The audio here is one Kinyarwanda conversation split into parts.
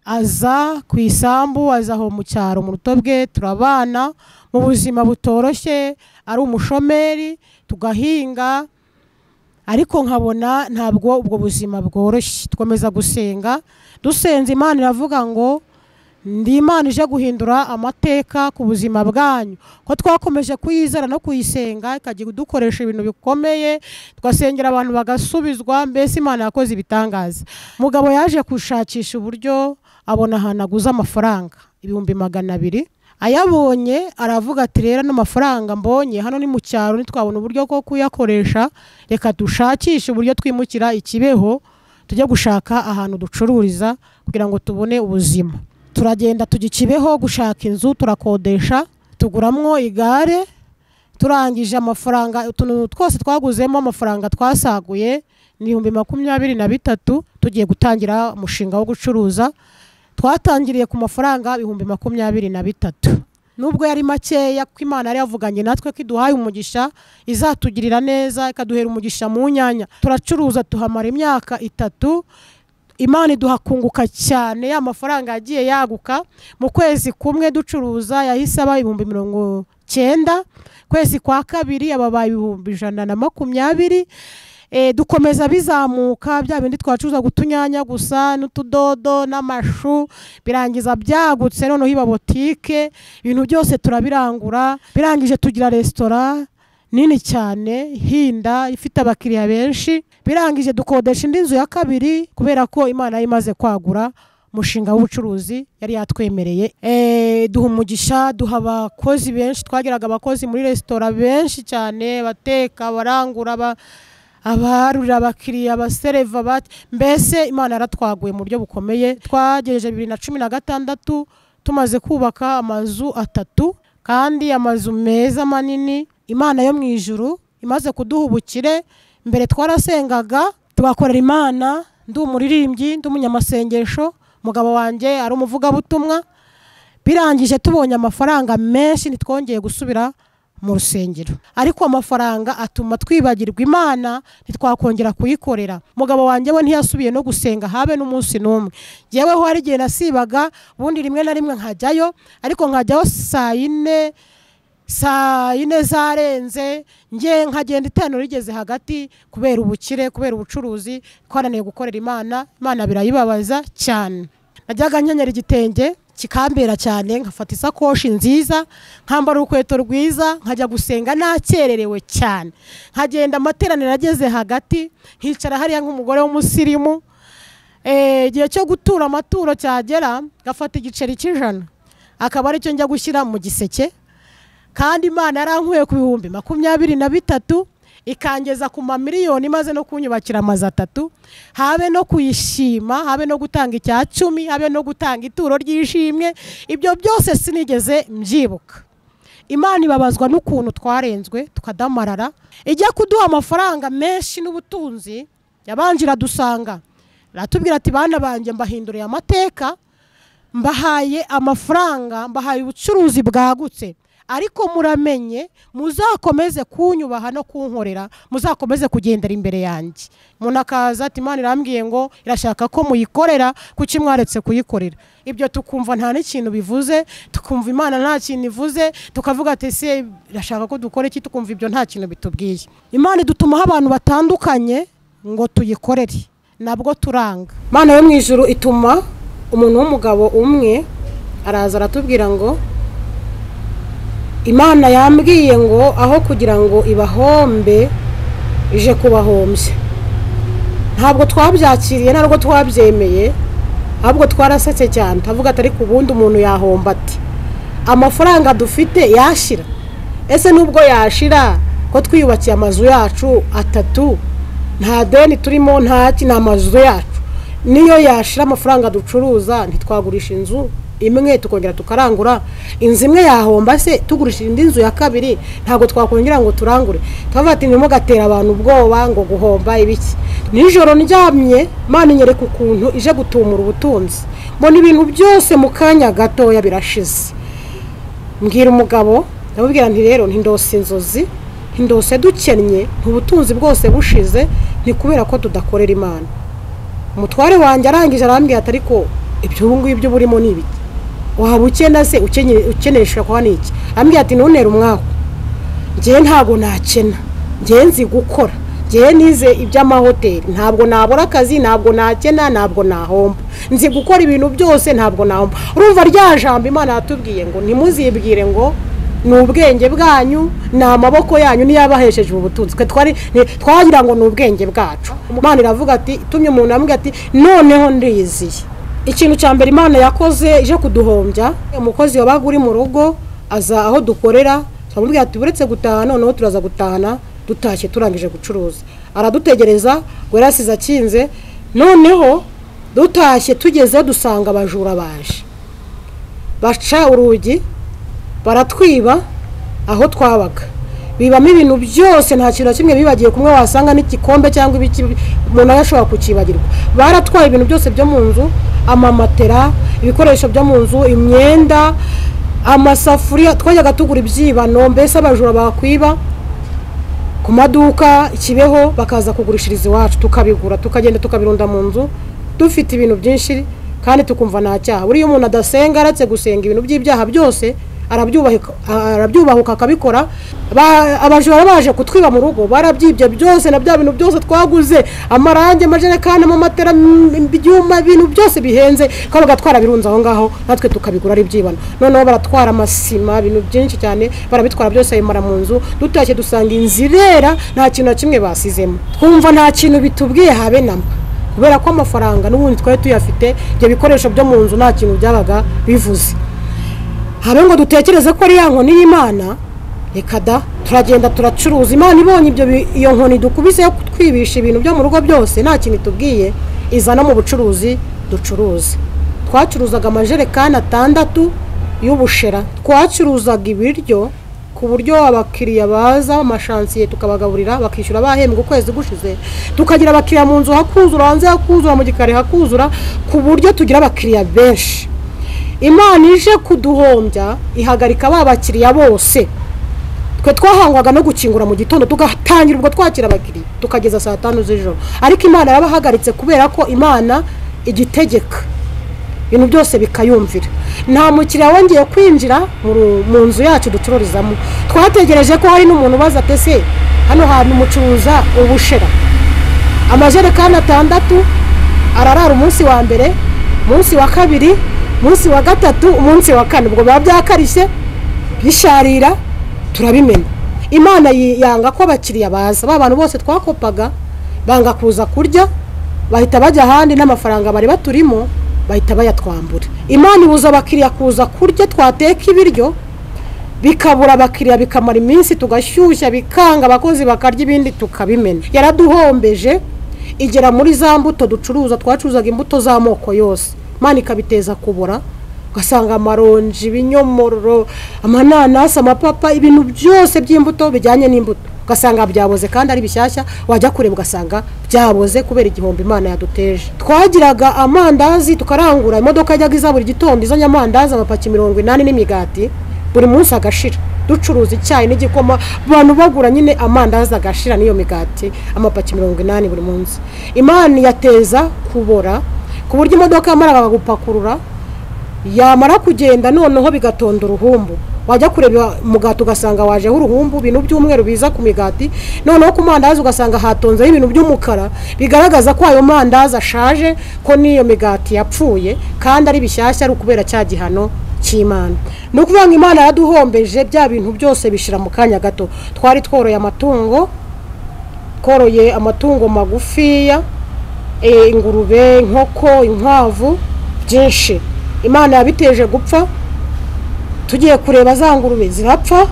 aza ku isambu, aza aho mu cyaro mu rutobwe, turabana mu buzima butoroshye, ari umushomeri, tugahinga, ariko nkabona ntabwo ubwo buzima bworoshye. Twomeza gusenga, dusenze Imana iravuga ngo ndi Imana ije guhindura amateka ku buzima bwanyu. Ko twakomeje kuyizera no kuyisenga, ikagiye dukoresha ibintu bikomeye, twasengera abantu bagasubizwa, mbese Imana yakoze ibitangaza. Mugabo yaje kushakisha uburyo, abona ahantu aguza amafaranga 200,000. Ayabonye aravuga ati rero n'amafaranga mbonye hano ni mu cyaro, nitwabona uburyo ko kuyakoresha, reka dushakishe uburyo twimukira Ikibeho tujye gushaka ahantu ducururiza kugira ngo tubone ubuzima. Turagenda tujya Ikibeho gushaka inzu, turakodesha, tuguramwo igare, turangije amafaranga utuntu twose twaguzemo amafaranga twasaguye ni 23,000, tugiye gutangira umushinga wo gucuruza. Twatangiriye ku mafaranga 23,000. Nubwo yari makeya, ko Imana yari yavuganye natwe ko iduhaye umugisha, izatugirira neza, ikaduhera umugisha mu nyanya. Turacuruza tuhamara imyaka 3, Imana iduha kunguka cyane, ya mafaranga yagiye yaguka. Mu kwezi kumwe ducuruza yahise aba 90,000, kwezi kwa kabiri ababaye 120,000. Dukomeza bizamuka, bya bindi twacuruza gutunyanya gusa n'utudodo n'amashu, birangiza byagutse, noneho iba botike, ibintu byose turabirangura. Birangije tugira restaurant nini cyane hinda, ifite abakiriya benshi. Birangije dukodesha indi nzu ya kabiri, kubera ko Imana imaze kwagura umushinga w'ubucuruzi yari yatwemereye. Duha umugisha, duha abakozi benshi. Twagiraga abakozi muri restaurant benshi cyane, bateka, barangura, abarurira abakiriya, abasereva, mbese Imana yaratwaguye mu buryo bukomeye. Twagejeje 2016 tumaze kubaka amazu 3, kandi amazu meza manini. Imana yo mu ijuru imaze kuduha ubukire. Mbere twarasengaga tugakorera Imana, ndi umuririmbyi, ndi umunyamasengesho, mugabo wanjye ari umuvuga butumwa. Birangije tubonye amafaranga menshi, nitwongeye gusubira mu rusengero, ariko amafaranga atuma twibagirwa Imana, ntitwakongera kuyikorera. Mugabo wanjye we ntiyasubiye no gusenga habe n'umunsi n'umwe. Yewe ho hari igihe nasibaga, ubundi rimwe na rimwe nkajyayo, ariko nkajyaho saa 4 zarenze, nge nkagenda itano rigeze hagati, kubera ubukire, kubera ubucuruzi twananiye gukorera Imana. Imana birayibabaza cyane. Najyaga nkenyera igitenge kikambera cyane, nkafata isakoshi nziza, nkambara urukweto rwiza, nkajya gusenga nakererewe cyane. Nkagenda amateraniro ageze hagati, nkicara hariya nk'umugore w'umusirimu. Igihe cyo gutura amaturo cyagera, gafata igiceri cy'ijana, akaba ari cyo njya gushyira mu giseke. Kandi Imana yarankuye ku 23,000, ikangeza ku mamiliyoni, maze no kunyubakira amazu 3, habe no kuyishima, habe no gutanga icya 10, habe no gutanga ituro ry'ishimwe. Ibyo byose sinigeze mbyibuka. Imana ibabazwa n'ukuntu twarenzwe tukadamarara. Ijya kuduha amafaranga menshi n'ubutunzi, yabanjira dusanga ratubwira ati bana banje mbahinduriye amateka, mbahaye amafaranga, mbahaye ubucuruzi bwagutse, ariko muramenye muzakomeze kunyubaha no kunkorera, muzakomeze kugendera imbere yanjye. Umuntu akaza ati Imana irambwiye ngo irashaka ko muyikorera, kuki mwaretse kuyikorera. Ibyo tukumva nta n'ikintu bivuze, tukumva Imana nta kintu ivuze, tukavuga ati se irashaka ko dukore iki, tukumva ibyo nta kintu bitubwiye. Imana idutumaho abantu batandukanye ngo tuyikorere, nabwo turanga. Imana yo mu ijuru ituma umuntu w'umugabo umwe, araza aratubwira ngo Imana yambwiye ngo aho kugira ngo ibahombe ije kubahombye. Ntabwo twabyakiriye, ntabwo twabyemeye, ahubwo twarasetse cyane. Tavuga ati ariko ubundi umuntu yahomba ati amafaranga dufite yashira. Ese nubwo yashira ko twiyubakiye amazu yacu 3, nta deni turimo, nta amazu yacu niyo yashira amafaranga ducuruza, ntitwagurisha inzu imwe tukongera tukarangura. Inzu imwe yahomba, se tugurisha indi nzu ya kabiri ntabwo twakongera ngo turangure. Tuvuga ati nimo gatera abantu ubwoba ngo guhomba ibiki. Nijoro ndyamye, Imana inyereka ukuntu ije gutumura ubutunzi, mbona ibintu byose mu kanya gatoya birashize. Mbwira umugabo, ndabubwira nti rero ntindose inzozi, ntindose dukennye, ubutunzi bwose bushize, ni kubera ko tudakorera Imana. Umutware wanjye arangije arambwira ati ariko ibyo ngibyo burimo ni ibiki waba ukena se ukenesha kwa niki ambwiye ati ntunera umwaho ngiye ntago nakena ngiye nzi gukora ngiye nize iby'amahoteli ntabwo nabura akazi ntabwo nakena ntabwo nahomba nzi gukora ibintu byose ntabwo nahomba urumva rya jambo Imana yatubwiye ngo ntimuzibwire ngo ni ubwenge bwanyu ni amaboko yanyu niyo yabahesheje ubutunzi twagira ngo ni ubwenge bwacu Imana iravuga ati itumye umuntu amubwira ati noneho ndiyiziye ikintu cya mbere Imana yakoze ije kuduhombya umukozi wabaga uri mu rugo aza aho dukorera twamubwira ati buretse gutaha noneho turaza gutahana dutashye turangije gucuruza aradutegereza ngo yarasize akinze noneho dutashye tugezeho dusanga abajura baje baca urugi baratwiba aho twabaga bibamo ibintu byose nta kintu kimwe bibagiye kumwe wasanga n'igikombe cyangwa ibiki umuntu yashobora kukibagirwa baratwaye ibintu byose byo mu nzu amamatera ibikoresho byo mu nzu imyenda amasafuriya twajyaga tugura ibyibano mbese abajura bakwiba ku maduka ikibeho bakaza kugurishiriza iwacu tukabigura tukagenda tukabirunda mu nzu dufite ibintu byinshi kandi tukumva nta cyaha buriya umuntu adasenga aratse gusenga ibintu by'ibyaha byose arabyubahuka akabikora abajura baje kutwiba mu rugo barabyibye byose na bya bintu byose twaguze amarange amajerekani mu matera ibyuma ibintu byose bihenze kandi bagatwara birunza aho ngaho natwe tukabigura ari byibana noneho baratwara amasima ibintu byinshi cyane barabitwara byose bimara mu nzu dutashye dusanga inzirera nta kintu na kimwe basizemo twumva nta kintu bitubwiye habe namba kubera ko amafaranga n'ubundi twari tuyafite ibyo bikoresho byo mu nzu nta kintu byabaga bivuze habe ngo dutekereze ko ari ya nkoni y'Imana reka da turagenda turacuruza Imana ibonye iyo nkoni dukubise yo twibisha ibintu byo mu rugo byose nta kintu tubwiye izana mu bucuruzi ducuruza twacuruzaga amajerekani 6 y'ubushera twacuruzaga ibiryo ku buryo abakiriya baza amashansiye tukabagaburira bakishyura bahembwa ukwezi gushize tukagira abakiriya mu nzu hakuzura hanze hakuzura mu gikari hakuzura ku buryo tugira abakiriya benshi Imana ije kuduhombya ihagarika babakiriya bose twe twahangwaga no gukingura mu gitondo tugatangira ubwo twakira abakiriya tukageza saa 5 z'ijoro ariko Imana yarabahagaritse kubera ko Imana igitegeka ibintu byose bikayumvira nta mukiriya wongeye kwinjira mu nzu yacu ducururizamo twategereje ko hari n'umuntu baza tese hano hantu mucuruza ubushera amajerekani 6 ararara umunsi wa mbere umunsi wa kabiri umunsi wa gatatu umunsi wa kane ubwo babyakarishye bisharira turabimenya Imana yanga ko abakiriya baza abantu bose twakopaga banga kuza kurya bahita bajya ahandi n'amafaranga bari baturimo bahita bayatwambura Imana ibuza abakiriya kuza kurya twateka ibiryo bikabura abakiriya bikamara iminsi tugashyushya bikanga abakozi bakarya ibindi tukabimena yaraduhombeje igera muri za mbuto ducuruza twacuruzaga imbuto z'amoko yose Imana ikabiteza kubura ugasanga amaronji ibinyomoro amananasi amapapa ibintu byose by'imbuto bijyanye n'imbuto ugasanga byaboze kandi ari bishyashya wajya kureba ugasanga byaboze kubera igihombo Imana yaduteje twagiraga amandazi tukarangura imodoka yajyaga iza buri gitondo izanye amandazi amapaki 80 n'imigati buri munsi agashira ducuruza icyayi n'igikoma abantu bagura nyine amandazi agashira niyo migati amapaki 80 buri munsi Imana yateza kubora ku buryo imodoka yamaraga gupakurura yamara kugenda noneho bigatonda uruhumbu wajya kureba mugati ugasanga wajeho uruhumbu ibintu by'umweru biza ku migati noneho ku mandazi ugasanga hatonzeho ibintu by'umukara bigaragaza ko ayo mandazi ashaje ko niyo migati yapfuye kandi ari bishyashya ari ukubera cya gihano cy'Imana no kuvuga ngo Imana yaduhombeje bya bintu byose bishira mu kanya gato twari tworoye amatungo tworoye amatungo magufiya ingurube inkoko inkwavu byinshi Imana yabiteje gupfa tugiye kureba za ngurube zirapfa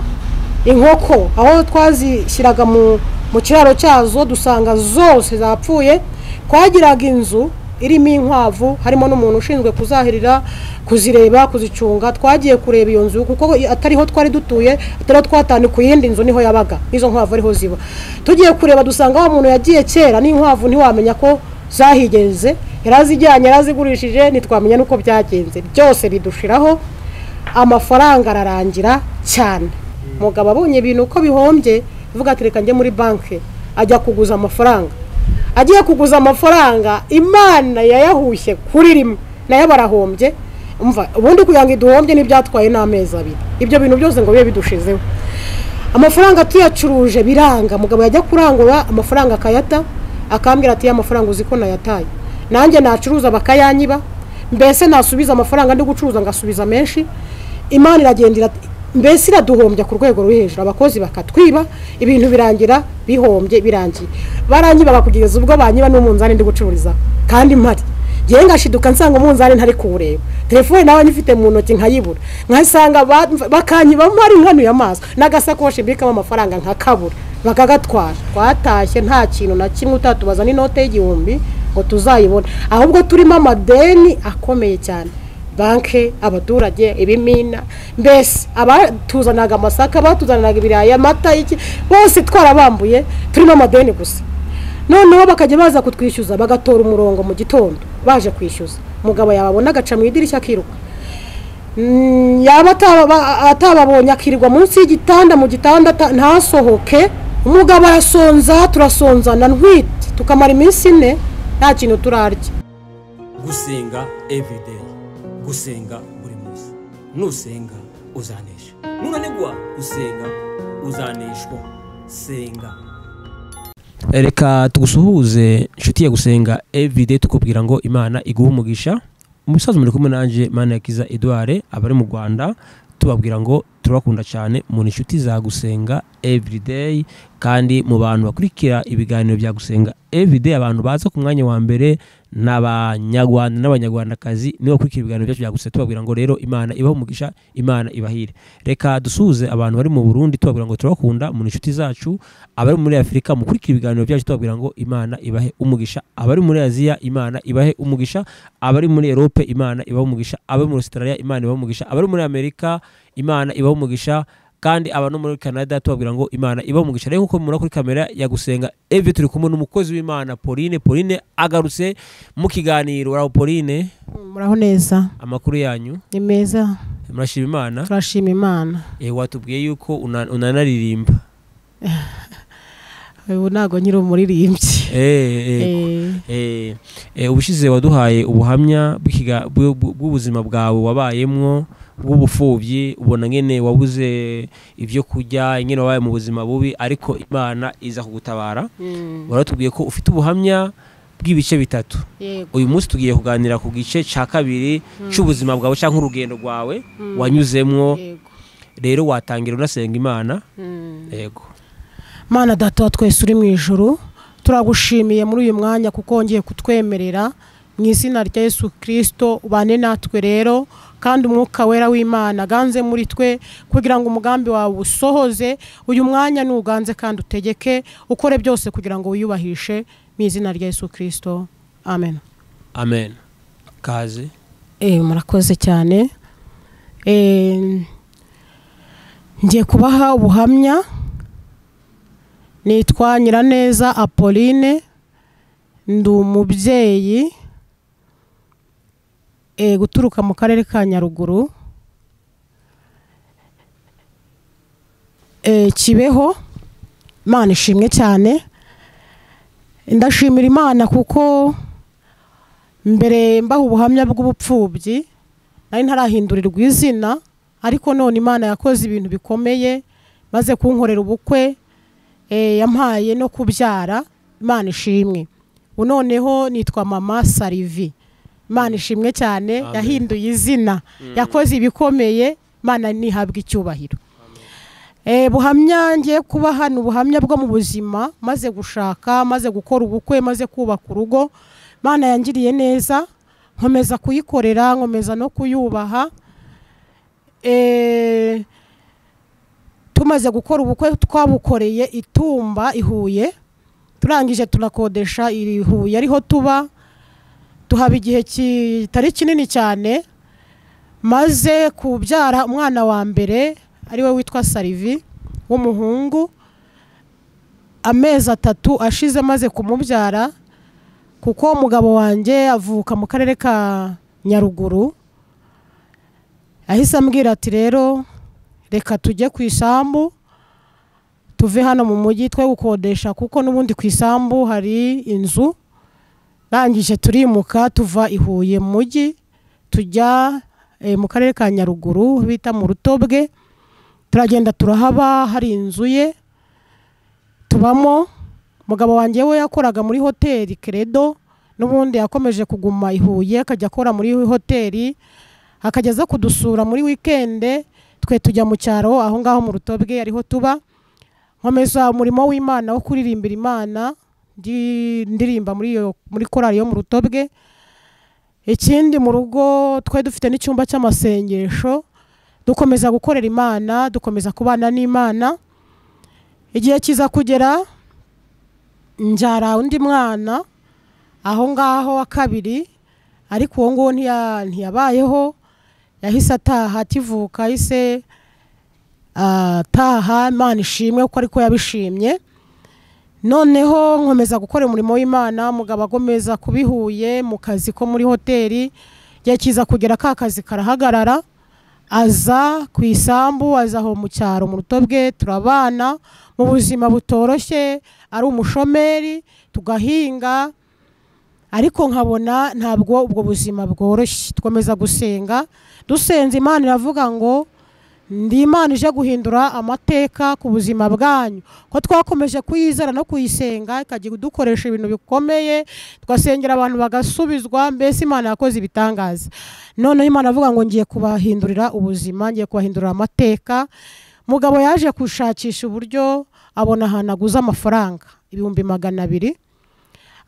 inkoko aho twazishyiraga mu kiraro cyazo dusanga zose zapfuye twagiraga inzu irimo inkwavu harimo n'umuntu ushinzwe kuzahirira kuzireba kuzicunga twagiye kureba iyo nzu kuko atariho twari dutuye atariho twatani ku yindi nzu niho yabaga izo nkwavu ariho ziba tugiye kureba dusanga wa muntu yagiye kera n'inkwavu ntiwamenya ko zahigeze yarazijyanye yarazigurishije nitwamenya nuko byagenze byose bidushiraho amafaranga ararangira cyane mugabo abonye ibintu uko bihombye vuga ati reka njye muri banki ajya kuguza amafaranga agiye kuguza amafaranga Imana yayahushye kuri rimwe nayo barahombye. Umva ubundi kugira ngo iduhombye n'ibyatwaye n'amezi abiri, ibyo bintu byose ngo bibe bidushizeho. Amafaranga tuyacuruje biranga, mugabo yajya kurangura amafaranga akayata, akambwira ati amafaranga uzi ko nayataye, nanjye nacuruza bakayanyiba, mbese nasubiza amafaranga ndi gucuruza ngasubiza menshi. Imana iragendera mbese iraduhombya ku rwego ruri hejuru, abakozi bakatwiba, ibintu birangira bihombye, birangiye barangiba bakugeza ubwo banyiba n'umunzani ndi gucururiza kandi mpari. Ngiye ngashiduka nsanga umunzani ntari kuwureba, telefone nawe nyifite mu ntoki nkayibura, nkasanga bakanyiba mpari nkanuye amaso, n'agasakoshi mbikamo amafaranga nkakabura bakagatwara. Twatashye nta kintu na kimwe utatubaza n'inote y'igihumbi ngo tuzayibona, ahubwo turimo amadeni akomeye cyane. Banke, abaturage, ibimina, mbese abatuzanaga amasaka, batuzanaga ibiraya, amata, iki bose twarabambuye, turimo amadeni gusa. Noneho bakajya baza kutwishyuza, bagatora umurongo mu gitondo baje kwishyuza, umugabo yababona agaca mu idirishya akiruka, yaba atababonye akirirwa munsi y'igitanda mu gitanda ntasohoke. Umugabo arasonza, turasonzana ntwite, tukamara iminsi 4 nta kintu turarya. Gusenga everyday, gusenga buri munsi, nusenga uzanesha, nunanigwa gusenga uzaneshwa. Senga. Reka tugusuhuze inshuti ya Gusenga everyday, tukubwira ngo Imana iguha umugisha. Umusaza muri kumwe nanje Manirakiza Edouard abari mu Rwanda, tubabwira ngo turabakunda cyane mu inshuti za Gusenga everyday, kandi mu bantu bakurikira ibiganiro bya Gusenga everyday, abantu baza ku mwanya wa mbere n'abanyarwanda n'abanyarwandakazi nibo bakurikira ibiganiro byacu bya Gusenga. Tubabwira ngo rero Imana ibaho umugisha, Imana ibahire. Reka dusuze abantu bari mu Burundi, tubabwira ngo turabakunda mu inshuti zacu. Abari muri Afrika mukurikira ibiganiro byacu, tubabwira ngo Imana ibahe umugisha. Abari muri Aziya, Imana ibahe umugisha. Abari muri Europe, Imana ibahe umugisha. Abari muri Australia, Imana ibahe umugisha. Abari muri Amerika, Imana ibahe umugisha. Kandi abantu muri Canada tubabwira ngo Imana ibahe umugisha. Rero nkuko mubona kuri kamera ya Gusenga every turi kumwe n'umukozi w'Imana Pauline agarutse mu kiganiro. Uraho Pauline? Muraho neza. Amakuru yanyu ni meza, murashima Imana? turashima Imana. Watubwiye yuko unanaririmba. Ubu nago nyiri umuririmbyi. Ubushize waduhaye ubuhamya bw'ubuzima bwawe wabayemwo bw'ubufubyi, ubona ngene wabuze ibyo kujya, ingene wabaye mu buzima bubi, ariko Imana iza kugutabara. Waratubwiye ko ufite ubuhamya bw'ibice bitatu. Uyu munsi tugiye kuganira ku gice cya kabiri cy'ubuzima bwawe cyangwa urugendo rwawe wanyuzemwo. Rero watangira unasenga Imana. Yego. Mana Data wa twese uri mu ijuru, turagushimiye muri uyu mwanya kuko ngiye kutwemerera mu izina rya Yesu Kristo. Ubane natwe rero, kandi umwuka wera w'Imana ganze muri twe kugira ngo umugambi wawe usohoze. Uyu mwanya nuganze kandi utegeke, ukore byose kugira ngo wiyubahishe mu izina rya Yesu Kristo. Amen. Amen. Kaze. Murakoze cyane. Ngiye kubaha ubuhamya. Nitwa Nyiraneza Apolline, ndi umubyeyi guturuka mu karere ka Nyaruguru, Kibeho. Imana ishimwe cyane. Ndashimira Imana kuko mbere mbaho ubuhamya bw'ubupfubyi nari ntarahindurirwa izina, ariko none Imana yakoze ibintu bikomeye maze kunkorera ubukwe, yampaye no kubyara. Imana ishimwe. Noneho nitwa Mama Sarivi. Imana ishimwe cyane. Amen. Yahinduye izina. Yakoze ibikomeye. Imana nihabwa icyubahiro. Buhamya ngiye kuba hano ubuhamya bwo mu buzima, maze gushaka, maze gukora ubukwe, maze kubaka urugo. Imana yangiriye neza, nkomeza kuyikorera, nkomeza no kuyubaha. Tumaze gukora ubukwe twabukoreye Itumba Ihuye, turangije tunakodesha Ihuye ariho tuba, tuhaba igihe kitari kinini cyane, maze kubyara umwana wa mbere ariwe witwa Sarivi w'umuhungu. Amezi 3 ashize maze kumubyara, kuko umugabo wanjye avuka mu karere ka Nyaruguru, ahise ambwira ati rero reka tujye ku isambu, tuve hano mu mujyi twe gukodesha, kuko n'ubundi ku isambu hari inzu. Rangije turimuka tuva Ihuye mu mujyi tujya mu karere ka Nyaruguru bita mu Rutobwe. Turagenda turahaba, hari inzu ye tubamo. Mugabo wanjye we yakoraga muri hoteli Credo, n'ubundi yakomeje kuguma i Huye akajya akora muri hoteli, akageza kudusura muri weekend. Twe tujya mu cyaro aho ngaho mu Rutobwe ariho tuba. Nkomeza umurimo w'Imana wo kuririmbira Imana, ndirimba muri korali yo mu Rutobwe. Ikindi mu rugo twe dufite n'icyumba cy'amasengesho, dukomeza gukorera Imana, dukomeza kubana n'Imana. Igihe kiza kugera njyara undi mwana aho ngaho wa kabiri, ariko uwo nguwo ntiyabayeho, yahise ataha ativuka, yahise ataha. Imana ishimwe kuko ariko yabishimye. Noneho nkomeza gukora umurimo w'Imana, mugabo agomeza kubihuye mu kazi ko muri hoteli. Igihe kiza kugera ka kazi karahagarara, aza ku isambu, aza aho mu cyaro mu Rutobwe, turabana mu buzima butoroshye, ari umushomeri, tugahinga, ariko nkabona ntabwo ubwo buzima bworoshye. Twomeza gusenga, dusenze Imana iravuga ngo ndi Imana ije guhindura amateka ku buzima bwanyu. Ko twakomeje kuyizera no kuyisenga, ikagiye dukoresha ibintu bikomeye, twasengera abantu bagasubizwa, mbese Imana yakoze ibitangaza. Noneho Imana avuga ngo ngiye kubahindurira ubuzima, ngiye kubahindurira amateka. Mugabo yaje kushakisha uburyo, abona ahantu aguza amafaranga 200,000.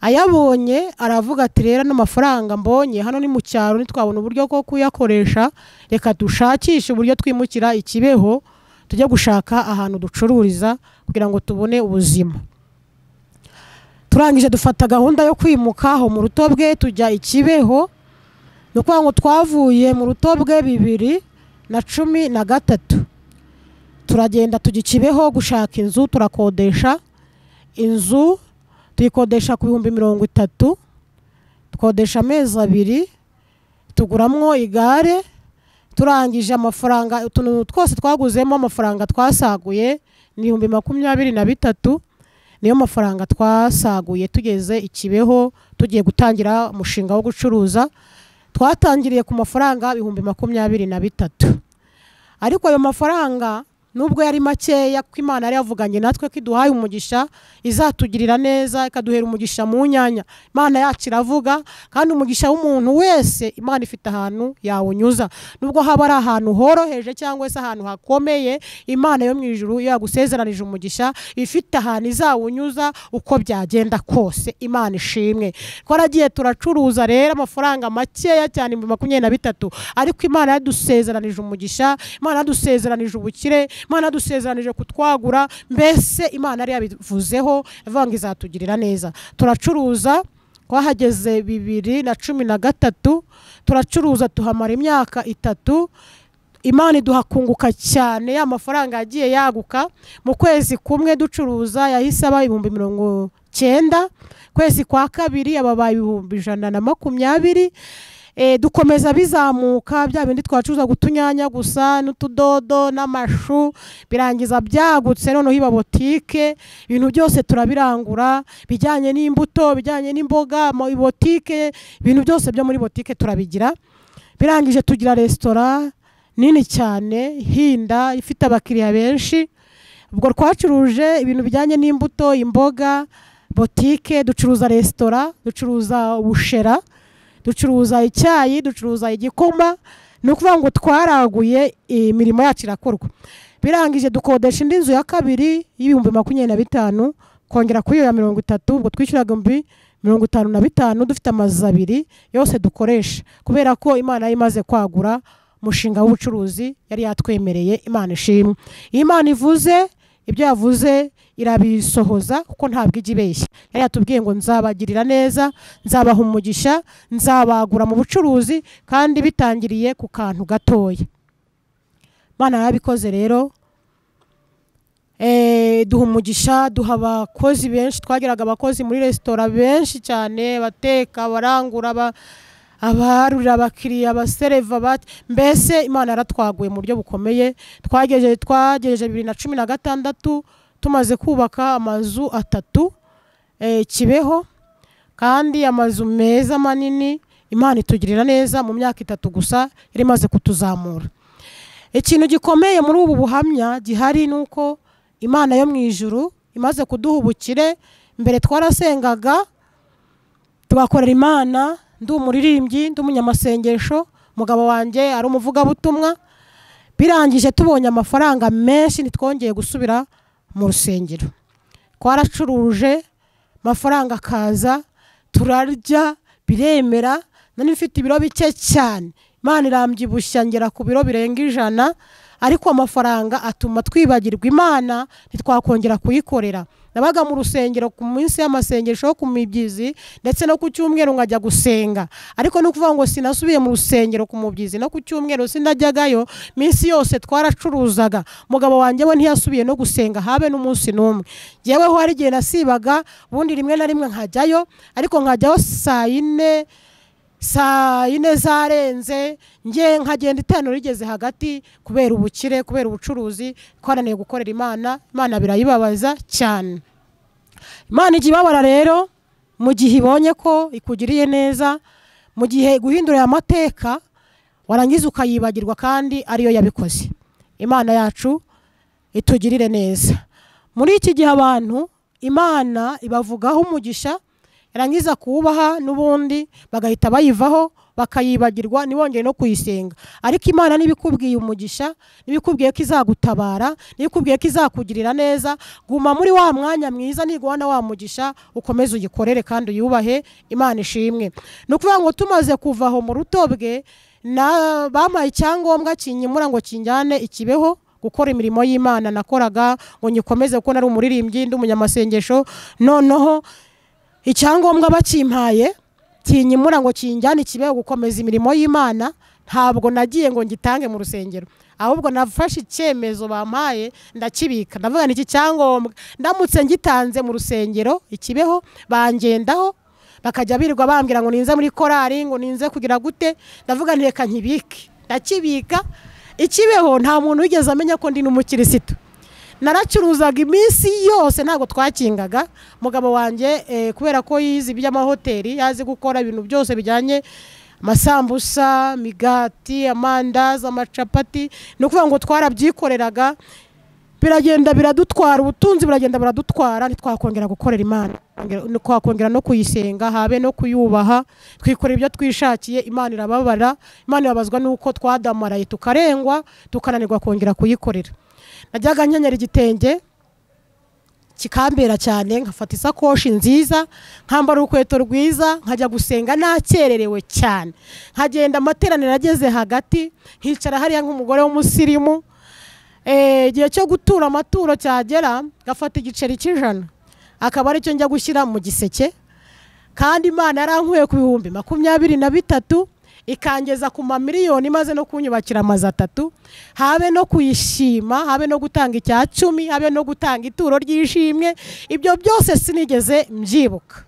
Ayabonye aravuga ati rero n'amafaranga mbonye hano ni mu cyaro, nitwabona uburyo bwo kuyakoresha, reka dushakishe uburyo twimukira Ikibeho, tujye gushaka ahantu ducururiza kugira ngo tubone ubuzima. Turangije dufata gahunda yo kwimuka aho mu Rutobwe tujya Ikibeho. Nuko ngo twavuye mu Rutobwe 2013, turagenda tujya Ikibeho gushaka inzu, turakodesha inzu, tuyikodesha ku 30,000, tukodesha amezi 2, tuguramwo igare. Turangije amafaranga utuntu twose twaguzemo, amafaranga twasaguye ni 23,000, niyo mafaranga twasaguye tugeze Ikibeho tugiye gutangira umushinga wo gucuruza. Twatangiriye ku mafaranga 23,000, ariko ayo mafaranga nubwo yari makeya, ko Imana yari yavuganye natwe ko iduhaye umugisha, izatugirira neza, ikaduhera umugisha mu nyanya. Imana yacu iravuga, kandi umugisha w'umuntu wese Imana ifite ahantu yawunyuza. Nubwo haba ari ahantu horoheje cyangwa se ahantu hakomeye, Imana yo mu ijuru yagusezeranije umugisha, ifite ahantu izawunyuza uko byagenda kose. Imana ishimwe. Twaragiye turacuruza rero amafaranga makeya cyane 23,000, ariko Imana yadusezeranije umugisha, Imana yadusezeranije ubukire, Imana yadusezeranije kutwagura. Mbese Imana yari yabivuzeho, avuga ngo izatugirira neza. Turacuruza, twahageze 2013, turacuruza tuhamara imyaka 3. Imana iduhakunguka cyane, ya mafaranga yagiye yaguka. Mu kwezi kumwe ducuruza yahise aba 90,000, kwezi kwa kabiri ababaye 120,000. Dukomeza bizamuka, bya bindi twacuruza gutunyanya gusa n'utudodo n'amashu, birangiza byagutse. Noneho iba botike, ibintu byose turabirangura, bijyanye n'imbuto, bijyanye n'imboga, mu botike, ibintu byose byo muri botike turabigira. Birangije tugira restaurant nini cyane Hinda, ifite abakiriya benshi. Ubwo twacuruje ibintu bijyanye n'imbuto, imboga, botike, ducuruza restaurant, ducuruza ubushera, ducuruza icyayi, ducuruza igikoma. Ni ukuvuga ngo twaraguye, imirimo yacu irakorwa. Birangije dukodesha indi nzu ya kabiri y'25,000, kongera kuri iyo ya 30, ubwo twishyuraga 55,000, dufite amazu 2 yose dukoresha, kubera ko Imana imaze kwagura umushinga w'ubucuruzi yari yatwemereye. Imana ishimwe. Imana ivuze, ibyo yavuze irabisohoza, kuko ntabwo igibeshya. Yari yatubwiye ngo nzabagirira neza, nzabaha umugisha, nzabagura mu bucuruzi, kandi bitangiriye ku kantu gatoya. Imana yarabikoze rero. Duha umugisha, duha abakozi benshi. Twagiraga abakozi muri restaurant benshi cyane, bateka, barangura, abarurira abakiriya, abasereva, mbese Imana yaratwaguye mu buryo bukomeye. Twagejeje 2016 tumaze kubaka amazu 3 Kibeho, kandi amazu meza manini. Imana itugirira neza mu myaka 3 gusa yari imaze kutuzamura. Ikintu gikomeye muri ubu buhamya gihari nuko Imana yo mu ijuru imaze kuduha ubukire. Mbere twarasengaga tugakorera Imana, ndi umuririmbyi, ndi umunyamasengesho, mugabo wanje ari umuvugabutumwa. Birangije tubonye amafaranga menshi nitwongeye gusubira mu rusengero. Twaracuruje amafaranga kaza, turarya biremera, nani mfite ibiro bike cyane. Imana irambyibushya ngera ku biro birenga 100, ariko amafaranga atuma twibagirwa Imana ntitwakongera kuyikorera. Nabaga mu rusengero ku minsi y'amasengesho ku mibyizi ndetse no ku cyumweru nkajya gusenga, ariko no kuvuga ngo sinasubiye mu rusengero ku mubyizi no ku cyumweru sindajyagayo. Minsi yose twaracuruzaga, mugabo wanjye we ntiyasubiye no gusenga habe n'umunsi n'umwe. Yewe ho hari gihe nasibaga, bundi rimwe na rimwe nkajyayo, ariko nkajyaho saa 4 zarenze, nge nkagenda itano rigeze hagati kubera ubukire, kubera ubucuruzi twananiye gukorera Imana. Imana birayibabaza cyane. Imana igibabara rero mu gihe ibonye ko ikugiriye neza, mu gihe guhindura amateka warangiza ukayibagirwa kandi ariyo yabikoze. Imana yacu itugirire neza. Muri iki gihe abantu Imana ibavugaho umugisha, yarangiza kubaha n'ubundi bagahita bayivaho bakayibagirwa nibongeye no kuyisenga. Ariko Imana nibikubwiye umugisha, nibikubwiye ko izagutabara, nibikubwiye ko izakugirira neza, guma muri wa mwanya mwiza, niguhana wa mugisha ukomeze ugikorere kandi uyubahe. Imana ishimwe. Nukuvuga ngo tumaze kuvaho mu rutobwe, na bamaye icyangombwa kinyimura ngo kinjyane Ikibeho gukora imirimo y'Imana nakoraga, ngo nyikomeze kuko nari umuririmbyi, ndi umunyamasengesho. Noneho icyangombwa bakimpaye kinyimura ngo kinjyane Ikibeho gukomeza imirimo y'Imana, ntabwo nagiye ngo ngitange mu rusengero, ahubwo nafashe icyemezo bampaye ndakibika. Ndavuga iki cyangombwa ndamutse ngitanze mu rusengero Ikibeho bangendaho, bakajya birirwa bambwira ngo ninze muri korari, ngo ninze kugira gute. Ndavuga ntireka nkibike, ndakibika. Ikibeho nta muntu wigeze amenya ko ndi n'umukirisitu. Naracuruzaga iminsi yose, ntabwo twakingaga. Mugabo wanje kubera ko yize iby'amahoteli, yazi gukora ibintu byose bijyanye amasambusa, migati, amandazi, amacapati, no kuvuga ngo twarabyikoreraga. Biragenda biradutwara ubutunzi, biragenda biradutwara, ntitwakongera gukorera Imana, twakongera no kuyisenga habe no kuyubaha. Twikorera ibyo twishakiye. Imana irababara. Imana yabazwa nuko twadamaraye tukarengwa, tukananirwa kongera kuyikorera. Najyaga nkenyera igitenge kikambera cyane, nkafata isakoshi nziza, nkambara urukweto rwiza, nkajya gusenga nakererewe cyane. Nkagenda amateraniro ageze hagati, nkicara hariya nk'umugore w'umusirimu. Igihe cyo gutura amaturo cyagera, gafata igiceri cy'100, akaba ari cyo njya gushyira mu giseke. Kandi Imana yarankuye ku 23,000, ikangeza ku mamiliyoni, maze no kunyubakira amazu 3, habe no kuyishima, habe no gutanga icya 10, habe no gutanga ituro ry'ishimwe. Ibyo byose sinigeze mbyibuka.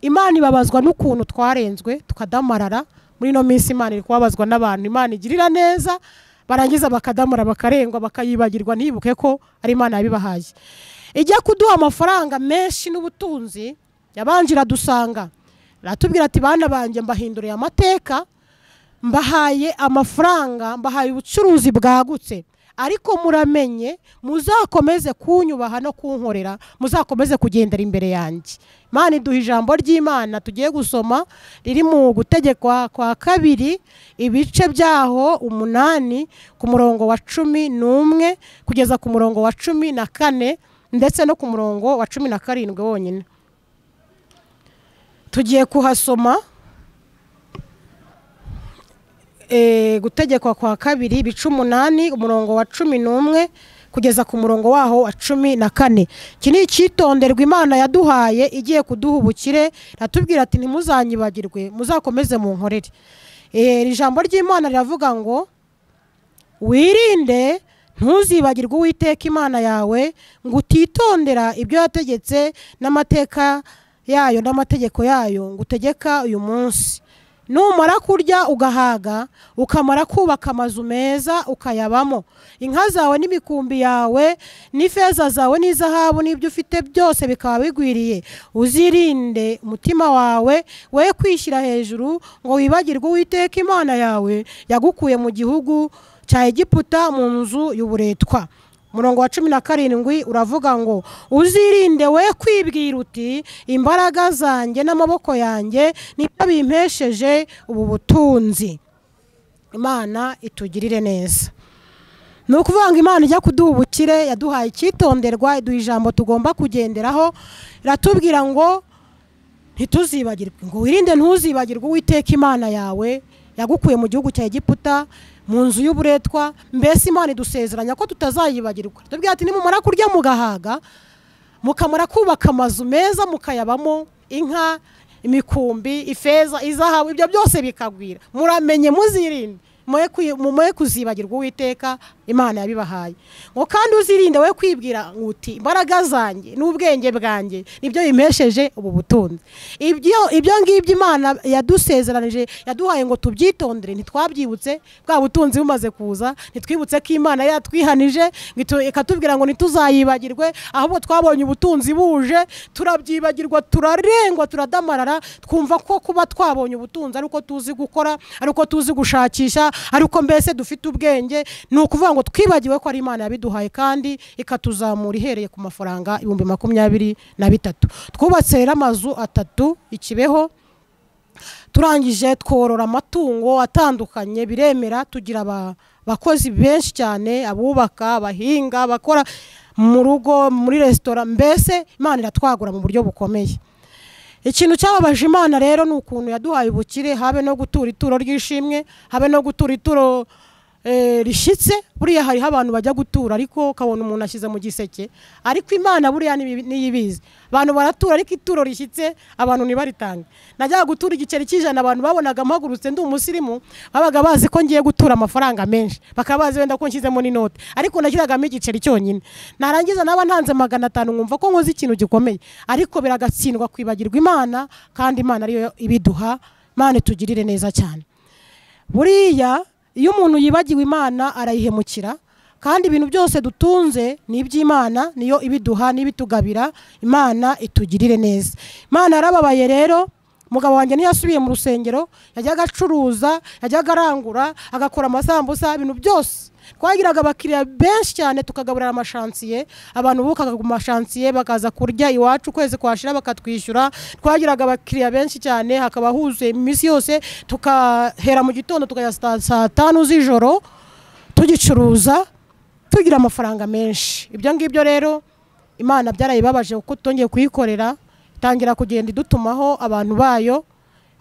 Imana ibabazwa n'ukuntu twarenzwe tukadamarara. Muri no minsi Imana iri kubabazwa n'abantu Imana igirira neza, barangiza bakadamara bakarengwa bakayibagirwa, ntibuke ko ari Imana yabibahaye. Ijya kuduha amafaranga menshi n'ubutunzi, yabanjira dusanga ratubwira ati bana banje mbahinduriye amateka, mbahaye amafaranga, mbahaye ubucuruzi bwagutse, ariko muramenye muzakomeze kunyubaha no kunkorera, muzakomeze kugendera imbere yanjye. Imana iduha ijambo ry'Imana tugiye gusoma riri mu Gutegekwa kwa 2 ibice byaho 8 ku murongo wa 11 kugeza ku murongo wa 14 ndetse no ku murongo wa 17 wonyine. Tugiye kuhasoma Gutegekwa kwa 2 ibice 8 umurongo wa 11 kugeza ku murongo waho wa 14. Iki ni icyitonderwa Imana yaduhaye igiye kuduha ubukire. Ratubwira ati ntimuzanyibagirwe, muzakomeze mu nkorere. Iri jambo ry'Imana riravuga ngo wirinde ntuzibagirwe Uwiteka Imana yawe, ngo utitondera ibyo yategetse n'amateka yayo n'amategeko yayo ngutegeka uyu munsi. numara kurya ugahaga ukamara kubaka amazu meza ukayabamo, inka zawe n'imikumbi yawe n'ifeza zawe n'izahabu n'ibyo ufite byose bikaba bigwiriye, uzirinde umutima wawe we kwishyira hejuru ngo wibagirwe Uwiteka Imana yawe yagukuye mu gihugu cya Egiputa mu nzu y'uburetwa. Umurongo wa 17 uravuga ngo uzirinde we kwibwira uti imbaraga zanjye n'amaboko yanjye nibyo bimpesheje ubu butunzi. Imana itugirire neza. Ni ukuvuga ngo Imana ijya kuduha ubukire yaduhaye icyitonderwa, iduha ijambo tugomba kugenderaho, iratubwira ngo ntituzibagirwe, ngo wirinde ntuzibagirwe Uwiteka Imana yawe yagukuye mu gihugu cya Egiputa mu nzu y'uburetwa. Mbese Imana idusezeranya ko tutazayibagirwa. Tubwira ati nimumara kurya mugahaga mukamara kubaka amazu meza mukayabamo, inka, imikumbi, ifeza, izahabu, ibyo byose bikagwira, muramenye muzirinde mumoye kuzibagirwa Uwiteka Imana yabibahaye. Ngo kandi uzirinde we kwibwira uti imbaraga zanjye n'ubwenge bwanjye nibyo bimpesheje ubu butunzi. Ibyo ngibyo Imana yadusezeranije yaduhaye ngo tubyitondere, ntitwabyibutse bwa butunzi bumaze kuza, ntitwibutse ko Imana yatwihanije ikatubwira ngo ntituzayibagirwe, ahubwo twabonye ubutunzi buje turabyibagirwa, turarengwa, turadamarara, twumva ko kuba twabonye ubutunzi ari uko tuzi gukora, ari uko tuzi gushakisha, ari uko mbese dufite ubwenge. Ni ukuvuga ngo twibagiwe ko ari Imana yabiduhaye kandi ikatuzamura ihereye ku mafaranga 23,000. Twubatse rero amazu 3 ikibeho, turangije tworora amatungo atandukanye biremera, tugira abakozi benshi cyane, abubaka, abahinga, bakora mu rugo, muri restaurant, mbese Imana iratwagura mu buryo bukomeye. Ikintu cyababaje Imana rero ni ukuntu yaduhaye ubukire, habe no gutura ituro ry'ishimwe, habe no gutura ituro rishitse. Buriya hari abantu bajya gutura ariko kabona umuntu ashyize mu giseke, ariko Imana buriya niyibizi, abantu baratura ariko ituro rishyitse abantu ntibaritange. Najyaga gutura igiceri cy'ijana, abantu babonaga mpagurutse ndi umusirimu, babaga bazi ko ngiye gutura amafaranga menshi, bakaba bazi wenda ko nshyizemo n'inote, ariko nashyiragamo igiceri cyonyine. Narangiza naba ntanze 500 nkumva ko nkoze ikintu gikomeye, ariko biragatsindwa kwibagirwa Imana, kandi Imana ariyo ibiduha. Imana itugirire neza cyane. Buriya iyo umuntu yibagiwe Imana arayihemukira, kandi ibintu byose dutunze ni iby'Imana, niyo ibiduha n'ibitugabira. Imana itugirire neza. Imana yarababaye rero, umugabo wanjye ntiyasubiye mu rusengero, yajyaga acuruza, yajyaga arangura, agakora amasambusa, ibintu byose. Twagiraga abakiriya benshi cyane, tukagaburira amashansiye, abantu bukaga ku mashansiye bakaza kurya iwacu, kwezi kwashira bakatwishyura. Twagiraga abakiriya benshi cyane, hakaba huzuye iminsi yose, tukahera mu gitondo tukajya saa 5 z'ijoro tugicuruza, tugira amafaranga menshi. Ibyo ngibyo rero Imana byarayibabaje kuko tongeye kuyikorera, itangira kugenda idutumaho abantu bayo,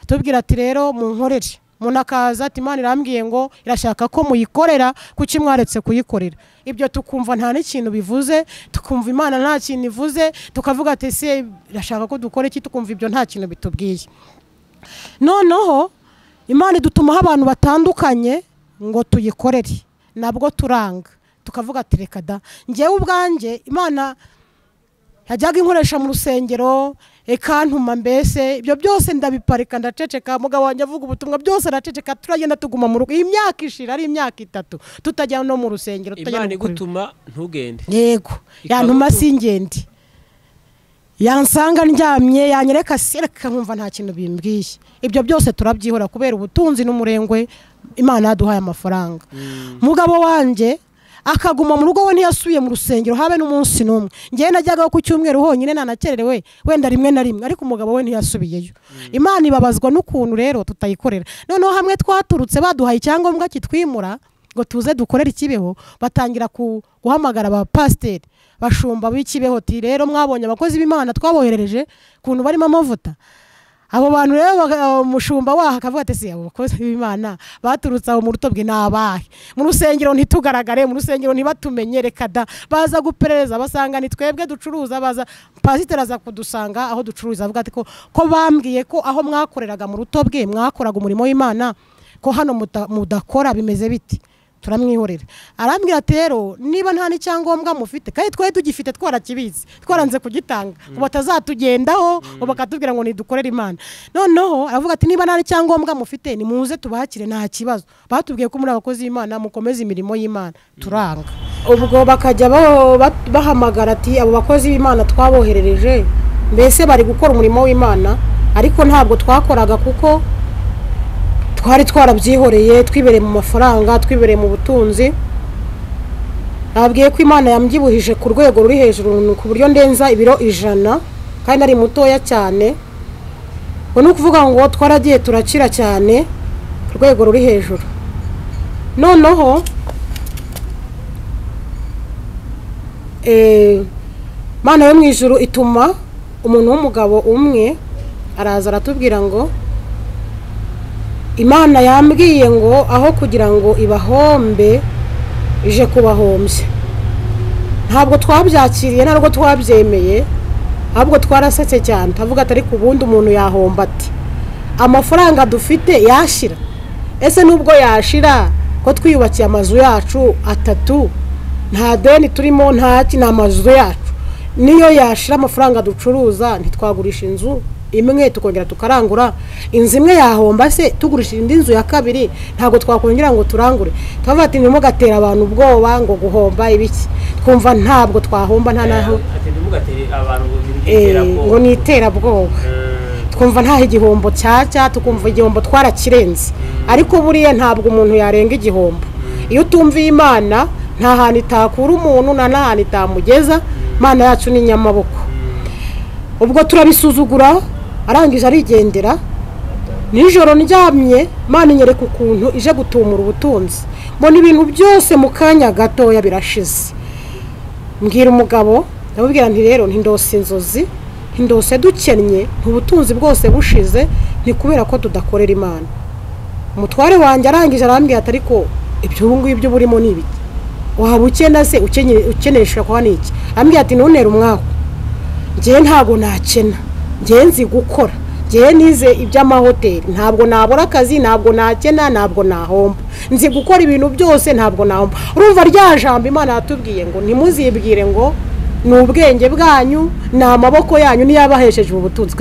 atubwira ati rero munkorere. Umuntu akaza ati Imana irambwiye ngo irashaka ko muyikorera, kuki mwaretse kuyikorera. Ibyo tukumva nta n'ikintu bivuze, tukumva Imana nta kintu ivuze, tukavuga ati se irashaka ko dukora iki, tukumva ibyo nta kintu bitubwiye. Noneho Imana idutumaho abantu batandukanye ngo tuyikorere, nabwo turanga, tukavuga ati reka da. Ngewe ubwanjye Imana yajyaga inkoresha mu rusengero, ekantuma, mbese ibyo byose ndabiparika ndaceceka. Mugabo wanjye avuga ubutumwa byose araceceka, turagenda tuguma mu rugo. Imyaka ishira ari imyaka 3 tutajya no mu rusengero, tutajya. Imana igutuma ntugende. Yego, yantuma singende, yansanga ndyamye, yanyereka sereka nkumva nta kintu bimbwiye. Ibyo byose turabyihora kubera ubutunzi n'umurengwe Imana yaduhaye amafaranga. Mugabo wanjye akaguma mu rugo, we ntiyasubiye mu rusengero habe n'umunsi n'umwe. Ngiye najyaga ku cyumweru honyine, nanakererewe wenda rimwe na rimwe, ariko umugabo we ntiyasubiyeyo. Imana ibabazwa n'ukuntu rero tutayikorera. Noneho hamwe twaturutse baduhaye icyangombwa kitwimura ngo tuze dukorera ikibeho, batangira guhamagara aba pasiteri, bashumba b'ikibeho, ti rero mwabonye abakozi b'Imana twaboherereje kuntu barimo amavuta. Abo bantu rero umushumba waha akavuga ati se abo bakozi b'Imana baturutse aho mu rutobwe nabahe, mu rusengero ntitugaragare, mu rusengero ntibatumenyere kada, baza guperereza basanga ni twebwe ducuruza. Baza pasiteri aza kudusanga aho ducuruza, avuga ati ko bambwiye ko aho mwakoreraga mu rutobwe mwakoraga umurimo w'Imana, ko hano mudakora, bimeze biti. turamwihorera. Arambwira ati rero niba nta n'icyangombwa mufite kandi twari tugifite twarakibizi twaranze kugitanga ngo batazatugendaho ngo bakatubwira ngo nidukorere Imana. Noneho aravuga ati niba nta n'icyangombwa mufite ni muze tubakire nta kibazo. Batubwiye ko muri abakozi b'Imana mukomeza imirimo y'Imana. Turanga. Ubwo bakajya bahamagara ati abo bakozi b'Imana twaboherereje mbese bari gukora umurimo w'Imana, ariko ntabwo twakoraga kuko twari twarabyihoreye twibereye mu mafaranga, twibereye mu butunzi. Nabwiye ko Imana yambyibuhije ku rwego ruri hejuru ku buryo ndenza ibiro 100 kandi ari mutoya cyane. Ngo no kuvuga ngo twaragiye turakira cyane ku rwego ruri hejuru. Noneho Mana yo mu ijuru ituma umuntu w'umugabo umwe araza aratubwira ngo Imana yambwiye ngo aho kugira ngo ibahombe ije kubahombye. Ntabwo twabyakiriye ntabwo twabyemeye, ahubwo twarasetse cyane. Tavuga atari ku bundi umuntu yahomba ati amafaranga dufite yashira. Ese nubwo yashira ko twiyubakiye amazu yacu 3 nta deni turimo, nta amazu yacu niyo yashira amafaranga ducuruza ntitwagurisha inzu imwe tukongera tukarangura inzu imwe yahomba. Se tugurisha indi nzu ya kabiri ntabwo twakongera ngo turangure. Tuvuga ati ndimo gatera abantu ubwoba ngo guhomba ibiki. Twumva ntabwo twahomba nta naho ngo nitera bwoba. Twumva nta igihombo cyaca, tukumva igihombo twarakirenze. Ariko buriye ntabwo umuntu yarenga igihombo. Iyo tumviye Imana nta hantu itakura umuntu na hantu itamugeza. Imana yacu ni nyamaboko. Ubwo turabisuzugura arangije arigendera. Nijoro ndyamye Imana inyereka ukuntu ije gutumura ubutunzi. Mbona ibintu byose mu kanya gatoya birashize. Mbwira umugabo ndabubwira nti rero ntindose inzozi, ntindose dukennye, ubutunzi bwose bushize ni kubera ko tudakorera Imana. Umutware wanjye arangije arambwira ati ariko ibyo ubu ngibyo burimo ni ibiki? Waba ukena se ukenesha kwa niki? Ambwira ati nonera umwaho. Ngiye ntago nakena, ngiye nzi gukora, ngiye nize iby'amahoteli, ntabwo nabura akazi, ntabwo nakena, ntabwo nahomba, nzi gukora ibintu byose, ntabwo nahomba. Urumva rya jambo Imana yatubwiye ngo ntimuzibwire ngo n'ubwenge bwanyu n'amaboko yanyu niyabahesheje ubutunzi.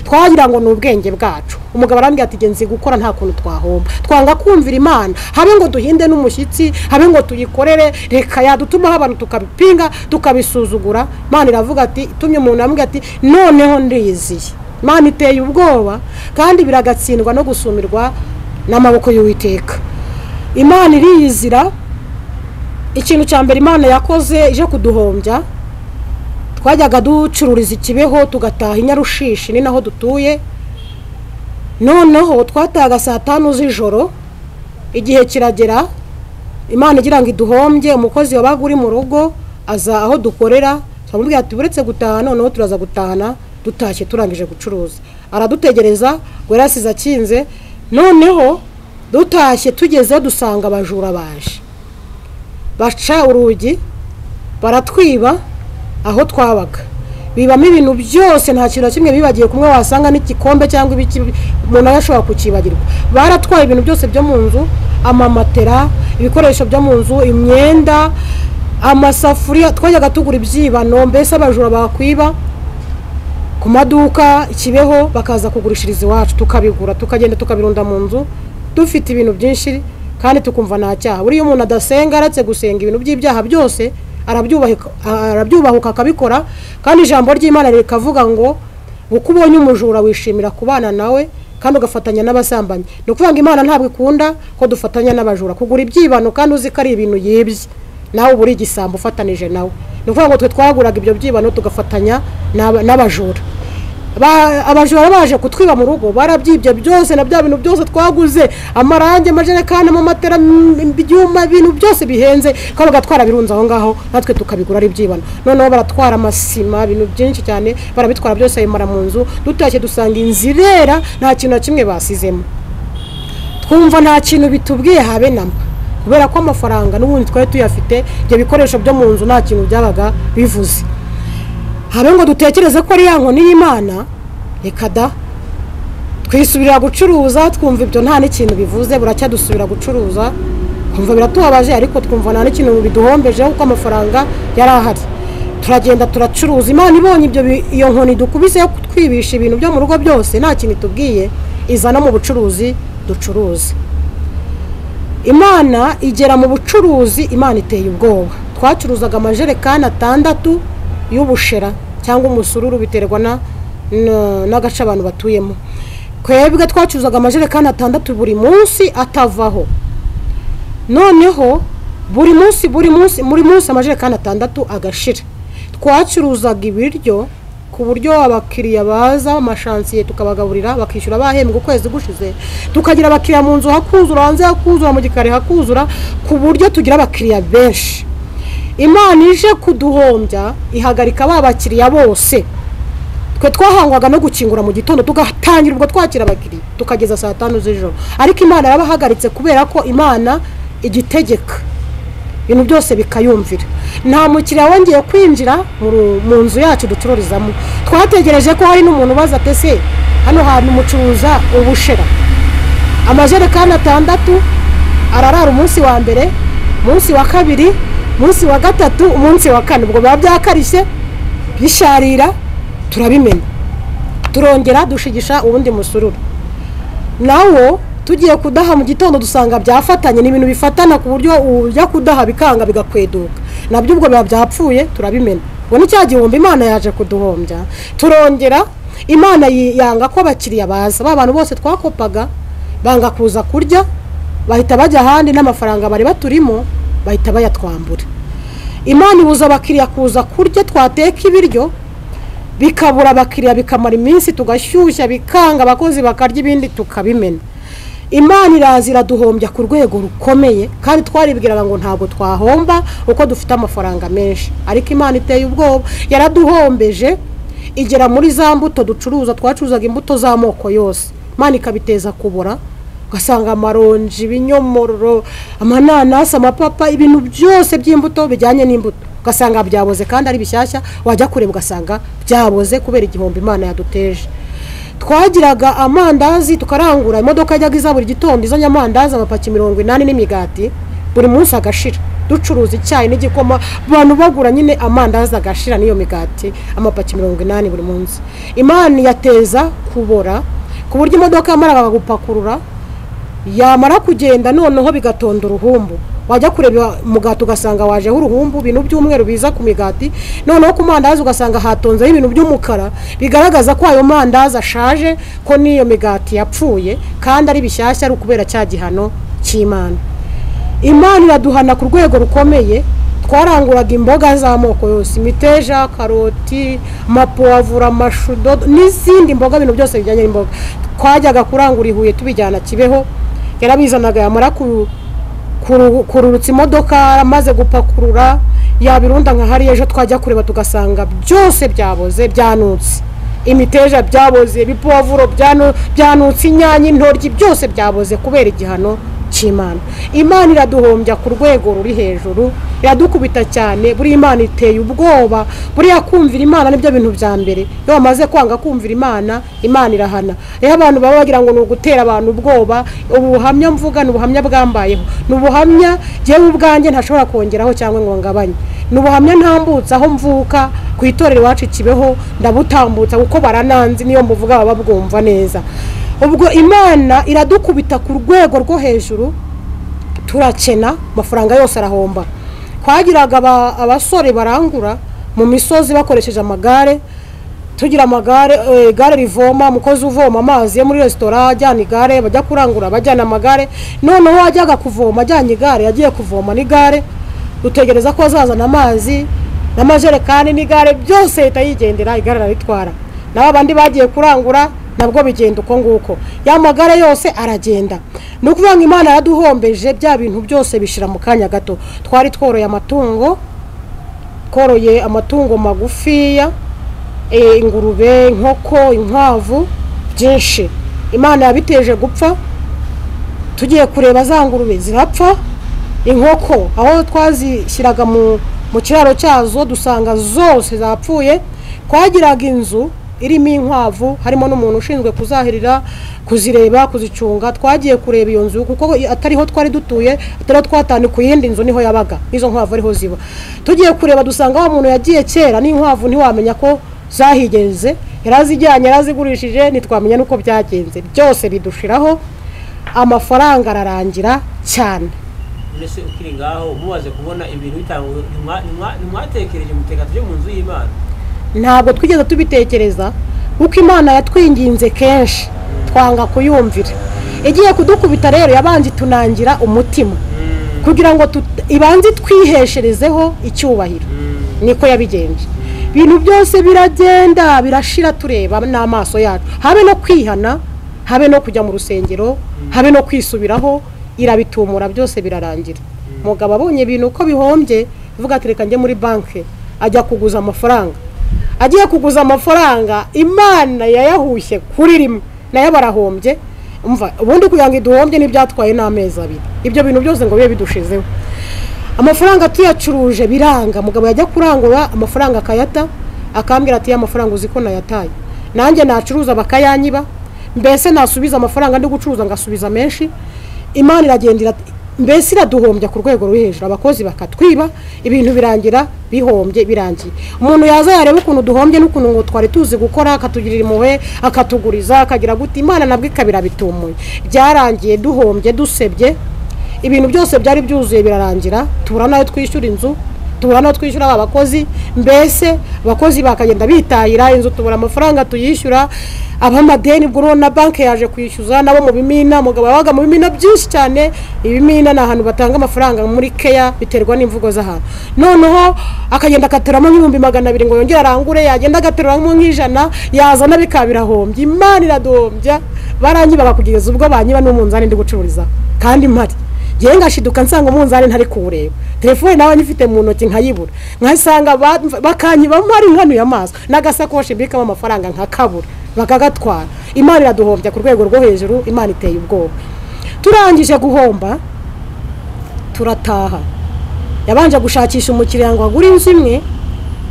Twagira ngo n'ubwenge bwacu. Umugabo arambwira ati genzi gukora nta kuntu twahomba. Twanga kumvira Imana, habe ngo duhinde n'umushyitsi, habe ngo tuyikorere, reka yadutuma abantu tukabipinga tukabisuzugura. Imana iravuga ati itumye umuntu ambwira ati noneho ndiyiziye. Imana iteye ubwoba kandi biragatsindwa no gusumirwa n'amaboko y'Uwiteka. Imana iriyizira. Ikintu cya mbere Imana yakoze ije kuduhombya, twajyaga ducururiza Kibeho tugataha Nyarushishi ni naho dutuye. Noneho twataga saa 5 z'ijoro. Igihe kiragera Imana igira ngo iduhombye. Umukozi wabaga uri mu rugo aza aho dukorera, twamubwira ati buretse gutaha noneho turaza gutahana dutashye turangije gucuruza. Aradutegereza ngo yarasize akinze. Noneho dutashye tugeze dusanga abajura baje, baca urugi baratwiba aho twabaga. Bibamo ibintu byose nta kintu kimwe bibagiye, kumwe wasanga n'igikombe cyangwa ibiki umuntu yashobora kukibagirwa. Baratwaye ibintu byose byo mu nzu, amamatera, ibikoresho byo mu nzu, imyenda, amasafuriya. Twajyaga tugura ibyibano, mbese abajura bakwiba ku maduka Kibeho bakaza kugurishiriza iwacu, tukabigura tukagenda tukabirunda mu nzu dufite ibintu byinshi kandi tukumva nta cyaha. Buriya umuntu adasenga aratse gusenga ibintu by'ibyaha byose arabyubahuka akabikora. Kandi ijambo ry'Imana rikavuga ngo uko ubonye umujura wishimira kubana nawe kandi ugafatanya n'abasambanyi. No kuvuga ngo Imana ntabwo ikunda ko dufatanya n'abajura. Kugura ibyibano kandi uzi ko ari ibintu yibye, nawe buri gisambo ufatanije nawe. No kuvuga ngo twe twaguraga ibyo byibano tugafatanya n'abajura. Abajura baje kutwiba mu rugo barabyibye byose na bya bintu byose twaguze, amarange, amajerekani, amamatera, ibyuma, ibintu byose bihenze kandi gatwara birunza aho ngaho natwe tukabigura ari byibana. Noneho baratwara amasima, ibintu byinshi cyane barabitwara byose bimara mu nzu. Dutashye dusanga inzirera nta kintu kimwe basizemo. Twumva nta kintu bitubwiye habe namba, kubera ko amafaranga n'ubundi twari tuyafite, ibyo bikoresho byo mu nzu nta kintu byabaga bivuze. Habe ngo dutekereze ko ari yankoni y'Imana, reka da twisubira gucuruza twumva ibyo nta n'ikintu bivuze. Buracya dusubira gucuruza kumva biratubabaje ariko twumva nta n'ikintu biduhombeje kuko amafaranga yari ahari. Turagenda turacuruza. Imana ibonye iyo nkoni dukubise yo twibisha ibintu byo mu rugo byose nta kintu tubwiye, izana mu bucuruzi ducuruza. Imana igera mu bucuruzi, Imana iteye ubwoba. Twacuruzaga amajerekani 6 y'ubushera cyangwa umusururu biterwa n'agace abantu batuyemo. Kwebwe twacuruzaga amajerekani 6 buri munsi atavaho. Noneho buri munsi amajerekani 6 agashira. Twacuruzaga ibiryo ku buryo abakiriya baza amashansiye tukabagaburira bakishyura bahembwe ukwezi gushize, tukagira abakiriya mu nzu hakuzura, hanze hakuzura, mu gikari hakuzura, ku buryo tugira abakiriya benshi. Imana ije kuduhombya ihagarika babakiriya bose. Twe twahangwaga no gukingura mu gitondo tugatangira ubwo twakira abakiriya tukageza saa 5 z'ijoro, ariko Imana yarabahagaritse kubera ko Imana igitegeka ibintu byose bikayumvira. Nta mukiriya wongeye kwinjira mu nzu yacu ducururizamo. Twategereje ko hari n'umuntu baza atese hano hantu mucuruza ubushera amajerekani 6 ararara umunsi wa mbere, umunsi wa kabiri, umunsi wa gatatu, umunsi wa kane, ubwo biba byakarishe bisharira, turabimena turongera dushigisha ubundi musururu. Nawo tugiye kudaha mu gitondo dusanga byafatanye n'ibintu bifatana ku buryo ujya kudaha bikanga bigakweduka, nabyo ubwo biba byapfuye turabimena. Ubwo cya gihombo Imana yaje kuduhombya. Turongera Imana yanga ko abakiriya baza, abantu bose twakopaga banga kuza kurya, bahita bajya ahandi n'amafaranga bari baturimo bahita bayatwambura. Imana ibuza abakiriya kuza kurya, twateka ibiryo bikabura abakiriya bikamara iminsi tugashyushya bikanga, abakozi bakarya ibindi tukabimena. Imana irazira duhombya ku rwego rukomeye, kandi twaribwiraga ngo ntabwo twahomba uko dufite amafaranga menshi, ariko Imana iteye ubwoba yaraduhombeje. Igera muri za mbuto ducuruza, twacuruzaga imbuto z'amoko yose, Imana ikabiteza kubura, ugasanga amaronji, ibinyomoro, amananasi, amapapa, ibintu byose by'imbuto bijyanye n'imbuto ugasanga byaboze kandi ari bishyashya, wajya kureba ugasanga byaboze kubera igihombo Imana yaduteje. Twagiraga amandazi tukarangura, imodoka yajyaga iza buri gitondo izanye amandazi amapaki 80 n'imigati buri munsi agashira. Ducuruza icyayi n'igikoma, abantu bagura nyine amandazi agashira n'iyo migati amapaki 80 buri munsi. Imana yateza kubora ku buryo imodoka yamaraga gupakurura, yamara kugenda noneho bigatonda uruhumbu, wajya kureba mugati ugasanga wajeho uruhumbu, ibintu by'umweru biza ku migati, noneho ku mandazi ugasanga hatonzeho ibintu by'umukara, bigaragaza ko ayo mandazi ashaje, ko niyo migati yapfuye kandi ari bishyashya, ari ukubera cya gihano cy'Imana. Imana iraduhana ku rwego rukomeye. Twaranguraga imboga z'amoko yose, imiteja, karoti, mapuwavura, amashu, n'izindi mboga, ibintu byose bijyanye n'imboga. Twajyaga kurangura i Huye tubijyana Kibeho, yarabizanaga yamara kururutsa imodoka, amaze gupakurura yabirunda nka hari ejo twajya kureba tugasanga byose byaboze, byanutse. Imiteja byaboze, ibipuwavuro byanutse, inyanya, intoryi byose byaboze kubera igihano cy'Imana. Imana iraduhombya ku rwego ruri hejuru, iradukubita cyane. Buri Imana iteye ubwoba, buriya kumvira Imana nibyo bintu bya mbere. Iyo bamaze kwanga kumvira Imana, Imana irahana. Rero abantu baba bagira ngo ni ugutera abantu ubwoba. Ubuhamya mvuga ni ubuhamya bwambayeho, ni ubuhamya jewe ubwanjye ntashobora kongeraho cyangwa ngo ngabanye. Ni ubuhamya ntambutsa aho mvuka ku itorero iwacu Kibeho, ndabutambutsa kuko barananzi niyo mbuvuga baba bwumva neza. Ubwo Imana iradukubita ku rwego rwo hejuru, turakena, amafaranga yose arahomba. Twagiraga abasore barangura mu misozi bakoresheje amagare, tugira amagare, igare rivoma, umukozi uvoma amazi yo muri restaurant ajyana igare, bajya kurangura bajyana amagare, noneho wajyaga kuvoma ajyanye igare, yagiye kuvoma n'igare, dutegereza ko azazana amazi n'amajerekani n'igare byose leta yigendera, igare raritwara. Naba bandi bagiye kurangura nabwo bigenda uko nguko, ya magare yose aragenda. Nukuvuga ngo Imana yaraduhombeje, bya bintu byose bishira mu kanya gato. Twari tworoye amatungo, koroye amatungo magufiya, ingurube, inkoko, inkwavu byinshi. Imana yabiteje gupfa, tugiye kureba za ngurube zirapfa, inkoko aho twazishyiraga mu kiraro cyazo dusanga zose zapfuye. Twagiraga inzu irimo inkwavu, harimo n'umuntu ushinzwe kuzahirira, kuzireba, kuzicunga. Twagiye kureba iyo nzu kuko atariho twari dutuye, atariho twatani ku yindi nzu niho yabaga, izo nkwavu ariho ziba. Tugiye kureba dusanga wa muntu yagiye kera n'inkwavu ntiwamenya ko zahigeze, yarazijyanye yarazigurishije, ntitwamenya nuko byagenze. Byose bidushiraho, amafaranga ararangira cyane. Nese ukiri ngaho mubaze kubona ibintu bitanguye, ntimwatekereje muteka tuje mu nzu y'Imana? Ntabwo twigeze tubitekereza kuko Imana yatwinginze kenshi twanga kuyumvira. Igiye kudukubita rero yabanje tunangira umutima kugira ngo ibanze twihesherezeho icyubahiro. Niko yabigenje. Ibintu byose biragenda birashira tureba n'amaso yacu, habe no kwihana, habe no kujya mu rusengero, habe no kwisubiraho, irabitumura byose birarangira. Mugabo abonye ibintu uko bihombye, vuga ati reka njye muri banke, ajya kuguza amafaranga. Agiye kuguza amafaranga, Imana yayahushye kuri rimwe, nayo barahombye. Umva ubundi kugira ngo iduhombye n'ibyatwaye n'amezi abiri, ibyo bintu byose ngo bibe bidushizeho. Amafaranga tuyacuruje biranga, mugabo yajya kurangura amafaranga akayata, akambwira ati amafaranga uziko nayataye. Nanjye nacuruza bakayanyiba, mbese nasubiza amafaranga ndi gucuruza ngasubiza menshi. Imana iragendera mbese iraduhombya ku rwego rwo hejuru, abakozi bakatwiba, ibintu birangira bihombye birangiye. Umuntu yaza yareba ukuntu duhombye n'ukuntu ngo twari tuzi gukora, akatugirira impuhwe, akatuguriza, akagira guti. Imana nabwo ikabira bitumuye, byarangiye duhombye dusebye. Ibintu byose byari byuzuye birarangira, tubura nayo twishyura inzu, tubura nayo twishyura abakozi, mbese abakozi bakagenda bitahira inzu, tubura amafaranga tuyishyura. Abamadeni bwo na banke yaje kwishyuza nabo mu bimina, mugabo wabaga mu bimina byinshi cyane. Ibimina na ahantu batanga amafaranga muri Keya biterwa n'imvugo z'ahantu. Noneho akagenda akateramo $200 ngo yongera arangure, yagenda agateramo nk'ijana, yazana bikabira hombye. Imana iradombya, baranyiba bakugeza ubwo banyiba n'umunzani ndi gucururiza kandi mpari. Ngiye ngashiduka nsanga umunzani ntari kuwureba, telefone nawe nyifite mu ntoki nkayibura, nkasanga bakanyiba mpari nkanu y'amaso n'agasakoshi mbikamo amafaranga nkakabura bakagatwara. Imana iraduhombya ku rwego rwo hejuru, Imana iteye ubwoba. Turangije guhomba turataha, yabanje gushakisha umukiriya ngo agure inzu imwe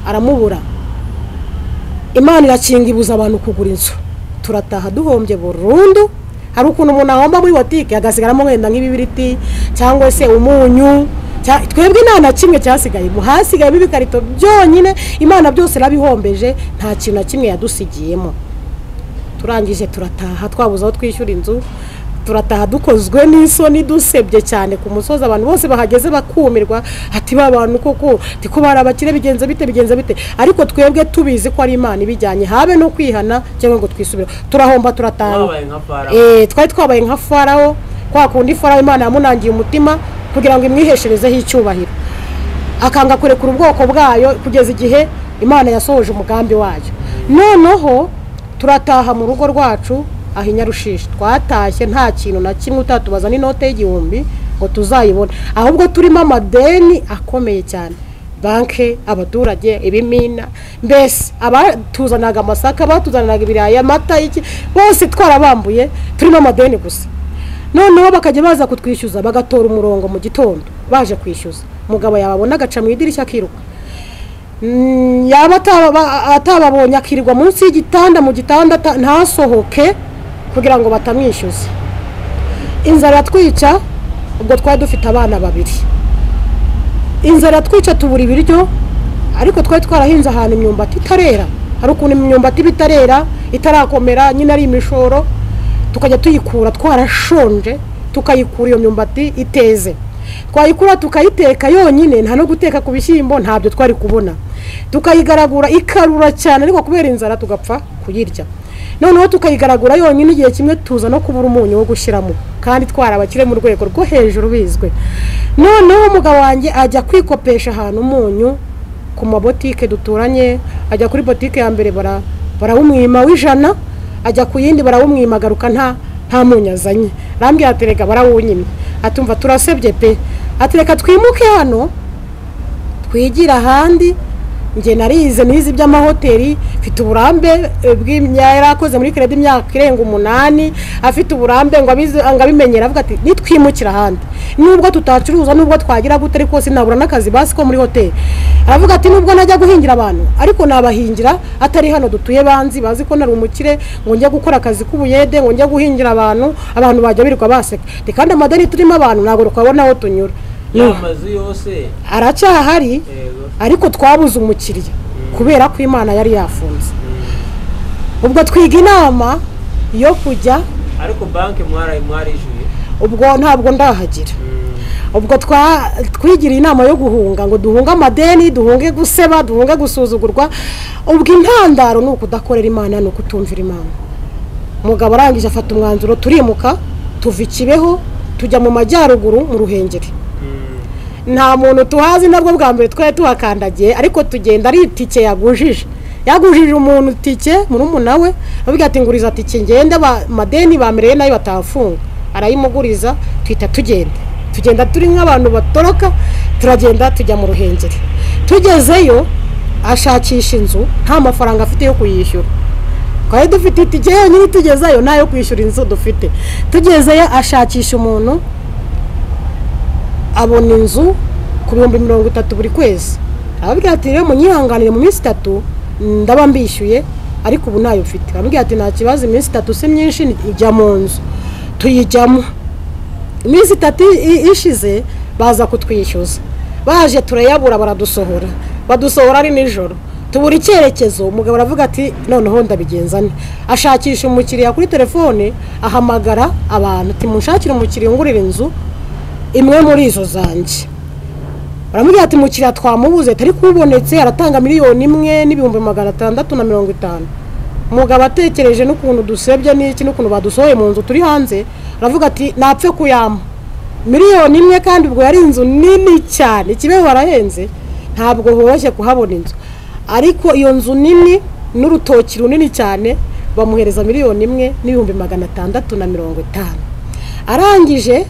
aramubura. Imana irakinga ibuza abantu kugura inzu, turataha duhombye burundu. Hari ukuntu umuntu ahomba muri botike agasigaramo wenda nk'ibibiriti cyangwa se umunyu, twebwe nta na kimwe cyasigaye, hasigaye ibikarito byonyine. Imana byose rabihombeje, nta kintu na kimwe yadusigiyemo. Turangije turataha, twabuze aho twishyura inzu, turataha dukozwe n'isoni, dusebye cyane ku musozi. Abantu bose bahageze bakumirwa, ati babantu koko tiko barabakire bigenze bite. Ariko twebwe tubizi ko ari Imana ibijyanye, habe no kwihana cyangwa ngo twisubira. Turahomba turataha. Twari twabaye nka Farawo, kwa kundi Farawo Imana yamunangiye umutima kugira ngo imwihesherezeho icyubahiro, akanga kurekura ubwoko bwayo kugeza igihe Imana yasohoje umugambi wayo. Noneho turataha mu rugo rwacu aho Nyarushishi. Twatashye nta kintu na kimwe, utatubaza n'inote y'igihumbi ngo tuzayibone, ahubwo turimo amadeni akomeye cyane. Banke, abaturage, ibimina, mbese abatuzanaga amasaka, batuzanaga ibiraya, amata, iki bose twarabambuye, turimo amadeni gusa. Noneho bakajya baza kutwishyuza, bagatora umurongo mu gitondo baje kwishyuza. Mugabo yababona agaca mu idirishya akiruka, yaba atababonye akirirwa munsi y'igitanda, mu gitanda ntasohoke kugira ngo batamwishyuza. Inzara twica, ubwo twari dufite abana 2. Inzara twica tubura ibiryo, ariko twari twarahinze ahantu imyumbati itarera. Hari ukuntu imyumbati bitarera itarakomera, nyine ari imishoro, tukajya tuyikura twarashonje, tukayikura iyo myumbati iteze. Twayikura tukayiteka yonyine, nta no guteka ku bishyimbo ntabyo twari kubona. Tukayigaragura ikarura cyane, ariko kubera inzara tugapfa kuyirya. Noneho tukayigaragura yonyine, igihe kimwe tuza no kubura umunyu wo gushyiramo, kandi twarabakire mu rwego rwo hejuru bizwe. Noneho umugabo wanjye ajya kwikopesha ahantu umunyu ku mabotike duturanye. Ajya kuri botike ya mbere barawumwima w'100, ajya ku yindi barawumwima, garuka nta munyu azanye. Rambwira ati reka barawunyimye. Atumva turasebye pe, ati reka twimuke hano twigira ahandi nge narize nize iby'amahoteli, mfite uburambe yarakoze muri credit imyaka irenga 8, afite uburambe ngo abimenyera avuga ati nitwimukira ahandi nubwo tutacuruza nubwo twagira gute ariko sinabura n'akazi basi ko muri hoteli. Aravuga ati nubwo najya guhingira abantu ariko nabahingira atari hano dutuye banzi bazi ko nari umukire ngo njye gukora akazi k'ubuyede ngo njye guhingira abantu bajya birirwa baseka kandi amadeni turimo abantu ntabwo rukabona aho tunyura. Amazu yose aracyahari ariko twabuze umukiriya kubera ko Imana yari yafunze. Ubwo twiga inama yo kujya ariko banki mwarishyuye ubwo ntabwo ndahagira. Ubwo twigira inama yo guhunga ngo duhunga amadeni, duhunge guseba, duhunge gusuzugurwa. Ubwo intandaro nuko udakorera Imana nuko utumvira Imana. Umugabo arangije afata umwanzuro turimuka tuva Kibeho tujya mu majyaruguru mu Ruhengeri. Nta muntu tuhazi nabwo bwa mbere twaye tuhakandagiye ariko tugenda ari itike yagujije umuntu tike murumuna we avuga ati nguriza tike ngende madeni bamereye nayo batafunga. Arayimuguriza twita tugenda turi nk'abantu batoroka turagenda tujya mu Ruhengeri. Tugezeyo ashakisha inzu nta mafaranga afite yo kuyishyura. Kwaye dufite itike nyine tugezeyo nayo kwishyura inzu dufite. Tugezeyo ashakisha umuntu abona inzu ku 30 buri kwezi. Arabwira ati rero munyihanganire mu minsi 3 ndaba mbishyuye ariko ubu nayo mfite. Arabwira ati nta kibazo iminsi 3 se myinshi ijya mu nzu tuyijyamo. Iminsi 3 ishize baza kutwishyuza baje turayabura badusohora ari nijoro tubura icyerekezo. Umugabo aravuga ati noneho ndabigenzane ashakisha umukiriya kuri telefone ahamagara abantu ati munshakire umukiriya ngurira inzu imwe muri izo zanjye. Baramubwira ati mukiriya twamubuze tari kubonetse aratanga 1,650,000. Umugabo atekereje n'ukuntu dusebye n'iki n'ukuntu badusohoye mu nzu turi hanze aravuga ati napfe kuyama 1,000,000 kandi ubwo yari inzu nini cyane. Kibeho barahenze ntabwo horoshye kuhabona inzu ariko iyo nzu nini n'urutoki runini cyane bamuhereza 1,650,000. Arangije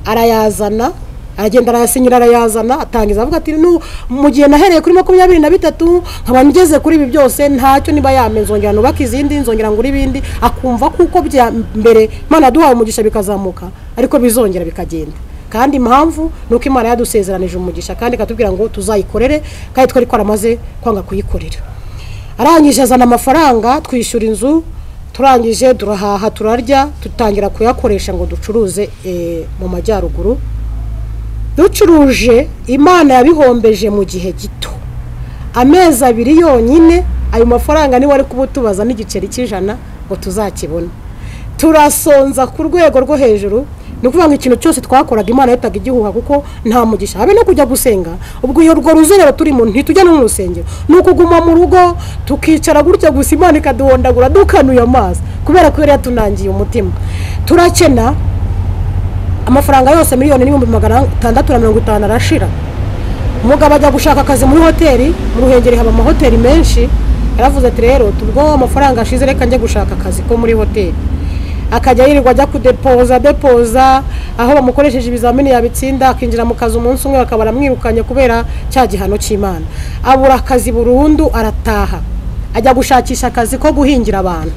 arayazana agenda arayasinyira arayazana atangiza avuga ati mu gihe nahereye kuri 23 nkaba ngeze kuri ibi byose ntacyo niba yamenzongera nubaka izindi nzongera ngura ibindi akumva kuko bya mbere Imana duhaye umugisha bikazamuka ariko bizongera bikagenda. Kandi impamvu nuko Imana yadusezeranije umugisha kandi katubwira ngo tuzayikorere kandi twari kwaramaze kwanga kuyikorera. Arangije azana amafaranga twishyura inzu turangije turahaha turarya tutangira kuyakoresha ngo ducuruze mu majyaruguru. Ducuruje Imana yabihombeje mu gihe gito amezi 2 yonyine. Ayo mafaranga ni wari kubutubaza n'igiceri cy'ijana ngo tuzakibona. Turasonza ku rwego rwo hejuru ni kuvuga ngo ikintu cyose twakoraga Imana yataga igihuha kuko nta mugisha habe no kujya gusenga. Ubwo iyo rwo ruzerero turi mu ntitujya no mu rusengero nuko guma mu rugo tukicara gutya gusa Imana ikaduhondagura dukanuye amazi kubera ko yari yatunangiye umutima. Turakena amafaranga yose 1,650,000 arashira. Umugabo ajya gushaka akazi muri hoteli mu Ruhengeri haba amahoteli menshi. Yaravuze ati rero tubwo amafaranga ashize reka njye gushaka akazi ko muri hoteli. Akajya yirirwa ajya kudepoza aho bamukoresheje ibizamini yabitsinda akinjira mu kazi umunsi umwe bakabara mwirukanye kubera cya gihano cy'Imana. Abura akazi burundu arataha ajya gushakisha akazi ko guhingira abantu.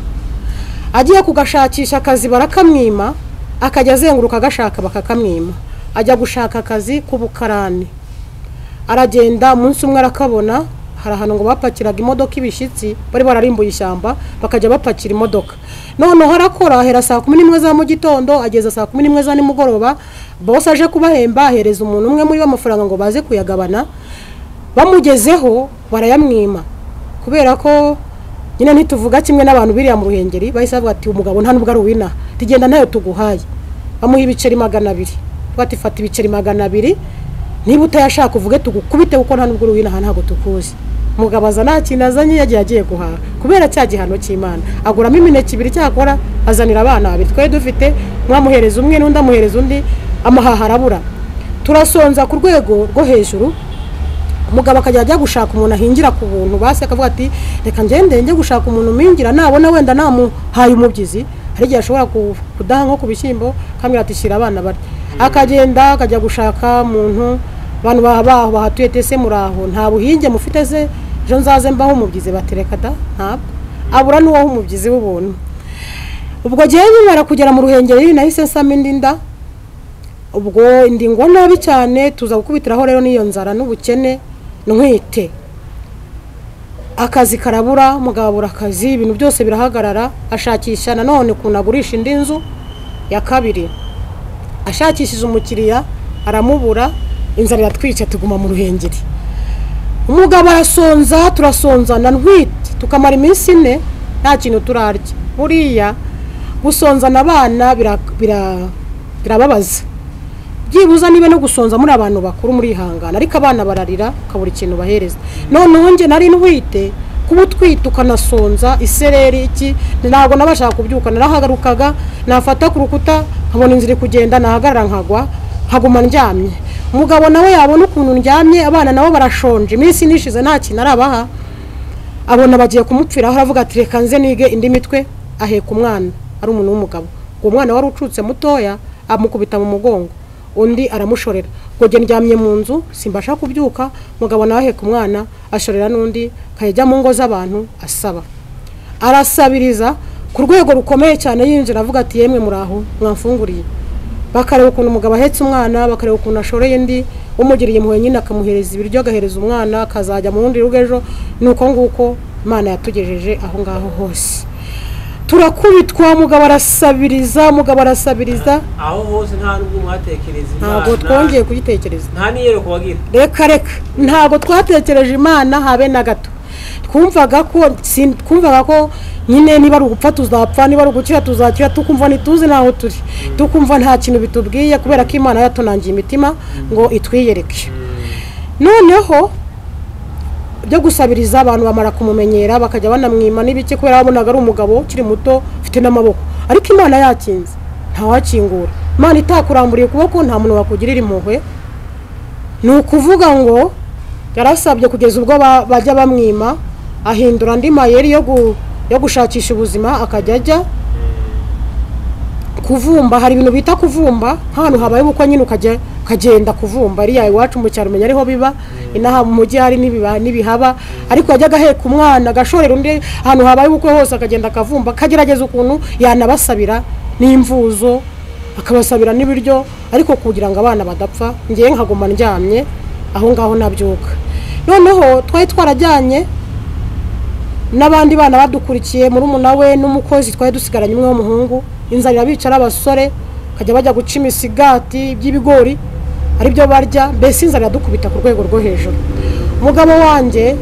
Agiye kugashakisha akazi barakamwima akajya azenguruka agashaka bakakamwima. Ajya gushaka akazi k'ubukarani aragenda umunsi umwe arakabona. Hari ahantu ngo bapakiraga imodoka ibishitsi bari bararimbuye ishyamba bakajya bapakira imodoka. None harakora hera saa 11 za mu gitondo ageza saa 11 za nimugoroba. Bose aje kubahemba ahereza umuntu umwe muri bamafaranga ngo baze kuyagabana. Bamugezeho barayamwima kubera ko nyine ntituvuga kimwe n'abantu biriya mu Ruhengeri bahise bavuga ati umugabo nta nubwo ari uwina tigenda nayo tuguhaye. Bamuha ibiceri 200 twati fata ibiceri 200 niba utayashaka uvuge tugukubite kuko nta nubwo uwina ntago tukuzi. Umugabo azana kinazanye yagiye guhaha kubera cya gihano cy'Imana aguramo imineke 2 cyakora azanira abana 2 twe dufite mwamuhereza umwe n'undi amuhereza undi amahaha arabura. Turasonza ku rwego rwo hejuru. Umugabo akajya ajya gushaka umuntu ahingira ku buntu base akavuga ati reka njye gushaka umuntu umingira nabona wenda namuhaye umubyizi hari igihe ashobora kudaha nko ku bishyimbo kamira ati shira abana bari. Akagenda akajya gushaka umuntu abantu bahatuye tese muraho nta buhinge mufite se ejo nzaze mbaho umubyizi batereka da ntabwo abura n'uwo umubyizi w'ubuntu. Ubwo gihe nyimara kugera mu Ruhengeri nahise nsama indinda, ubwo indingo nabi cyane tuza gukubitiraho rero niyo nzara n'ubukene ntwite. Akazi karabura, mugabura akazi, ibintu byose birahagarara, ashakisha nanone kunagurisha indi nzu ya kabiri. Ashakishije umukiriya aramubura, inzara iratwica tuguma mu Ruhengeri. Umugabo arasonza, turasonzana ntwite tukamara iminsi 4 nta kintu turarya. Buriya gusonzana abana birababaza. Byibuza nibe no gusonza muri abantu bakuru muri ihangana, ariko abana bararira kabura ikintu bahereza. None nje nari ntwite kuba twite ukanasonza isereri iki ntago nabashaka kubyuka, narahagarukaga nafata ku rukuta nkabona inzira kugenda nahagarara nkagwa nkaguma ndyamye. Umugabo nawe yabona ukuntu ndyamye, abana nabo barashonje, iminsi nishize nta kintu arabaha, abona bagiye kumupfira aho aravuga ati reka nze nige indi mitwe, aheka umwana ari umuntu w'umugabo. Uwo mwana wari ucutse mutoya amukubita mu mugongo, undi aramushorera. Goge ndyamye mu nzu simbasha kubyuka, mugabo nawe aheka umwana ashorera n'undi kayijya mu ngo z'abantu asaba. Arasabiriza ku rwego rukomeye cyane, yinjira avuga ati yemwe muraho mwamfunguriye. Bakareba ukuntu umugabo ahetse umwana, bakareba ukuntu ashoreye ndi, umugiriye impuhwe nyine akamuhereza ibiryo, agahereza umwana, akazajya mu rundi rugejo. Nuko nguko Imana yatugejeje aho ngaho hose. Turakubitwa, mugabo arasabiriza aho hose nta nubwo mwatekereza Imana. Ntabwo twongeye kuyitekereza, nta niyero kubagira. Reka ntabwo twatekereje Imana habe na gato. Twumvaga ko nyine niba ari ugupfa tuzapfa, niba ari ugukira tuzakira, tukumva nituzi naho turi, tukumva nta kintu bitubwiye, kubera ko Imana yatunangiye imitima ngo itwiyereke. Noneho byo gusabiriza abantu bamara kumumenyera, bakajya banamwima n'ibiki, kubera babonaga ari umugabo ukiri muto ufite n'amaboko, ariko Imana yakinze ntawakingura. Imana itakuramburiye ukuboko nta muntu wakugirira impuhwe. Ni ukuvuga ngo yarasabye kugeza ubwo bajya bamwima, ahindura andi mayeri yo gushakisha ubuzima, akajya ajya kuvumba. Hari ibintu bita kuvumba, hano habaye uko nyine ukagenda kuvumba. Ari yawe wacu mu cyaro umenya ariho biba, inaha mu mujyi hari n'ibihaba, ariko yajyaga aheka umwana agashorera undi ahantu habaye uko hose, akagenda akavumba, akagerageza ukuntu yanabasabira n'imvuzo, akabasabira n'ibiryo, ariko kugira ngo abana badapfa. Ngiye nkaguma ndyamye aho ngaho nabyuka. Noneho twari twarajyanye n'abandi bana badukurikiye, muri umuna we n'umukozi twari dusigaranye umwe w'umuhungu. Inzara irabicara abasore, kajya bajya guca imisigati by'ibigori ari byo barya, mbese inzara iradukubita ku rwego rwo hejuru. Umugabo wanjye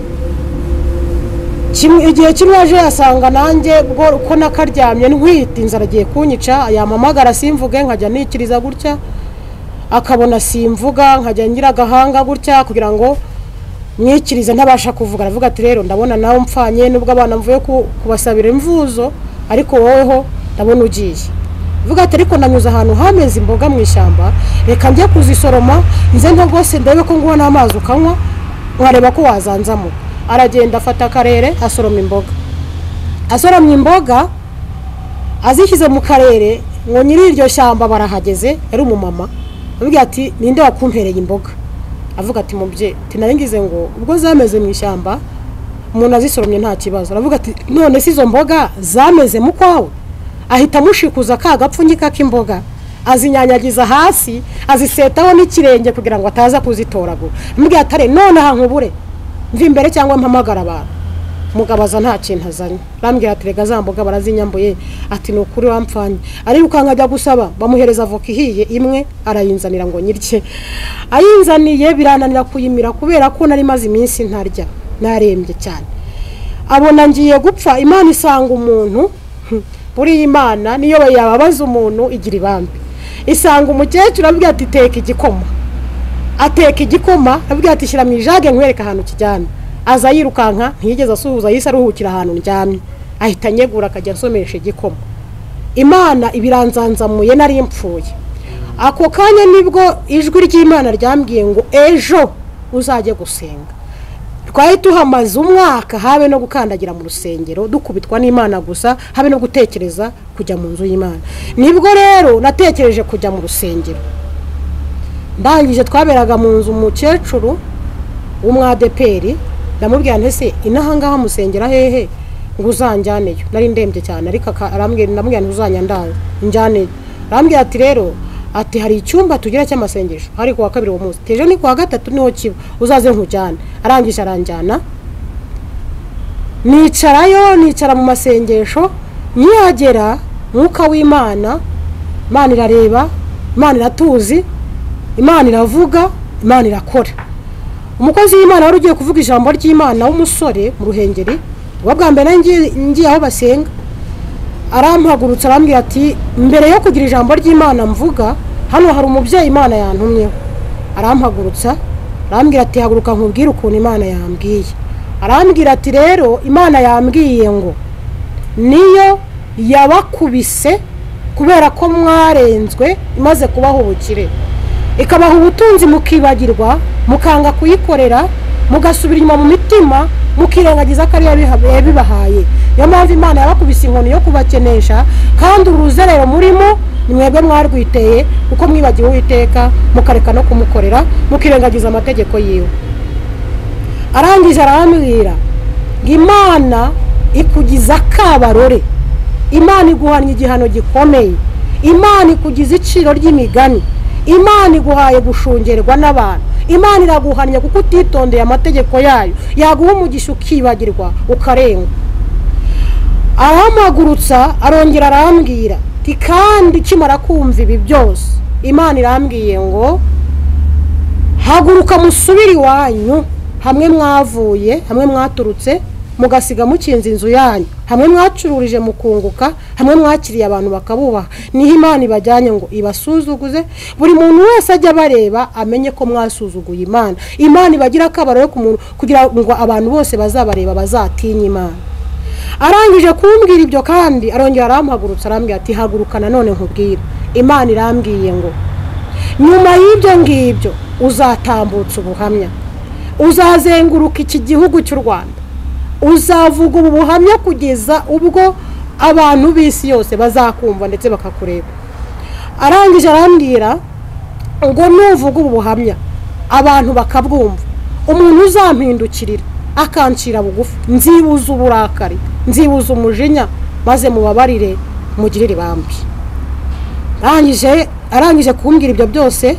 igihe kimwe aje yasanga nanjye ubwo ko nakaryamye ntwite, inzara agiye kunyica, yamamagara simvuge, nkajya nikiriza gutya, akabona simvuga, nkajya ngira agahanga gutya kugira ngo mwikirize ntabasha kuvuga. Aravuga ati rero ndabona nawe mpfanye, nubwo abana mvuye kubasabira imvuzo, ariko woweho ndabona ugiye. Vuga ati ariko nanyuze ahantu hameze imboga mu ishyamba, reka njye kuzisoroma nze ntagose ndebe ko ngubona amazi ukanywa, nkareba ko wazanzamo. Aragenda afata akarere asoroma imboga, azishyize mu karere. Ngo nyiri iryo shyamba barahageze, yari umumama. Avuga ati ninde wakumpereye imboga? Avuga ati mubye tinaringize ngo ubwo zameze mu ishyamba umuntu azisoromye nta kibazo. Aravuga ati none si izo mboga zameze mu kwawe? Ahita mushikuza ka gapfunyika k'imboga, azinyanyagiza hasi, azisetaho n'ikirenge kugira ngo ataza kuzitoragura. Mbwiye atare none hankubure mvi imbere cyangwa mpamagara abantu. Mugabaza nta kintu azanye. Rambwiye ati rega za mboga barazinyambuye, ati ni ukuri wampfanye. Ari ukangajya gusaba, bamuhereza avoka ihiye imwe, arayinzanira ngo nyirye. Ayinzaniye birananira kuyimira kubera ko nari maze iminsi ntarya, narembye cyane. Abona ngiye gupfa. Imana isanga umuntu, buri Imana niyo yababaza umuntu igira ibambe. Isanga umukecuru abwira ati teka igikoma. Ateka igikoma, abwira ati shyira mu ijage nkwereka ahantu kijyana. Aza yirukanka, ntiyigeze asuhuza, yise aruhukira ahantu ndyamye. Ahita nyegura akajya asomesha igikoma. Imana ibiranzanzamuye nari mpfuye. Ako kanya nibwo ijwi ry'Imana ryambwiye ngo ejo uzajye gusenga. Twari tuhamaze umwaka, habe no gukandagira mu rusengero, dukubitwa n'Imana gusa, habe no gutekereza kujya mu nzu y'Imana. Nibwo rero natekereje kujya mu rusengero. Ndangije twaberaga mu nzu umukecuru w'umwadeperi, ndamubwira ntese inaha ngaha musengera hehe ngo uzanjyaneyo, nari ndembye cyane ariko ndamubwira ntuzanyandaye njyaneyo. arambwira ati rero ati hari icyumba tugira cy'amasengesho hari kuwa kabiri uwo munsi, teje ni kuwa gatatu niho kiba, uzaze nkujyane. arangije aranjyana nicara mu masengesho. nyihagera mwuka w'Imana, Imana irareba, Imana iratuzi, Imana iravuga, Imana irakora. umukozi w'Imana wari ugiye kuvuga ijambo ry'Imana w'umusore mu Ruhengeri, bwa mbere ngiye aho basenga, arampagurutsa arambwira ati mbere yo kugira ijambo ry'Imana mvuga hano hari umubyeyi Imana yantumyeho. arampagurutsa arambwira ati haguruka nkubwire ukuntu Imana yambwiye. arambwira ati rero Imana yambwiye ngo niyo yabakubise kubera ko mwarenzwe imaze kubaho ubukire, ikabaha ubutunzi mukibagirwa, mukanga kuyikorera, mugasubira inyuma mu mitima, mukirengagiza ko ariyo yabibahaye. niyo mpamvu Imana yabakubise inkoni yo kubakenesha, kandi uruzerero murimo mwebwe mwarwiteye kuko mwibagiwe Uwiteka mukareka no kumukorera, mukirengagiza amategeko yiwe. arangije arambwira ngo Imana ikugiza akabarore, Imana iguhanye igihano gikomeye, Imana ikugiza iciro ry'imigani, Imana iguhaye gushungerwa n'abantu, Imana iraguhanye kuko utitondeye amategeko yayo, yaguha umugisha ukibagirwa ukarengwa. arampagurutsa arongera arambwira ati kandi kimara kumva ibi byose Imana irambwiye ngo haguruka musubire iwanyu, hamwe mwavuye, hamwe mwaturutse, mugasiga mukinze inzu yanyu, hamwe mwacururije mukunguka, hamwe mwakiriye abantu bakabubaha, niho Imana ibajyanye ngo ibasuzuguze. buri muntu wese ajya bareba amenye ko mwasuzuguye Imana. Imana ibagira akabaro yo kumuntu kugira ngo abantu bose bazabareba bazatinye Imana. arangije kumbwira ibyo kandi arongera arampagurutsa arambwira ati haguruka nanone nkubwire, Imana irambwiye ngo nyuma y'ibyo ngibyo uzatambutsa ubuhamya, uzazenguruka iki gihugu cy'u Rwanda, uzavuga ubu buhamya kugeza ubwo abantu b'isi yose bazakumva ndetse bakakureba. arangije arambwira ngo nuvuga ubu buhamya abantu bakabwumva, umuntu uzampindukirira akancira bugufi, nzibuza uburakari, nzibuza umujinya, maze mubabarire mugirire ibambi. arangije kumbwira ibyo byose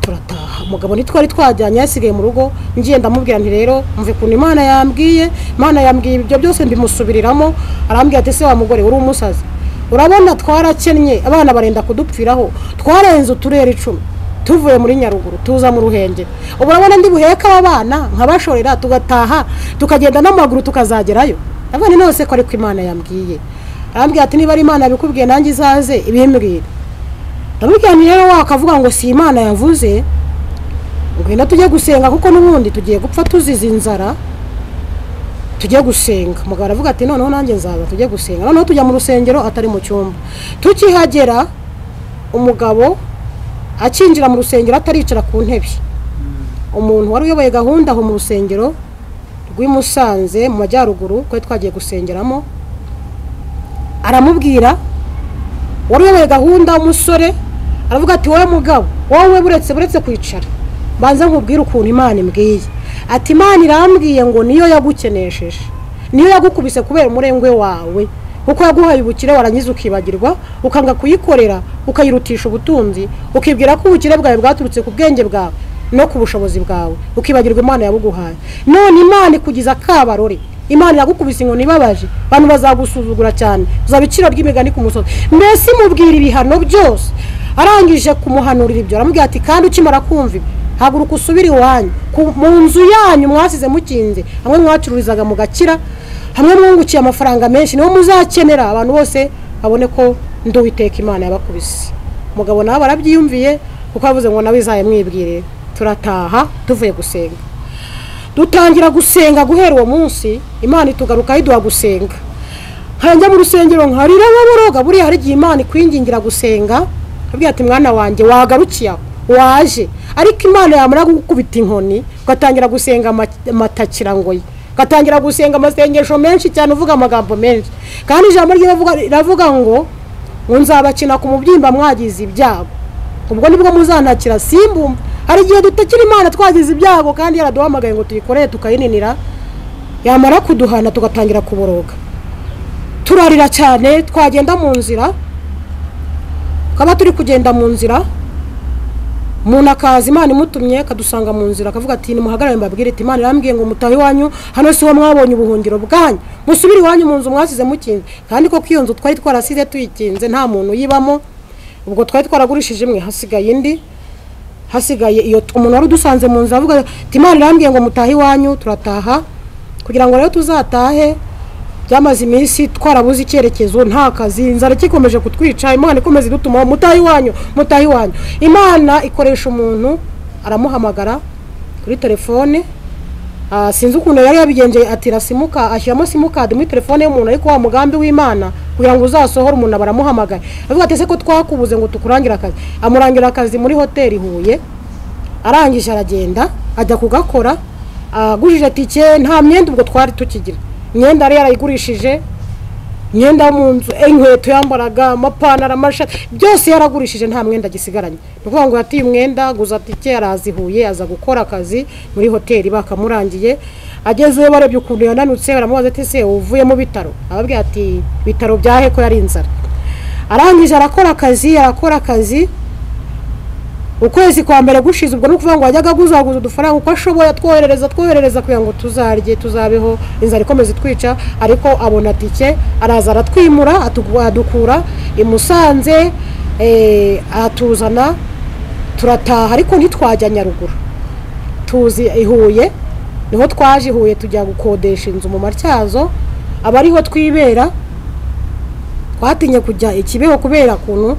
turataha. umugabo nitwari twajyanye yasigaye mu rugo, ngiye ndamubwira nti rero mve kuntu Imana yambwiye ibyo byose mbimusubiriramo. arambwira ati se wa mugore uri umusazi, urabona twarakennye, abana barenda kudupfiraho, twarenze uturere 10 tuvuye muri Nyaruguru tuza mu Ruhengeri, ubu urabona ndi buheka abana nkabashorera tugataha tukagenda n'amaguru tukazagerayo. abana nose ko ariko Imana yambwiye. arambwira ati niba ari Imana bikubwiye nanjye izaze ibimbwira. ndamubwira nti rero wakavuga ngo si Imana yavuze, ngwino tujye gusenga kuko n'ubundi tugiye gupfa tuzize inzara, tujye gusenga. umugabo aravuga ati noneho nanjye nzaza tujye gusenga. noneho tujya mu rusengero atari mu cyumba. tukihagera umugabo akinjira mu rusengero ataricara ku ntebe, umuntu wari uyoboye gahunda aho mu rusengero rw'Imusanze mu Majyaruguru ko twagiye gusengeramo aramubwira, wari uyoboye gahunda umusore aravuga ati wowe mugabo wowe buretse kwicara banza nkubwire ukuntu Imana imbwiye. ati Imana irambwiye ngo niyo yagukenesheje, niyo yagukubise kubera umurengwe wawe, kuko yaguhaye ubukire warangiza ukibagirwa, ukanga kuyikorera, ukayirutisha ubutunzi, ukibwira ko ubukire bwawe bwaturutse ku bwenge bwawe no ku bushobozi bwawe, ukibagirwa Imana yabuguhaye. none Imana ikugiza akabarore, Imana iragukubise inkoni ibabaje, abantu bazagusuzugura cyane, uzabiciro ry'imigani ku musozi. mbese mubwira ibihano byose. arangije kumuhanurira ibyo aramubwira ati kandi ukimara kumva haguruka usubire iwanyu, mu nzu yanyu mwasize mukinze, hamwe mwacururizaga mugakira, hamwe mwungukiye amafaranga menshi, niho muzakenera abantu bose babone ko ndi Uwiteka Imana yabakubise. umugabo nawe barabyiyumviye kuko yavuze ngo nawe izaye mwibwire. turataha tuvuye gusenga, dutangira gusenga. guhera uwo munsi Imana itugaruka iduha gusenga. nkajya mu rusengero nkarira nk'aboroga, buriya hari igihe Imana ikwingingira gusenga, abwira ati mwana wanjye wagarukiye waje, ariko Imana yamara gukubita inkoni ugatangira gusenga amatakirangoyi, ugatangira gusenga amasengesho menshi cyane, uvuga amagambo menshi, kandi ijambo riravuga ngo nzabakina ku mubyimba mwagize ibyago, ubwo nibwo muzantakira simbumva. hari igihe dutakira Imana twagize ibyago kandi yaraduhamagaye ngo tuyikoreye tukayininira, yamara kuduhana tugatangira kuboroga, turarira cyane. Twagenda mu nzira, kaba turi kugenda mu nzira, umuntu akaza Imana imutumye akadusanga mu nzira akavuga ati nimuhagarare mbabwire ati Imana irambwiye ngo mutahe iwanyu, hano si ho mwabonye ubuhungiro bwanyu, musubire iwanyu mu nzu mwasize mukinze. Kandi ko iyo nzu twari twarasize tuyikinze nta muntu yibamo, ubwo twari twaragurishije imwe hasigaye indi, hasigaye iyo umuntu wari udusanze mu nzu avuga ati Imana irambwiye ngo mutahe iwanyu. Turataha, kugira ngo rero tuzatahe byamaze iminsi twarabuze icyerekezo, nta kazi, inzara kikomeje kutwica. Imana ikomeza idutuma mutahe iwanyu, mutahe iwanyu. Imana ikoresha umuntu, aramuhamagara kuri telefone, sinzi ukuntu yari yabigenje, atira simuka, ashyiramo simukadi muri telefone y'umuntu, ariko wa mugambi w'Imana kugira ngo uzasohore umuntu baramuhamagaye. Avuga ati se ko twakubuze ngo tukurangira akazi. Amurangira akazi muri hoteli Huye, arangije aragenda ajya kugakora, agurije tike, nta myenda ubwo twari tukigira. Imyenda yari yarayigurishije, imyenda mu nzu, inkweto yambaraga, amapantaro, amashati, byose yaragurishije, nta mwenda gisigaranye. Nukuvuga ngo yatiye umwenda, guza tike, yarazihuye, aza gukora akazi muri hoteli. Bakamurangiye, agezeyo barebye ukuntu yananutse, baramubaza ati se uvuye mu bitaro? Ababwira ati bitaro byahe ko yari inzara. Arangije arakora akazi, ukwezi kwa mbere gushize, ubwo no kuvuga ngo wajyaga guzaguza udufaranga uko ashoboye, twoherereza kugira ngo tuzarye tuzabeho, inzara ikomeze twica. Ariko abona tike, araza aratwimura, adukura i Musanze, atuzana, turataha. Ariko ntitwajya Nyaruguru, tuzi i Huye, niho twaje Huye tujya gukodesha inzu mu Matyazo, abariho twibera. Twatinye kujya Ikibeho kubera kuntu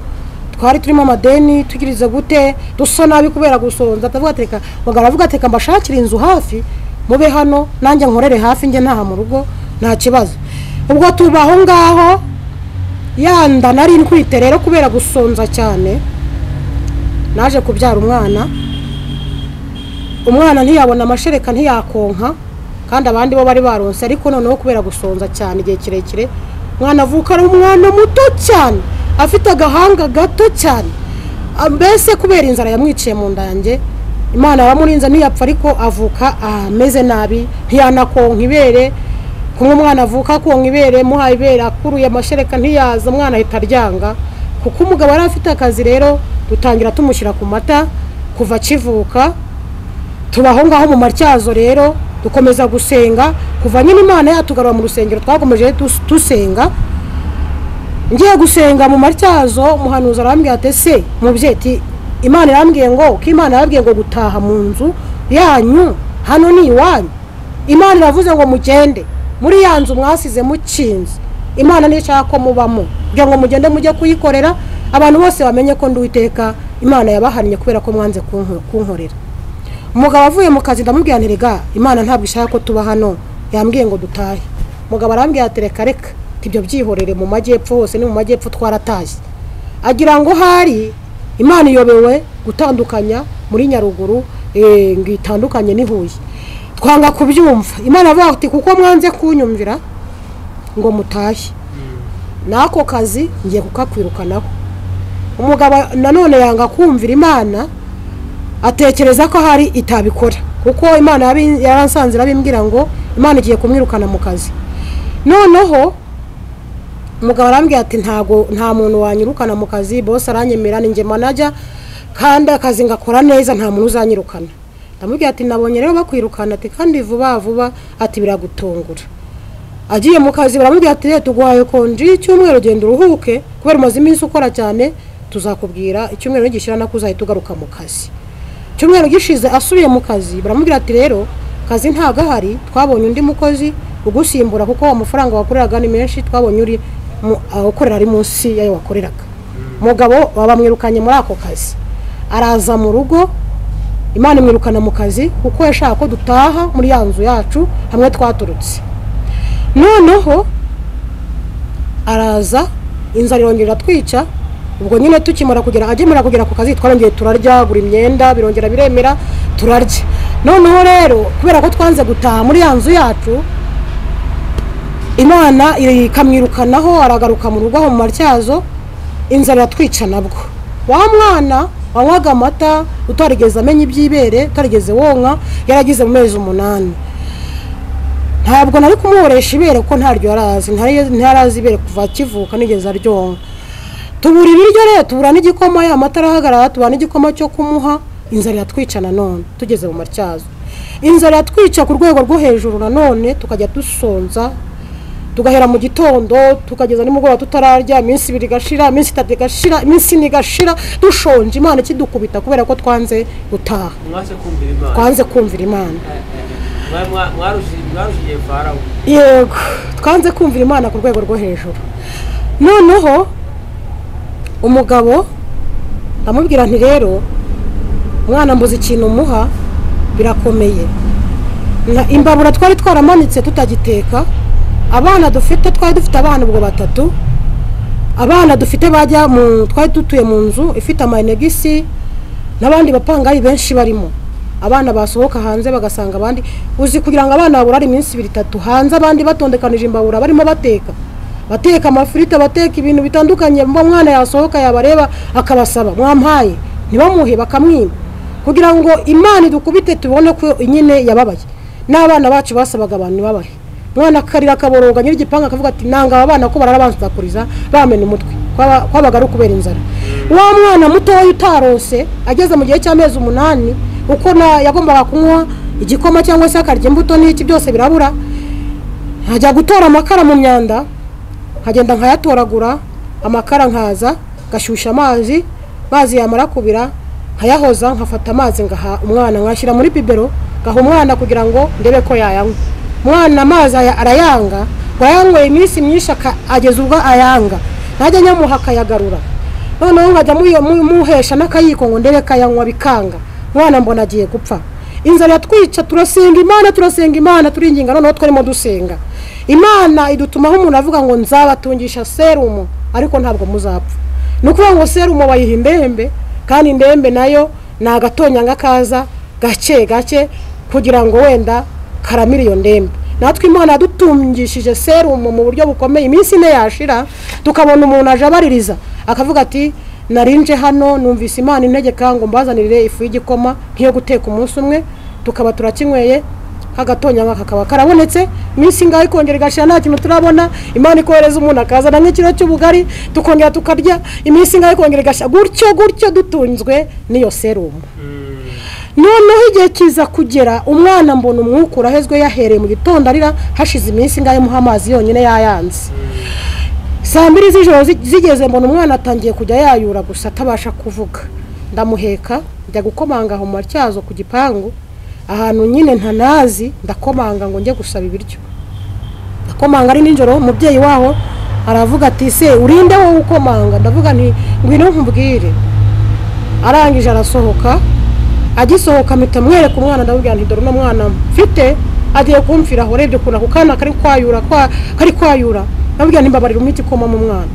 twari turimo amadeni, tugiriza gute, dusa nabi kubera gusonza. Atavuga ateka, bagaravuga ateka mbashakira inzu hafi, mube hano nanjye nkorere hafi, nge ntaha mu rugo nta kibazo. Ubwo tubaho ngaho, yanda nari nkwite rero kubera gusonza cyane, naje kubyara umwana ntiyabona amashereka, ntiyakonka, kandi abandi bo bari baronse. Ariko noneho kubera gusonza cyane igihe kirekire, umwana avuka ari umwana muto cyane, afite agahanga gato cyane, mbese kubera inzara yamwiciye mu nda yanjye. Imana yaramurinze ntiyapfa, ariko avuka ameze nabi, ntiyanakonka ibere. Kumwe umwana avuka konka ibere, muhaye ibere akuruye amashereka ntiyaza, umwana ahita aryanga. Kuko umugabo yari afite akazi, rero dutangira tumushyira ku mata kuva akivuka. Tubaho ngaho mu Matyazo rero, dukomeza gusenga kuva nyine Imana yatugarura mu rusengero. Twakomeje dusenga, ngiye gusenga mu Matyazo, umuhanuzi arambwira ati se mubyeyi, Imana irambwiye ngo Imana yabwiye ngo gutaha mu nzu yanyu, hano ni iwanyu. Imana iravuze ngo mugende muri ya nzu mwasize mukinze. Imana nishaka ko mubamo, kugira ngo mugende mujye kuyikorera, abantu bose bamenye ko ndi Uwiteka Imana yabahannye kubera ko mwanze kunkorera. Umugabo avuye mu kazi, ndamubwira nti rega Imana ntabwo ishaka ko tuba hano, yambwiye ngo dutahe. Umugabo arambwira ati reka ibyo byihorere, mu majyepfo hose ni mu majyepfo twaratashye. Agira ngo hari Imana iyobewe gutandukanya muri Nyaruguru, ngo itandukanye ni Huye. Twanga kubyumva. Imana avuga ati kuko mwanze kunyumvira ngo mutahe, nako kazi ngiye kukakwirukanaho. Umugabo nanone yanga kumvira Imana, atekereza ko hari itabikora, kuko Imana yaransanze arabimbwira ngo Imana igiye kumwirukana mu kazi. Noneho umugabo arambwira ati nta muntu wanyirukana mu kazi, boss aranyemera, ninjye manager kandi akazi ngakora neza, nta muntu uzanyirukana. Ndamubwira ati nabonye rero bakwirukana, ati kandi vuba, ati biragutungura. Agiye mu kazi baramubwira ati tuguhaye konji icyumweru, genda uruhuke kubera umaze iminsi ukora cyane, tuzakubwira icyumweru gishira nakuzahita ugaruka mu kazi. Icyumweru gishize asubiye mu kazi, baramubwira ati rero kazi ntago ahari, twabonye undi mukozi ugusimbura kuko amafaranga wakoreraga ni menshi, twabonye uri ukorera ari munsi yayo wakoreraga. Umugabo babamwirukanye muri ako kazi, araza mu rugo, Imana imwirukana mu kazi kuko yashaka ko dutaha muri ya nzu yacu hamwe twaturutse. Noneho araza, inzara irongera twica. Ubwo nyine agemera kugera ku kazi, twarongeye turarya, gura imyenda, birongera biremera, turarya. Noneho rero kubera ko twanze gutaha muri ya nzu yacu, Imana ikamwirukanaho, aragaruka mu rugo mu Matyazo, inzara iratwica nabwo. Wa mwana wanywaga amata utarigeze amenya iby'ibere utarigeze wonka yaragize mu mezi 8 ntabwo nari kumuhoresha ibere ko ntaryo yarazi ntarazi ibere kuva kivuka nigeze aryonka tubura ibiryo rero tubura n'igikoma ya matara ahagarara tubana n'igikoma cyo kumuha inzara yatwica nanone tugeze mu matyazo inzara yatwica ku rwego rwo hejuru nanone tukajya dusonza tugahera mu gitondo tukageza nimugoroba tutararya iminsi 2 igashira iminsi 3 igashira iminsi 4 igashira dushonje Imana kidukubita kubera ko twanze gutaha twanze kumvira Imana mwarushiye Farawo yego twanze kumvira Imana ku rwego rwo hejuru noneho umugabo ndamubwira nti rero mwana mbuze ikintu muha birakomeye imbabura twari twaramanitse tutagiteka abana dufite twari dufite abana ubwo 3 abana dufite bajya mu twari dutuye mu nzu ifite amanegisi n'abandi bapangayi benshi barimo abana basohoka hanze bagasanga abandi uzi kugira ngo abana baburare iminsi 2-3 hanze abandi batondekanije imbabura barimo bateka amafirita bateka ibintu bitandukanye mwana yasohoka yabareba akabasaba mwampaye nibamuhe bakamwima kugira ngo Imana idukubite tubone ko nyine yababaye n'abana bacu basabaga abantu babahe mwana karira kaboroga nyiri gipanga akavuga ati nanga abana ko bararabanzakuriza bamena umutwe kwabaga ari kubera inzara wa mwana muto utarose ageze mu gihe cy'amezi 8 uko yagombaga kunywa igikoma cyangwa se akarya imbuto n'iki byose birabura hajya gutora amakara mu myanda nkagenda nkayatoragura amakara nkaza gashyushya amazi yamara kubira nkayahoza nkafata amazi ngaha umwana nkashyira muri bibero gaha umwana kugira ngo ndebe ko yayanywa mwana amazi arayanga wayanywe iminsi myinshi ageze ubwo ayanga najya nyamuha akayagarura noneho nkajya muhesha n'akayiko ngo ndebe kayanywa bikanga mwana mbona agiye gupfa inzara yatwica turasenga Imana turinginga noneho twarimo dusenga Imana idutumaho umuntu avuga ngo nzabatungisha serumu ariko ntabwo muzapfa nukuvuga ngo serumu bayiha indembe kandi indembe nayo nagatonyanga kaza gake kugira ngo wenda karamira iyo ndembe natwe Imana dutungishije serumu mu buryo bukomeye iminsi 4 yashira tukabona umuntu aje abaririza akavuga ati narinje hano numvise Imana integeka ngo mbazanirire ifu y'igikoma nkiyo guteka umunsi umwe tukaba turakinyweye kagatonyanga kakaba karabonetse iminsi ngaho ikongera igashira nta kintu turabona Imana ikohereza umuntu akazana nk'ikiro cy'ubugari tukongera tukarya iminsi ngaho ikongera igashira gutyo dutunzwe niyo serumu noneho igihe kiza kugera umwana mbona umwuka urahezwe yahereye mu gitondo arira hashize iminsi ngaho muha amazi yonyine yayanze saa 2 z'ijoro zigeze mbona umwana atangiye kujya yayura gusa atabasha kuvuga ndamuheka njya gukomanga aho mu matyazo ku gipangu ahantu nyine ntanazi ndakomanga ngo njye gusaba ibiryo ndakomanga ari ninjoro umubyeyi waho aravuga ati se urinde wowe ukomanga ndavuga nti ngwino nkubwire arangije arasohoka agisohoka mpita mwereka umwana ndabubwira nti dore no mwana mfite agiye kumfira aho rebye kuna kukana kari kwayura ndabubwira nti mbabarira umiti koma mu mwana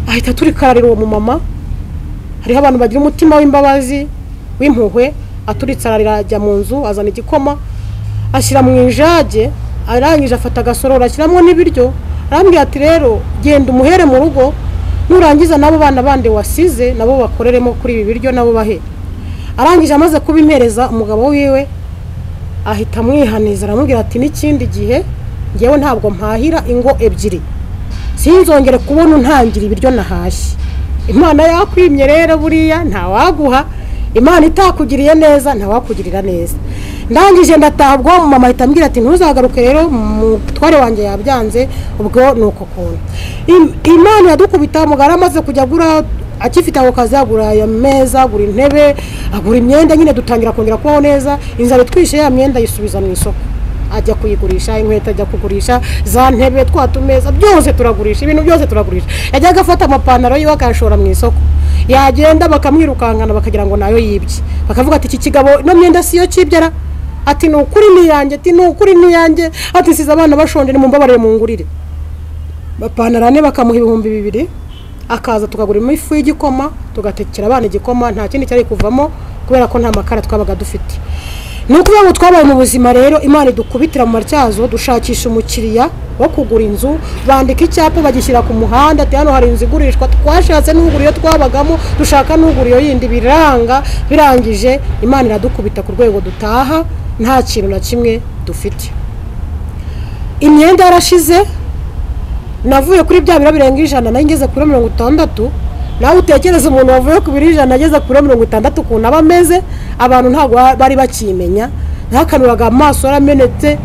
ahita turi kararira uwo mu mama hariho abantu bagira umutima w'imbabazi w'impuhwe aturitse arajya mu nzu azana igikoma ashyira mu ijage arangije afata agasorora ashyiramo n'ibiryo arambwira ati rero genda umuhere mu rugo nurangiza nabo bana bande wasize nabo bakoreremo kuri ibi biryo nabo bahe arangije amaze kubimpereza umugabo wiwe ahita mwihaniza aramubwira ati n'ikindi gihe ngewe ntabwo mpahira ingo 2 sinzongere kubona untangira ibiryo nahashye Imana yakwimye rero buriya ntawaguha Imana itakugiriye neza ntawakugirira neza ndangije ndatahabwo mama ahita ambwira ati ntuzagaruke rero mutware wanjye yabyanze ubwo nuko kuntu Imana yadukubita mugara amaze kujya gura akifite aho kazi agura ya meza agura intebe agura imyenda nyine dutangira kongera kubaho neza inzara twishe ya myenda yisubiza mu isoko ajya kuyigurisha inkweto ajya kugurisha za ntebe twatumeza byose turagurisha ibintu byose turagurisha yajyaga afata amapantaro yiwe akashora mu isoko yagenda bakamwirukankana bakagira ngo nayo yibye bakavuga ati iki kigabo no myenda siyo kibyara ati nukuri ni yanjye ati siza abana bashonje ni mumbabarire mu ngurire bapanarane bakamuha 2,000 akaza tukagura ifu y'igikoma tugatekera abana igikoma nta kindi cyari kuvamo kubera ko nta makara twabaga dufite nukuvuga ngo twabaye mu buzima rero Imana idukubitira mu matyazo dushakisha umukiriya wo kugura inzu bandika icyapa bagishyira ku muhanda ati hano hari inzu igurishwa twashatse n'uguriyo twabagamo dushaka n'uguriyo yindi biranga birangije Imana iradukubita ku rwego dutaha nta kintu na kimwe dufite imyenda yarashize navuye kuri bya biro birenga 100 nayo ngeze kuri 60 nawe utekereza umuntu wavuye ku 100 ageze kuri 60 kuntu abameze abantu ntago bari bakimenya ntakanuraga amaso yaramenetse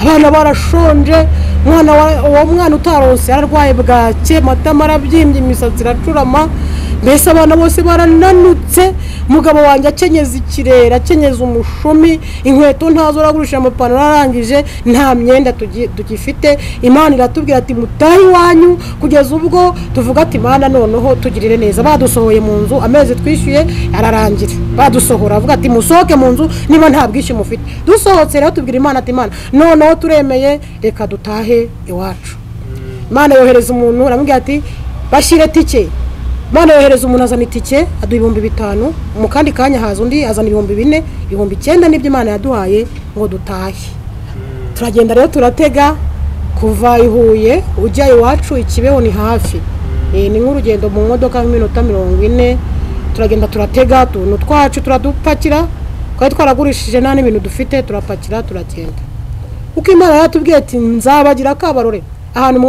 abana barashonje mwana utaronse yararwaye bwake matama arabyimbye imisatsi iracurama mbese abana bose barananutse mugabo wanjye akenyeza ikirere akenyeza umushumi inkweto ntazo ragurisha amapantaro arangije nta myenda tugifite Imana iratubwira ati mutahi wanyu kugeza ubwo tuvuga ati Imana noneho tugirire neza badusohoye mu nzu amezi twishyuye ararangira badusohora avuga ati musohoke mu nzu niba nta bwishyu mufite dusohotse rero tubwira Imana ati Imana noneho turemeye reka dutahe iwacu Imana yohereza umuntu aramubwira ati bashire tike Imana yohereza umuntu azana itike aduha 5,000 mu kandi kanya haza undi azana 4,000 9,000 nibyo Imana yaduhaye ngo dutahe turagenda rero turatega kuva ihuye ujya iwacu ikibeho ni hafi ni nk'urugendo mu modoka nk'iminota 40 turagenda turatega tuntu twacu turadupakira kandi twaragurishije nta n'ibintu dufite turapakira turagenda uko Imana yatubwiye ati nzabagira kabarore ahantu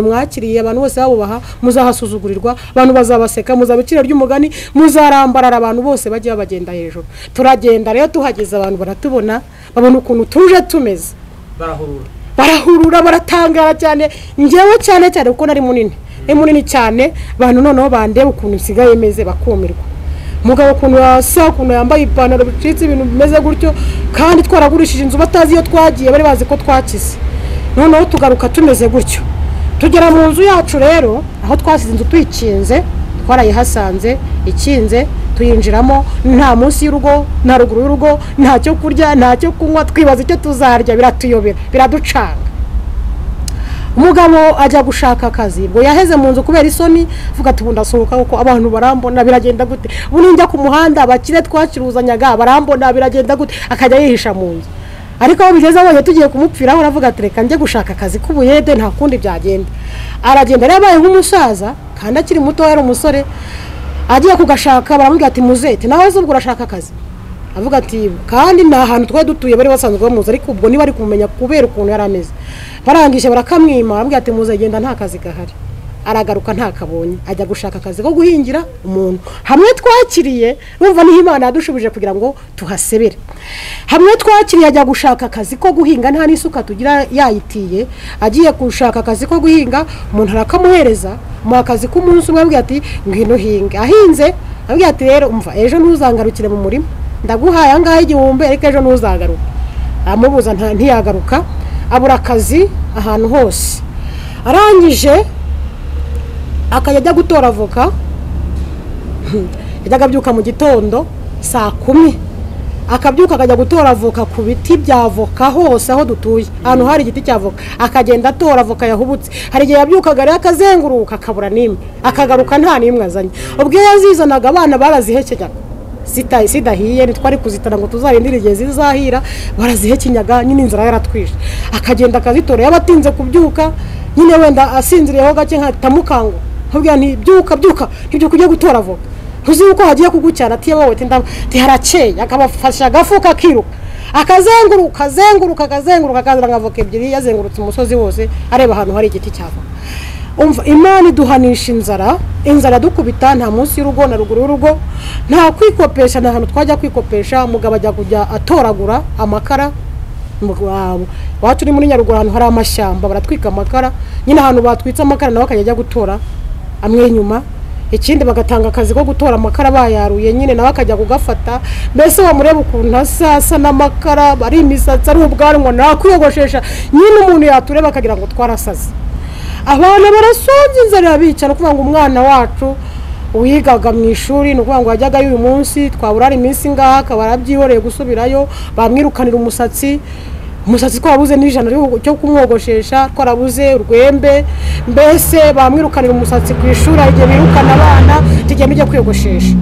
mwakiriye abantu bose babubaha muzahasuzugurirwa abantu bazabaseka muzabicira ry'umugani muzarambarara abantu bose bagiye bagenda hejuru turagenda rero tuhageze abantu baratubona babona ukuntu tuje tumeze barahurura baratangara cyane ngewe cyane kuko nari munini cyane abantu noneho bandeba ukuntu nsigaye meze bakumirwa mugabo ukuntu yasa ukuntu yambaye ipantaro bicitse ibintu bimeze gutyo kandi twaragurishije inzu batazi iyo twagiye bari bazi ko twakize noneho tugaruka tumeze gutyo tugera mu nzu yacu rero aho twasize inzu tuyikinze twarayihasanze ikinze tuyinjiramo nta munsi y'urugo nta ruguru y'urugo nta cyo kurya nta cyo kunywa twibaza icyo tuzarya biratuyobera biraducanga umugabo ajya gushaka akazi ngo yaheze mu nzu kubera isoni vuga ati bundasohoka kuko abantu barambona biragenda gute ubu njya ku muhanda abakire twakiruzanyaga barambona biragenda gute akajya yihisha mu nzu ariko aho bigeze abonye tugiye kumupfiraho aravuga ati reka njye gushaka akazi k'ubuyede nta kundi byagenda aragenda rero abaye nk'umusaza kandi akiri muto yari umusore agiye kugashaka baramubwira ati muzete nawe zubwo urashaka akazi avuga ati kandi nta hantu twari dutuye bari basanzwe bamuzi ariko ubwo niba ari kumenya kubera ukuntu yari ameze barangije barakamwima baramubwira ati muzagenda nta kazi gahari aragaruka nta kabonye ajya gushaka akazi ko guhingira umuntu hamwe twakiriye numva niho Imana yadushubije kugira ngo tuhasebere hamwe twakiriye ajya gushaka akazi ko guhinga nta n'isuka tugira yayitiye agiye gushaka akazi ko guhinga umuntu arakamuhereza mu akazi k'umunsi umwe abwira ati ngwino hinga ahinze abwira ati rero umva ejo ntuzangarukire mu murima ndaguhaye angahe 1,000 ariko ejo ntuzagaruka amubuza ntiyagaruka abura akazi ahantu hose arangije akajya gutora avoka yajyaga abyuka mu gitondo saa 10 akabyuka akajya gutora avoka ku biti bya avoka hose aho dutuye ahantu hari igiti cya avoka akagenda atora avoka yahubutse hari igihe yabyukaga rero akazenguruka akabura n'imwe akagaruka nta n'imwe azanye ubwo yazizanaga abana barazihekenya sidahiye ntitwari kuzitana ngo tuzarindire igihe zizahira barazihekenyaga nyine inzara yaratwishe akagenda akazitora yabatinze kubyuka nyine wenda asinziriyeho gake nkatamukango nkubwira nti byuka ntibyo kujya gutora avoka tuzi uko hagiye kugucyana ati wowe tiharakeye akabafasha gafuka kiruka akazenguruka akazira ngavoka ebyiri yazengurutse umusozi wose areba ahantu hari igiti cyava umva Imana iduhanisha inzara dukubita nta munsi y'urugo na ruguru y'urugo nta kwikopesha nta hantu twajya kwikopesha umugabo ajya kujya atoragura amakara wacu ni muri Nyaruguru ahantu hari amashyamba baratwika amakara nyine ahantu batwitse amakara nawe akajya gutora amwe inyuma ikindi bagatanga akazi ko gutora amakara bayaruye nyine nawe akajya kugafata mbese wamureba ukuntu asa n'amakara bari imisatsi ari ubwanwa nakwiyogoshesha nyine umuntu yatureba akagira ngo twarasaze abana barasonze inzara bicara kuvuga ngo umwana wacu wigaga mu ishuri no kuvuga ngo yajyaga uyu munsi twaburara iminsi ngaha akabarabyihoreye gusubirayo bamwirukanira umusatsi twarabuze n'ijana cyo kumwogoshesha twarabuze urwembe mbese bamwirukanira umusatsi ku ishuri igihe birukana abana tugenda ujya kwiyogoshesha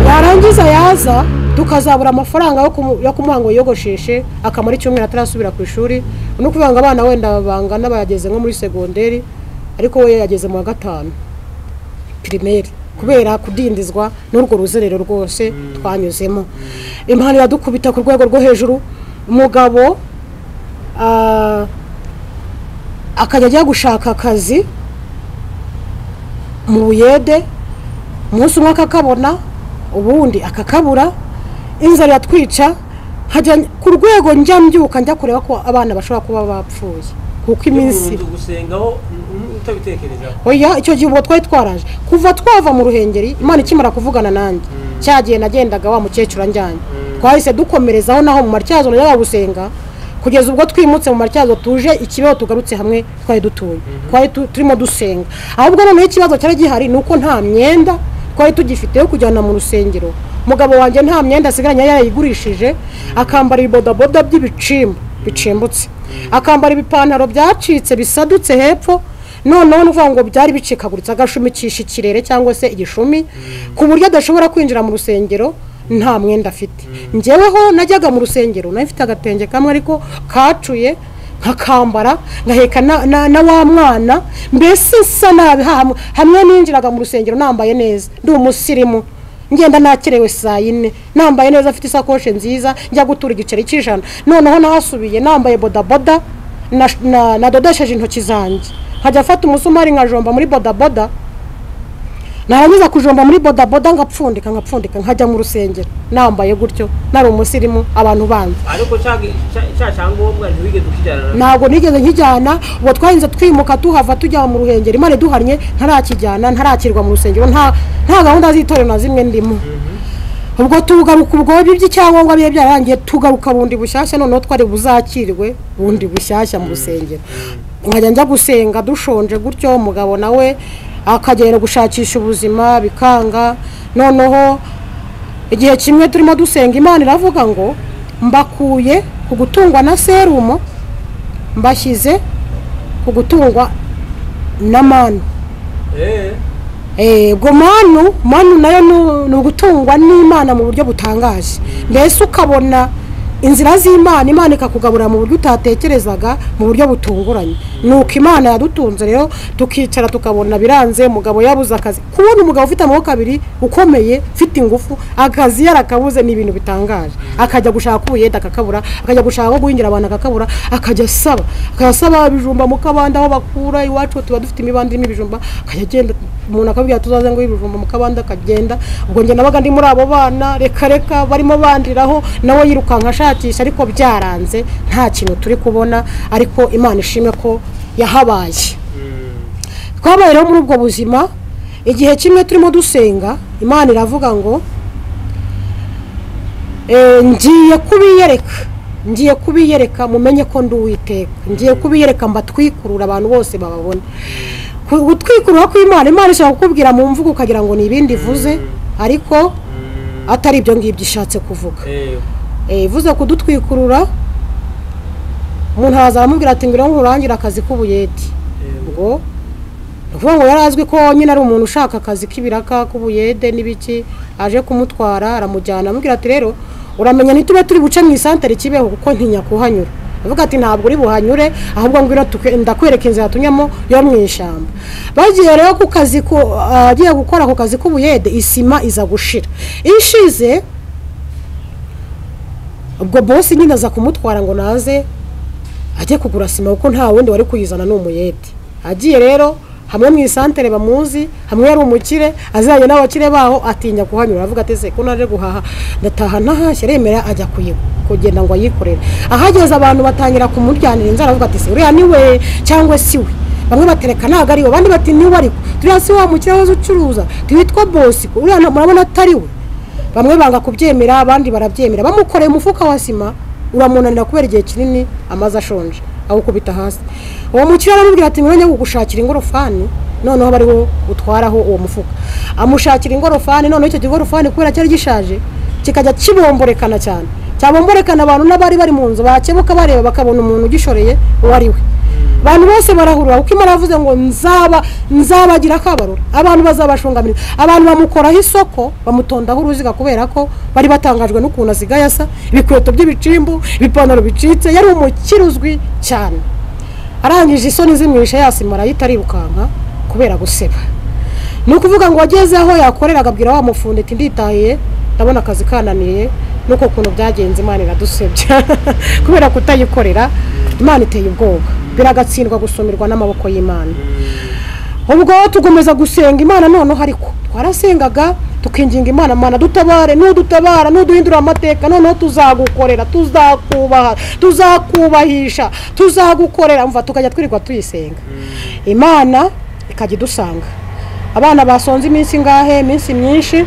yarangiza yaza tukazabura amafaranga yo kumuha ngo yogosheshe akamara icyumweru atarasubira ku ishuri no kuvuga ngo abana wenda bangana bayageze nko muri segonderi ariko we yageze mu wa 5 primaire kubera kudindizwa n'urwo ruzerero rwose twanyuzemo. Imana iradukubita ku rwego rwo hejuru, umugabo akajya ajya gushaka akazi mu Buyede, umunsi umwe akakabona ubundi akakabura, inzara yatwica, hajya ku rwego njya mbyuka njya kureba ko abana bashobora kuba bapfuye kuko iminsi gusengaho utabitekereza. Oya, icyo gihe ubwo twari twaraje kuva twava mu Ruhengeri, Imana ikimara kuvugana nanjye cyagiye nagendaga wa mukecuru anjyanye, twahise dukomerezaho naho mu Matyazo najya gusenga kugeza ubwo twimutse mu Matyazo tuje Ikibeho tugarutse hamwe twari dutuye, twari turimo dusenga. Ahubwo none ikibazo cyari gihari nuko nta myenda twari tugifite yo kujyana mu rusengero. Mugabo wanjye nta myenda asigaranye yarayigurishije, akambara ibodaboda by'ibicimbo bicimbutse, akambara ibipantaro byacitse bisadutse hepfo, noneho nuvuga ngo byari bicikaguritse, agashumikisha ikirere cyangwa se igishumi ku buryo adashobora kwinjira mu rusengero nta mwenda afite. Njyeweho najyaga mu rusengero nafite agatenge kamwe ariko kacuye nkakambara ngaheka na wa mwana, mbese nsa nabi hamwe ninjiraga mu rusengero nambaye neza ndi umusirimu, ngenda nakerewe saa 4 nambaye neza, afite isakoshi nziza njya gutura igiceri cy'ijana. Noneho nahasubiye nambaye bodaboda na dodesheje intoki zanjye, nkajya afata umusumari nkajomba muri bodaboda, narangiza kujomba muri bodaboda ngapfundika nkajya mu rusengero nambaye gutyo, nari umusirimu abantu banze. Ariko cyangombwa ntiwigeze ukijyana? Ntabwo nigeze nkijyana, ubwo twahinze twimuka tuhava tujya mu Ruhengeri, Imana duharanye ntarakijyana, ntarakirwa mu rusengero, nta gahunda z'itorero na zimwe ndimo. Ubwo tugaruka ubwo by'icyangombwa biye byarangiye, tugaruka bundi bushyashya, noneho twari buzakirwe bundi bushyashya mu rusengero. Nkajya njya gusenga dushonje gutyo, umugabo nawe akagenda gushakisha ubuzima bikanga. Noneho igihe kimwe turimo dusenga, Imana iravuga ngo mbakuye ku gutungwa na serumo mbashyize ku gutungwa na manu. Ubwo manu nayo ni ugutungwa n'Imana mu buryo butangaje, mbese ukabona inzira z'Imana, Imana ikakugabura mu buryo utatekerezaga mu buryo butunguranye. Nuko Imana yadutunze rero tukicara tukabona biranze, umugabo yabuze akazi. Kubona umugabo ufite amaboko 2 ukomeye ufite ingufu, akazi yarakabuze ni ibintu bitangaje. Akajya gushaka Ubuyede akakabura, akajya gushaka guhingira abantu akakabura, akajya saba ibijumba mu kabanda aho bakura iwacu tuba dufite imibandi n'ibijumba, akajya genda umuntu akabwira tuzaze ngo ibijumba mu kabanda, akagenda. Ubwo nge nabaga ndi muri abo bana reka barimo bandiraho, nawe yirukanka ashakisha, ariko byaranze nta kintu turi kubona. Ariko Imana ishimwe ko yahabaye. Twabaye rero muri ubwo buzima, igihe kimwe turimo dusenga, Imana iravuga ngo ngiye kubiyereka mumenye ko ndi Uwiteka, ngiye kubiyereka mbatwikurura abantu bose bababone. Gutwikurura kw'Imana ishaka kukubwira mu mvugo ukagira ngo ni ibindi ivuze, ariko atari ibyo ngibyo ishatse kuvuga. Ivuze kudutwikurura, umuntu araza aramubwira ati ngiro nkurangira akazi k'Ubuyede. Ubwo uvuga ngo yarazwi ko nyine ari umuntu ushaka akazi k'ibiraka k'Ubuyede n'ibiki, aje kumutwara aramujyana amubwira ati rero uramenya ntitube turi buce mu isantere Kibeho kuko ntinya kuhanyura. Avuga ati ntabwo uri buhanyure, ahubwo ngwira ndakwereka inzira tunyamo yo mu ishyamba. Bagiye rero ku kazi ko agiye gukora ku kazi k'Ubuyede, isima iza gushira. Ishize ubwo boss nyine aza kumutwara ngo naze ajye kugura sima kuko nta wundi wari kuyizana n'Umuyede. Agiye rero hamwe mu isantere bamuzi, hamwe yari umukire, azanye n'abakire baho, atinya kuhanyura. Avuga ati se ko naje guhaha ndataha ntahashye, remera ajya kugenda ngo ayikorere. Ahageze abantu batangira kumuryanira inzara, avuga ati se uriya niwe cyangwa si we. Bamwe batereka ntago ari we, abandi bati niwe ariko turiya si wa mukire wazo ucuruza twitwa boss, uriya murabona atari we. Bamwe banga kubyemera, abandi barabyemera. Bamukoreye umufuka wa sima, uramunanira kubera igihe kinini amaze ashonje, aho kubita hasi. Uwo mukire aramubwira ati mwenye kugushakira ingorofani, noneho bari wo utwaraho uwo mufuka. Amushakira ingorofani, noneho icyo gingorofani kubera cyari gishaje kikajya kibomborekana cyane, cyabomborekana abantu n'abari bari mu nzu bakebuka bareba bakabona umuntu ugishoreye wari we. Abantu bose barahurura kuko Imana yavuze ngo nzabagira akabarura, abantu bazabashungamira, abantu bamukoraho isoko bamutondaho uruziga kubera ko bari batangajwe n'ukuntu asigaye asa, ibikweto by'ibicimbu, ibipantaro bicitse, yari umukiruzwi cyane. Arangije isoni zimwishe yasimara yitarirukanka kubera guseba. Ni ukuvuga ngo wageze aho yakorera agabwira wa mufundi ati nditahiye ndabona akazi kananiye, nuko kuntu byagenze Imana iradusebya kubera kutayikorera. Imana iteye ubwoba, biragatsindwa gusomerwa n'amaboko y'Imana. Ubwo tugomeza gusenga Imana noneho, ariko twarasengaga tukinginga Imana, Mana dutabare, nudutabara nuduhindura amateka, noneho tuzagukorera, tuzakubaha, tuzakubahisha, tuzagukorera. Umva tukajya twirirwa tuyisenga, Imana ikajya idusanga. Abana basonze iminsi ngahe, iminsi myinshi,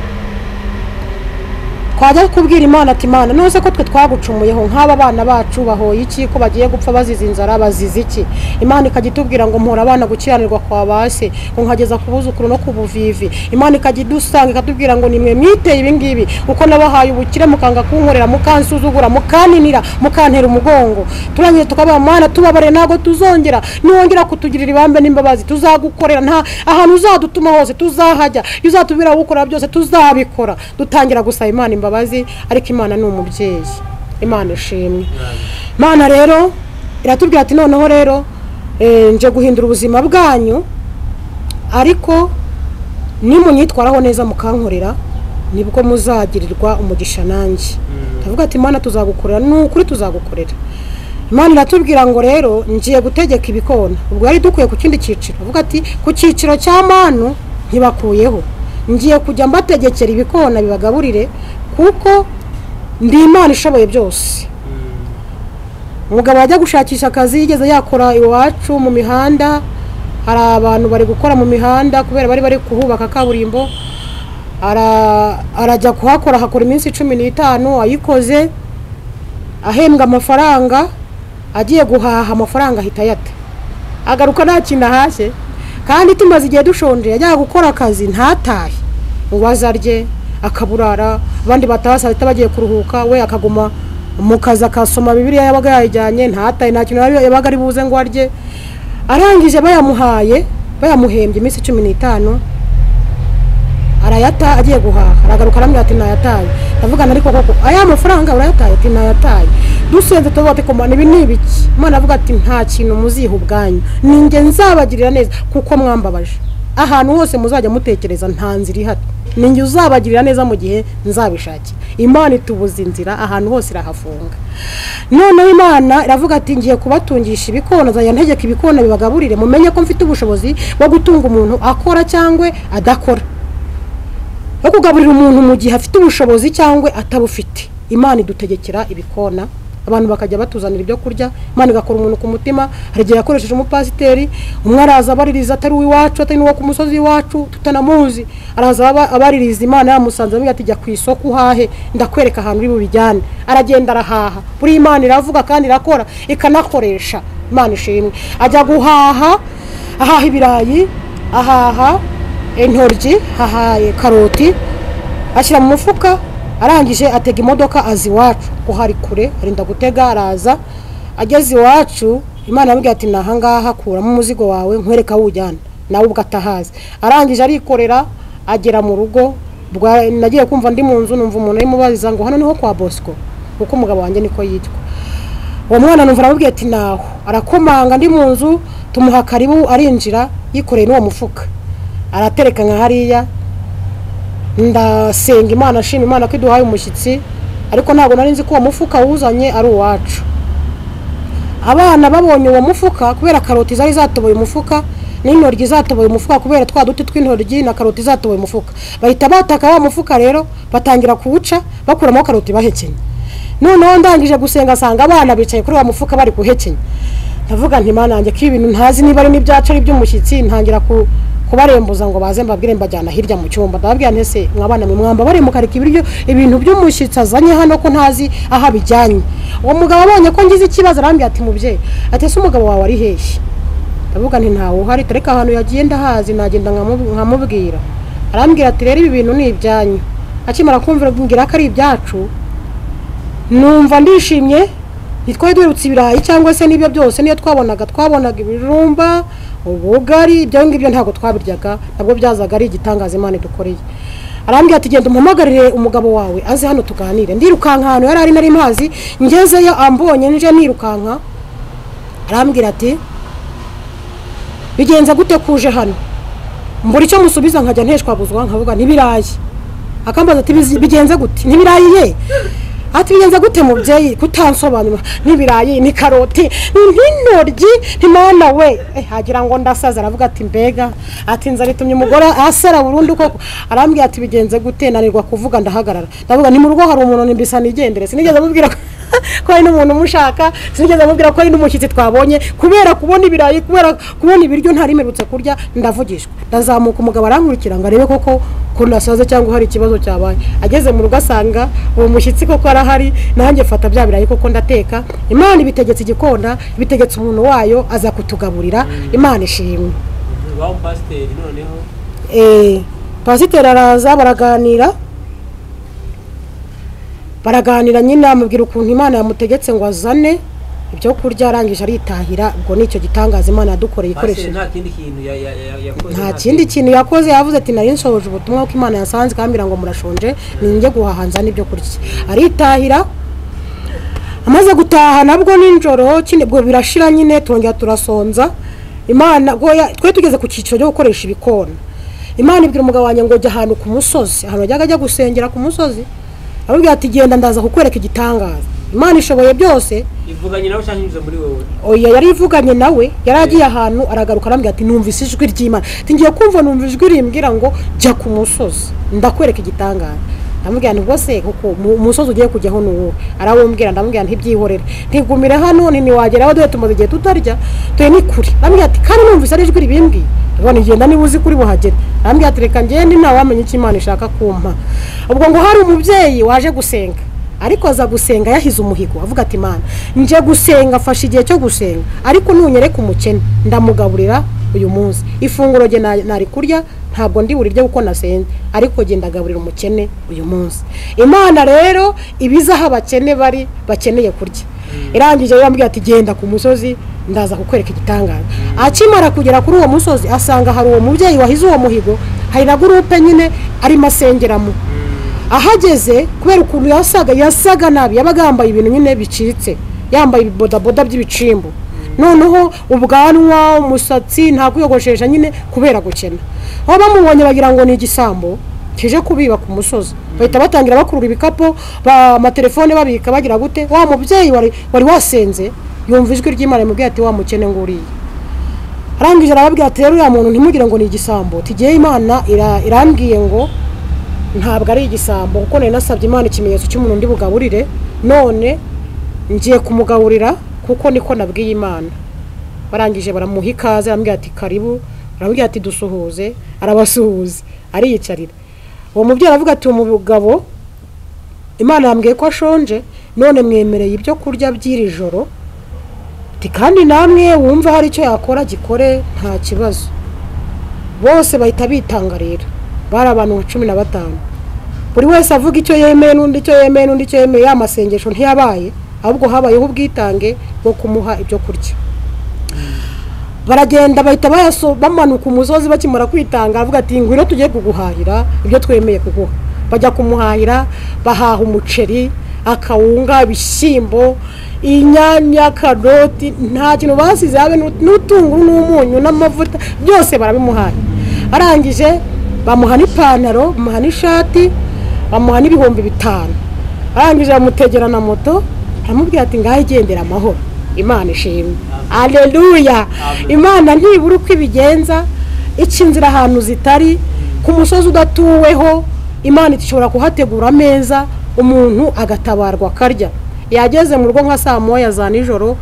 twajya kubwira Imana ati Imana nose ko twe twagucumuyeho nk'aba bana bacu bahoye iki, ko bagiye gupfa bazize inzara, bazize iki? Imana ikajya itubwira ngo mpora abana gukiranirwa kwa base, ngo nkageza ku buzukuru no ku buvivi. Imana ikajya idusanga ikatubwira ngo nimwe mwiteye ibi ngibi, uko nabahaye ubukire mukanga kunkorera, mukansuzugura, mukaninira, mukantera umugongo. Turangije tukaba Mana tubabare, nago tuzongera, niwongera kutugirira ibambe n'imbabazi tuzagukorera, nta ahantu uzadutuma hose tuzahajya, uzatubwira gukora byose tuzabikora. Dutangira gusaba Imana imbabazi, ariko Imana ni umubyeyi. Imana ishimwe. Imana rero iratubwira ati noneho rero nje guhindura ubuzima bwanyu, ariko nimunyitwaraho neza mukankorera nibwo muzagirirwa umugisha nanjye. Ndavuga ati Imana tuzagukorera, n'ukuri tuzagukorera. Imana iratubwira ngo rero ngiye gutegeka ibikona. Ubwo yari dukuye ku kindi cyiciro, avuga ati ku cyiciro cya manu ntibakuyeho, ngiye kujya mbategekera ibikona bibagaburire, kuko ndi Imana ishoboye byose. Umugabo ajya gushakisha akazi, yigeze yakora iwacu mu mihanda, hari abantu bari gukora mu mihanda kubera bari kuhubaka kaburimbo, arajya kuhakora, hakora iminsi 15, ayikoze ahembwa amafaranga, agiye guhaha amafaranga ahita yata, agaruka nta kintu ahashye. Kandi tumaze igihe dushonje, yajya gukora akazi ntatahe, ubazarye akaburara, abandi batahasa bagiye kuruhuka, we akaguma mu kazi akasoma Bibiliya yabaga yayijyanye, ntatahe, nta kintu yabaga ari buze ngo arye. Arangije bayamuhembye iminsi 15, arayata, agiye guhaha, aragaruka aramubwira ati nayataye. Ndavugana ariko koko aya mafaranga urayataye? Ati nayataye. Dusenze tuvuga ko Imana ibi nibiki? Imana avuga ati nta kintu muziha ubwanyu, ninjye nzabagirira neza kuko mwambabaje. Ahantu hose muzajya mutekereza nta nzira ihari, ninjye uzabagirira neza mu gihe nzabishakira. Imana itubuza inzira, ahantu hose irahafunga. Noneho Imana iravuga ati ngiye kubatungisha ibikona, zaya ntegeka ibikona bibagaburire, mumenye ko mfite ubushobozi bwo gutunga umuntu akora cyangwa adakora, yo kugaburira umuntu mu gihe afite ubushobozi cyangwa atabufite. Imana idutegekera ibikona, abantu bakajya batuzanira ibyo kurya. Imana igakora umuntu ku mutima. Hari igihe yakoresheje umupasiteri, umwe araza abaririza atari uwiwacu, atari n'uwo ku musozi iwacu tutanamuzi, araza abaririza. Imana yamusanze avuga ati jya ku isoko uhahe, ndakwereka ahantu uri bubijyane. Aragenda arahaha. Buri Imana iravuga kandi irakora, ikanakoresha. Imana ishimwe. Ajya guhaha, ahaha ibirayi, ahaha intoryi, ahaha karoti, ashyira mu mufuka. Arangije atega imodoka azi iwacu, ko hari kure, arinda gutega, araza. Ageze iwacu, Imana yamubwiye ati nahangaha kuramo umuzigo wawe nkwereka wujyana, nawe ubwo atahazi. Arangije arikorera, agera mu rugo. Nagiye kumva ndi mu nzu, numva umuntu arimo baziza ngo hano niho kwa Bosco, kuko umugabo wanjye niko yitwa. Uwo mwana numva aramubwiye ati naho. Arakomanga, ndi mu nzu, tumuha karibu, arinjira, yikoreye n'uwo mufuka, aratereka nka hariya. Ndasenga Imana, ashima Imana ko iduhaye umushyitsi, ariko ntabwo nari nzi ko uwo mufuka wuzanye ari uwacu. Abana babonye uwo mufuka, kubera karoti zari zatoboye umufuka, n'intoryi zatoboye umufuka, kubera twa duti tw'intoryi na karoti zatoboye umufuka, bahita bataka wa mufuka. Rero batangira kuwuca, bakuramo karoti bahekenye. Noneho ndangije gusenga, asanga abana bicaye kuri wa mufuka bari kuhekenya. Ndavuga nti Imana yanjye ko ibintu ntazi niba ari n'ibyacu ari by'umushyitsi, ntangira kubarembuza ngo baze mbabwire mbajyana hirya mu cyumba. Ndababwira ntese mwabana mwamba bari mukarika ibintu by'umushyitsi azanye hano ko ntazi aha bijyanye. Uwo mugabo abonye ko ngize ikibazo arambwira ati mubyeyi, ati se umugabo wawe ari hehe? Ndavuga nti ntawe uhari, tereka ahantu yagiye ndahazi, nagenda nkamubwira. Arambwira ati rero ibi bintu ni ibyanyu. Akimara kumvira ngira ko ari ibyacu, numva ndishimye twari duherutse ibirayi cyangwa se n'ibyo byose niyo twabonaga ibijumba ubugari ibyo ngibyo ntabwo twabiryaga nabwo byazaga ari igitangaza Imana idukoreye. Arambwira ati genda umuhamagarire umugabo wawe aze hano tuganire. Ndirukanka hano yari nari mpazi ngezeyo ambonye nje nirukanka. Arambwira ati bigenza gute kuje hano? Mbura icyo musubiza nkajya nteshwabuzwa nkavuga ntibirayi. Akambaza ati bigenza gute? Ntibirayi ye. Ati bigenza gute mubyeyi kutansobanura n'ibirayi ni karoti n'intoryi ntimana we hagira ngo ndasaza. Aravuga ati mbega ati nza ritumye umugore asara burundu koko. Arambwira ati bigenze gute nanirwa kuvuga ndahagarara. Ndavuga ni mu rugo hari umuntu nimbisa nigendere sinigeze mubwira ko ari n'umuntu umushaka sinigeze mubwira ko ari n'umushyitsi twabonye kubera kubona ibirayi kubera kubona ibiryo ntarimerutse kurya ndavugishwa. Ndazamuka umugabo arankurikira ngo arebe koko ko nasaze cyangwa hari ikibazo cyabaye. Ageze mu rugo asanga uwo mushyitsi koko arahari nanjye fata bya birayi koko ndateka. Imana ibitegetse igikonda ibitegetse umuntu wayo aza kutugaburira. Imana ishimwe. Wa pasiteri noneho pasiteri araza baraganira nyine amubwira ukuntu Imana yamutegetse ngo azane ibyo kurya arangije aritahira. Ubwo nicyo gitangaza Imana yadukoreye ikoresheje. Nta kindi kintu yakoze yavuze ati nari nsohoje ubutumwa ko Imana yasanze kambira ngo murashonje ninjye guhahanza n'ibyo kurya. Aritahira amaze gutaha nabwo ninjoro kinebwo birashira nyine tongera turasonza. Imana twe tugeze ku cyiciro cyo gukoresha ibikona. Imana ibwira umugabo wanjye ngo jya ahantu ku musozi ahantu ajya gusengera ku musozi. Arubwira ati genda ndaza kukwereka igitangaza. Imana ishoboye byose. Ivuganye nawe cyangwa muri wowe? Oya yari ivuganye nawe yaragiye ahantu aragaruka arambwira ati numvise ijwi ry'Imana. Ati ngiye kumva numva ijwi rimbwira ngo jya ku musozi ndakwereka igitangaza. Ndamubwira nti bose kuko umusozi ugiye kujyaho n'uwo arawumbwira. Ndamubwira ntibyihorere ntigumire hano ni wageraho dore tumaze igihe tutarya tuye ni kuri. Ndamubwira ati kandi numvise ari ijwi ribimbwiye ubona igenda niba uzi kuri buhagere. Ndamubwira ati reka ngende nawe wamenye icyo Imana ishaka kumpa. Ubwo ngo hari umubyeyi waje gusenga ariko aza gusenga yahize umuhigo avuga ati Imana nje gusenga afashe igihe cyo gusenga ariko nunyereka umukene ndamugaburira uyu munsi ifunguro rye nari kurya ntabwo ndi burirye uko nasenze ariko genda gaburira umukene uyu munsi. Imana rero ibizaho abakene bari bakeneye kurya. Irangije yambwiye ati genda ku musozi ndaza kukwereka igitangaza. Akimara kugera kuri uwo musozi asanga hari uwo mubyeyi wahize uwo muhigo hari na gurupe nyine ari masengeramo. Ahageze kubera ukuntu yasaga nabi yabaga yambaye ibintu nyine bicitse yambaye bodaboda by'ibicimbo noneho ubwanwa umusatsi nta kuyogoshesha nyine kubera gukena. Aho bamubonye bagira ngo ni igisambo kije kubiba ku musozi bahita batangira bakurura ibikapo amatelefone babika bagira gute. Wa mubyeyi wari wasenze yumva ijwi ry'Imana imubwira ati wa mukene ngo uriye. Arangije arababwira ati rero ya muntu ntimugire ngo ni igisambo tigiye Imana irambwiye ngo ntabwo ari igisambo kuko nari nasabye Imana ikimenyetso cy'umuntu ndi bugaburire none ngiye kumugaburira kuko niko nabwiye Imana. Barangije baramuha ikaze arambwira ati karibu. Arambwira ati dusuhuze arabasuhuza ariyicarira. Uwo mubyeyi aravuga ati umugabo Imana yambwiye ko ashonje none mwemereye ibyo kurya by'iri joro ati kandi namwe wumva hari icyo yakora gikore nta kibazo. Bose bahita bitanga rero bari abantu 15 buri wese avuga icyo yemeye n'undi icyo yemeye n'undi icyo yemeye. Ya masengesho ntiyabaye ahubwo habayeho ubwitange bwo kumuha ibyo kurya. Baragenda bahita bamanuka umusozi bakimara kwitanga avuga ati ngwino tugiye kuguhahira ibyo twemeye kuguha. Bajya kumuhahira bahaha umuceri akawunga ibishyimbo inyanya karoti nta kintu basize habe n'utunguru n'umunyu n'amavuta byose barabimuhaye. Arangije bamuha n'ipantaro bamuha n'ishati bamuha n'ibihumbi 5. Arangije bamutegera na moto aramubwira ati ngahe gendera amahoro. Imana ishimwe. Haleluya. Imana ntibura uko ibigenza icinzira ahantu zitari ku musozi udatuweho. Imana ishobora kuhategura ameza umuntu agatabarwa karya. Yageze mu rugo nka saa moya za nijoro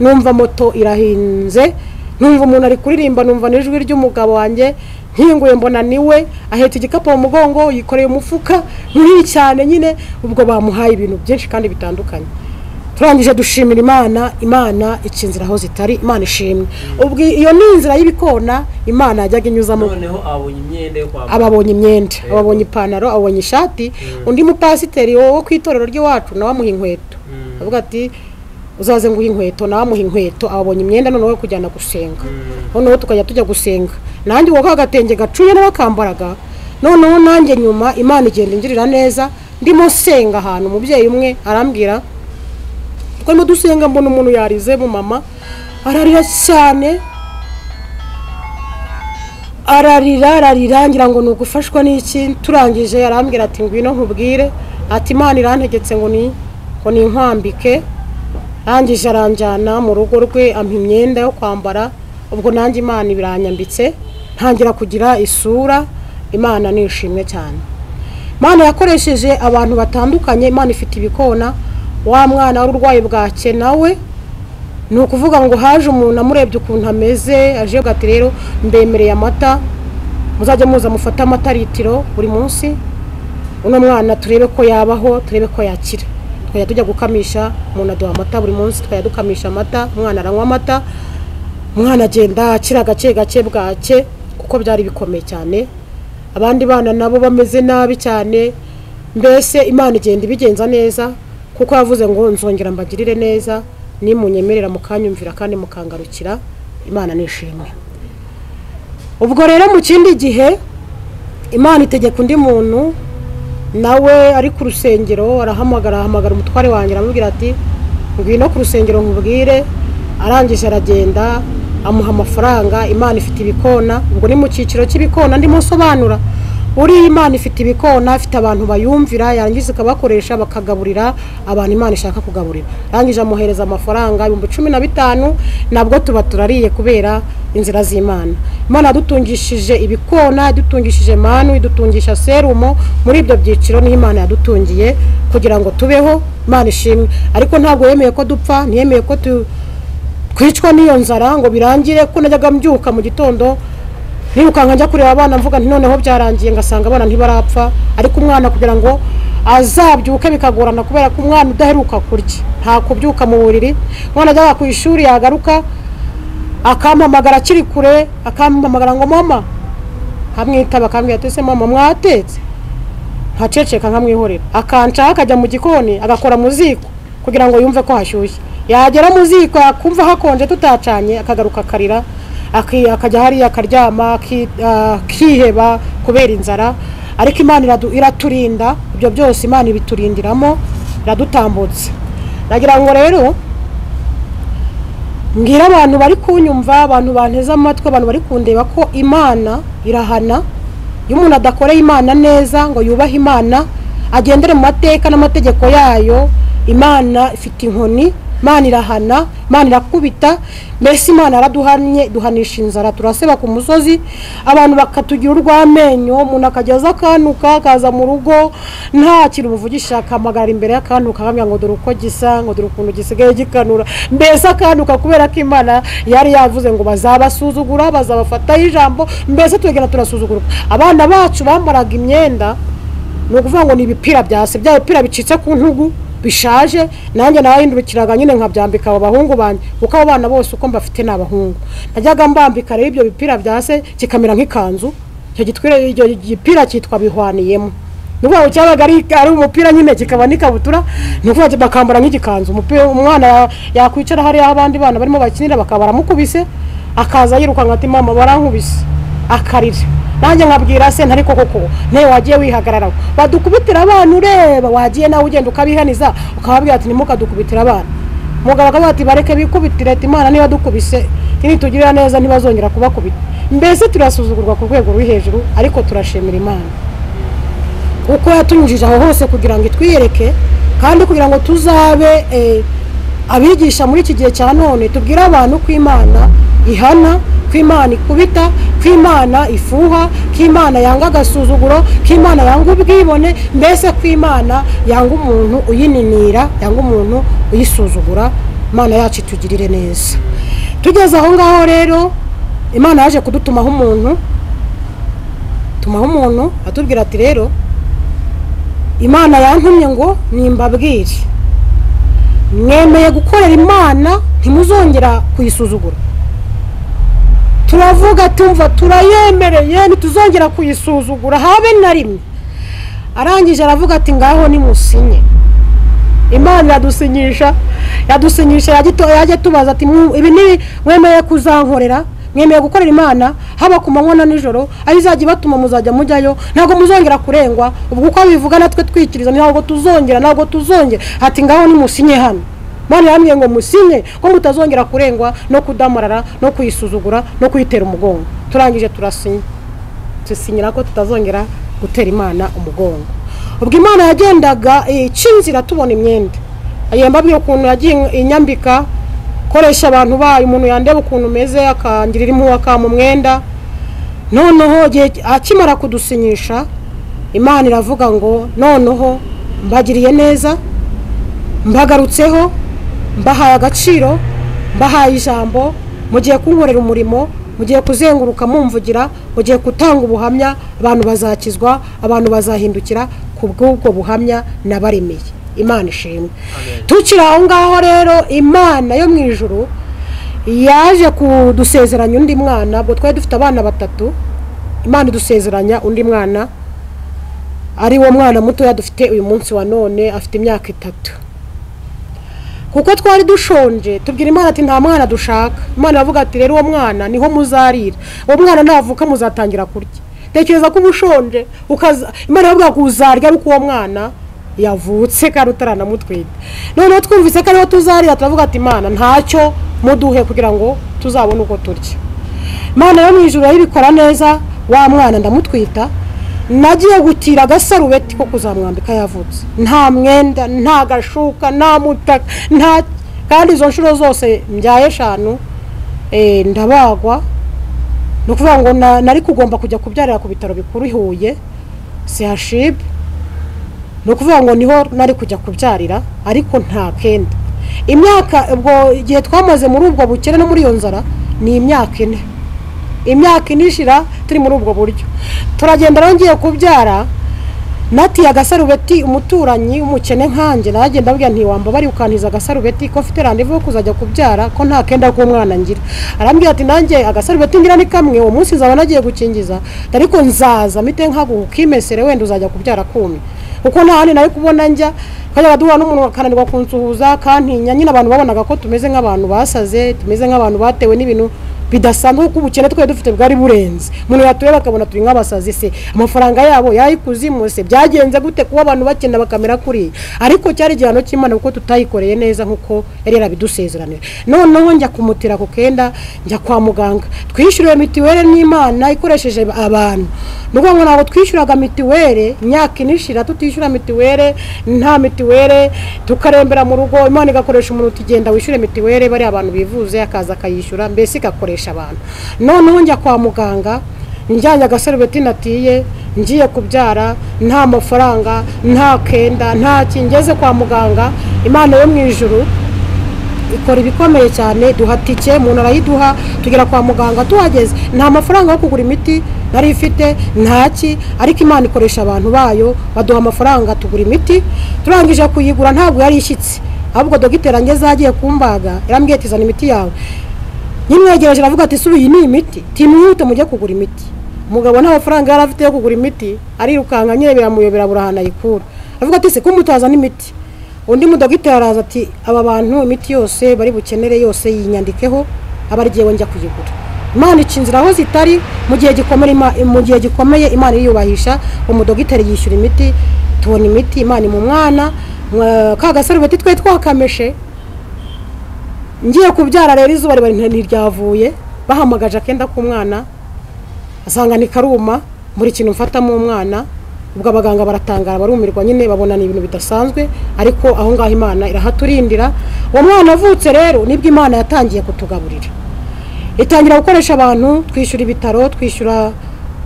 numva moto irahinze numva umuntu ari kuririmba numva n'ijwi ry'umugabo wanjye nkinguye mbona niwe ahetse igikapo mu mugongo yikoreye umufuka munini cyane nyine. Ubwo bamuhaye ibintu byinshi kandi bitandukanye turangije dushimira Imana icinzira aho zitari, Imana ishimwe. Ubwo iyo ni inzira y'ibikona Imana yajyaga inyuzamo. noneho abonye imyenda yo kwambara, ababonye imyenda, ababonye ipantaro, abonye ishati. Undi mupasiteri wo kwitorero ry'iwacu nawe amuha inkweto, avuga ati uzaze nguha inkweto, nawe amuha inkweto. Ababonye imyenda noneho kujyana gusenga, noneho tukajya tujya gusenga. Nanjye uwo kagatenge gacuye n'abakambaraga, noneho nanjye nyuma Imana igenda ingirira neza. Ndimo senga ahantu umubyeyi umwe arambwira, twari dusenga mbona umuntu yarize mu mama ararira cyane, ararira ngira ngo nugufashwa n'iki. Turangije arambwira ati ngwino nkubwire, ati Imana irantegetse ngo ni inkwambike. Rangije aranjyana mu rugo rwe ampa imyenda yo kwambara. Ubwo nanjye Imana ibiranyambitse, ntangira kugira isura. Imana nishimwe cyane. Imana yakoresheje abantu batandukanye. Imana ifite ibikona. Wa mwana urwaye bwake nawe ni ukuvuga ngo haje umuntu amurebye ukuntu ameze, aje gati rero mbemereye amata, muzajya muza mufata amata litiro buri munsi, uno mwana turebe ko yabaho, turebe ko yakira. Twajya tujya gukamisha, umuntu aduha amata buri munsi, twajya dukamisha amata, umwana aranywa amata, umwana agenda akira gake bwake, kuko byari bikomeye cyane. Abandi bana nabo bameze nabi cyane. Mbese Imana igenda ibigenza neza, kuko yavuze ngo nzongera mbagirire neza nimunyemerera mukanyumvira kandi mukangarukira. Imana nishimwe. Ubwo rero mu kindi gihe Imana itegeka undi muntu, nawe ari ku rusengero, arahamagara umutware wanjye aramubwira ati ngwino ku rusengero nkubwire. Arangije aragenda amuha amafaranga. Imana ifite ibikona. Ubwo ni mu cyiciro cy'ibikona ndimo sobanura. Uri Imana ifite ibikona, afite abantu bayumvira, yarangiza ikabakoresha bakagaburira abantu Imana ishaka kugaburira. Rangije amuhereza amafaranga 15,000, nabwo tuba turariye kubera inzira z'Imana. Imana yadutungishije ibikona, yadutungishije manu, idutungisha serumo. Muri ibyo byiciro ni Imana yadutungiye kugira ngo tubeho. Imana ishimwe. Ariko ntabwo yemeye ko dupfa, ntiyemeye ko twicwa n'iyo nzara ngo birangire. Ko najyaga mbyuka mu gitondo nirukanka njya kureba abana mvuga nti noneho byarangiye, ngasanga abana ntibarapfa. Ariko umwana kugira ngo azabyuke bikagorana kubera ko umwana udaheruka kurya nta kubyuka mu buriri. Umwana ajya ku ishuri yagaruka akampamagara akiri kure, akampamagara ngo mama, kamwitaba akambwira ati ese mama mwatetse, nkaceceka nkamwihorera. Akanca akajya mu gikoni agakora mu ziko kugira ngo yumve ko hashyushye. Yagera mu ziko akumva hakonje tutacanye, akagaruka akarira, akajya hariya akaryama, akiheba kubera inzara. Ariko Imana iraturinda, ibyo byose Imana ibiturindiramo, iradutambutse. Nagira ngo rero mbwira abantu bari kunyumva, abantu banteze amatwi, abantu bari kundeba ko Imana irahana. Iyo umuntu adakoreye Imana neza ngo yubahe Imana, agendere mu mateka n'amategeko yayo, Imana ifite inkoni. Imana irahana, Imana irakubita. Mbese Imana araduhanye, duhanisha inzara, turaseba ku musozi, abantu bakatugira urw'amenyo. Umuntu akageza akanuka, akaza mu rugo nta kintu umuvugisha, akamagara imbere y'akanuka akamubwira ngo dore uko gisa, ngo dore ukuntu gisigaye gikanura. Mbese akanuka kubera ko Imana yari yavuze ngo bazabasuzugura, bazabafataho ijambo. Mbese tugenda turasuzuguruka. Abana bacu bambaraga imyenda, ni ukuvuga ngo ni ibipira byase, bya bipira bicitse ku ntugu bishaje. Nanjye nahindurikiraga nyine nkabyambika abo bahungu banje, kuko abo bana bose uko mbafite n'abahungu. Najyaga mbambika rero ibyo bipira byase kikamera nk'ikanzu. Icyo gipira cyitwa bihwaniyemo. Nuko cyabaga ari umupira nyine kikaba n'ikabutura, nuko bakambara nk'igikanzu. Umwana yakwicara hariya abandi bana barimo bakinira bakaba baramukubise, akaza yiruka ngati mama barankubise, akarira. Nanjye nkabwira se ntari koko ne wagiye wihagararaho, badukubitira abantu ureba, wagiye nawe ugenda ukabihaniza ukababwira ati nimukadukubitira abantu. Mugabo akavuga ati bareke bikubitire, ati Imana niba dukubise nitugirira neza ntibazongera kubakubita. Mbese turasuzugurwa ku rwego ruri hejuru, ariko turashimira Imana kuko yatunyujije aho hose kugira ngo itwiyereke, kandi kugira ngo tuzabe abigisha muri iki gihe cya none. Tubwire abantu ko Imana ihana, ko Imana ikubita, ko Imana ifuha, ko Imana yanga agasuzuguro, ko Imana yanga ubwibone. Mbese ko Imana yanga umuntu uyininira, yanga umuntu uyisuzugura. Imana yacu itugirire neza. Tugeze aho ngaho rero, Imana yaje kudutumaho umuntu, atubwira ati rero Imana yantumye ngo nimbabwire mwemeye gukorera Imana ntimuzongera kuyisuzugura. Turavuga tumva turayemereye ntituzongera kuyisuzugura habe na rimwe. Arangije aravuga ati ngaho nimusinye. Imana yadusinyisha yaje tubaza ati ibi ni mwemeye kuzankorera, mwemeye gukorera Imana haba ku manywa na nijoro, aho izajya batuma muzajya mujyayo, ntabwo muzongera kurengwa. Ubwo uko bivuga natwe twikiriza ntabwo tuzongera. Ati ngaho nimusinye hano. Imana yambwiye ngo musinye ko mutazongera kurengwa no kudamarara no kuyisuzugura no kuyitera umugongo. Turangije turasinya. Tusinyira ko tutazongera gutera Imana umugongo. Ubwo Imana yagendaga icinzira tubona imyenda. Ayembabwiye ukuntu yagiye inyambika, koresha abantu bayo, umuntu yandeba ukuntu meze akangirira impuhwe akamu mwenda. Noneho akimara kudusinyisha, Imana iravuga ngo noneho mbagiriye neza, mbagarutseho, mbahaye agaciro, mbahaye ijambo, mugiye kunkorera umurimo, mugiye kuzenguruka mumvugira, mugiye gutanga ubuhamya, abantu bazakizwa, abantu bazahindukira kubw'ubwo buhamya nabaremeye. Imana ishimwe. Tukira aho ngaho rero Imana yo mu ijuru yaje kudusezeranya undi mwana. Ubwo twari dufite abana 3, Imana idusezeranya undi mwana, ari wo mwana muto yadufite uyu munsi wa none, afite imyaka 3. Kuko twari dushonje tubwira Imana ati nta mwana dushaka. Imana yavuga ati rero uwo mwana niho muzarira, uwo mwana navuka muzatangira kurya. Tekereza ko ubushonje Imana yavuga ko uzarya ariko uwo mwana yavutse karutarana mutwite. None twumvise ko ariho tuzarira, turavuga ati Imana ntacyo muduhe kugira ngo tuzabone uko turya. Imana yo mu ijuru yibikora neza, wa mwana ndamutwita, nagiye gutira agasarubeti ko kuzamwambika yavutse. Nta mwenda, nta gashuka, nta mutaka, nta kandi izo nshuro zose mbyaye 5 ndabagwa. No kuvuga ngo nari kugomba kujya kubyarira ku bitaro bikuru Huye CHUB. No kuvuga ngo niho nari kujya kubyarira ariko nta kenda. Imyaka ubwo igihe twamaze muri ubwo bukene no muri iyo nzara ni imyaka 4. Imyaka inishira turi muri ubwo buryo. Turagenda rangiye kubyara, nati agasarubeti umuturanyi umukene nkanje nagenda abwira nti wamba bari ukantiza agasarubeti ko mfite rendezvous kuzajya kubyara ko nta kenda ko umwana ngira. Arambwira ati nanjye agasarubeti ngira ni kamwe uwo munsi zaba nagiye gukingiza, ariko nzaza mite nkagukimesere wenda uzajya kubyara kumi. Uko nta handi nari kubona njya kajya duhura n'umuntu akananirwa kunsuhuza kantinya. Nyine abantu babonaga ko tumeze nk'abantu basaze, tumeze nk'abantu batewe n'ibintu bidasanzwe ko ubukene twe dufite bwari burenze. Umuntu yatureba akabona turi nk'abasazi se, amafaranga yabo yayikuzimu se, byagenze gute kuba abantu bakenda bakamera kuri. Ariko cyari igihano cy'Imana kuko tutayikoreye neza nkuko yari yarabidusezeraniye. Noneho njya kumutira ku kenda, njya kwa muganga, twishyuriwe mitiwere n'Imana ikoresheje abantu. Nuko ngo nabo twishyuraga mitiwere imyaka inishira tutishyura mitiwere, nta mitiwere, tukarembera mu rugo. Imana igakoresha umuntu tugenda wishyure mitiwere, bari abantu bivuze akaza akayishyura, mbese igakoresha abantu. Noneho njya kwa muganga, njyanye agasarubeti natiye, ngiye kubyara, nta mafaranga, nta kenda, nta kingeze kwa muganga. Imana yo mu ijuru ikora ibikomeye cyane, duhatike umuntu arayiduha, tugera kwa muganga tuhageze nta mafaranga yo kugura imiti nari ifite ntaki, ariko Imana ikoresha abantu bayo baduha amafaranga tugura imiti. Turangije kuyigura ntabwo yari ishyitse, ahubwo dogiteri angeze agiye kumbaga yarambwiye ati zana imiti yawe. Nyimwegereje aravuga ati subi iyi ni imiti, timwute mujye kugura imiti. Umugabo nta mafaranga yari afite yo kugura imiti, arirukanga nyine biramuyobera burahana yikura. Avuga ati se kumutaza n'imiti. Undi mudogiteri araza ati aba bantu imiti yose bari bukenere yose yinyandikeho abarigiye njya kuyigura. Imana icinzira aho zitari mu gihe gikomeye Imana yiyubahisha. Umudogiteri yishyura imiti, tubona imiti. Imana mu mwana ka gasarubeti twe twakameshe. Ngiye kubyara rero izuba bari ntiryavuye, bahamagaje akenda ku mwana asanga ni karuma muri kintu mfata mu mwana. Ubwo abaganga baratangara barumirwa nyine babona ni ibintu bidasanzwe, ariko aho ngaho Imana irahaturindira. Uwo mwana avutse rero nibwo Imana yatangiye kutugaburira, itangira gukoresha abantu, twishyura ibitaro, twishyura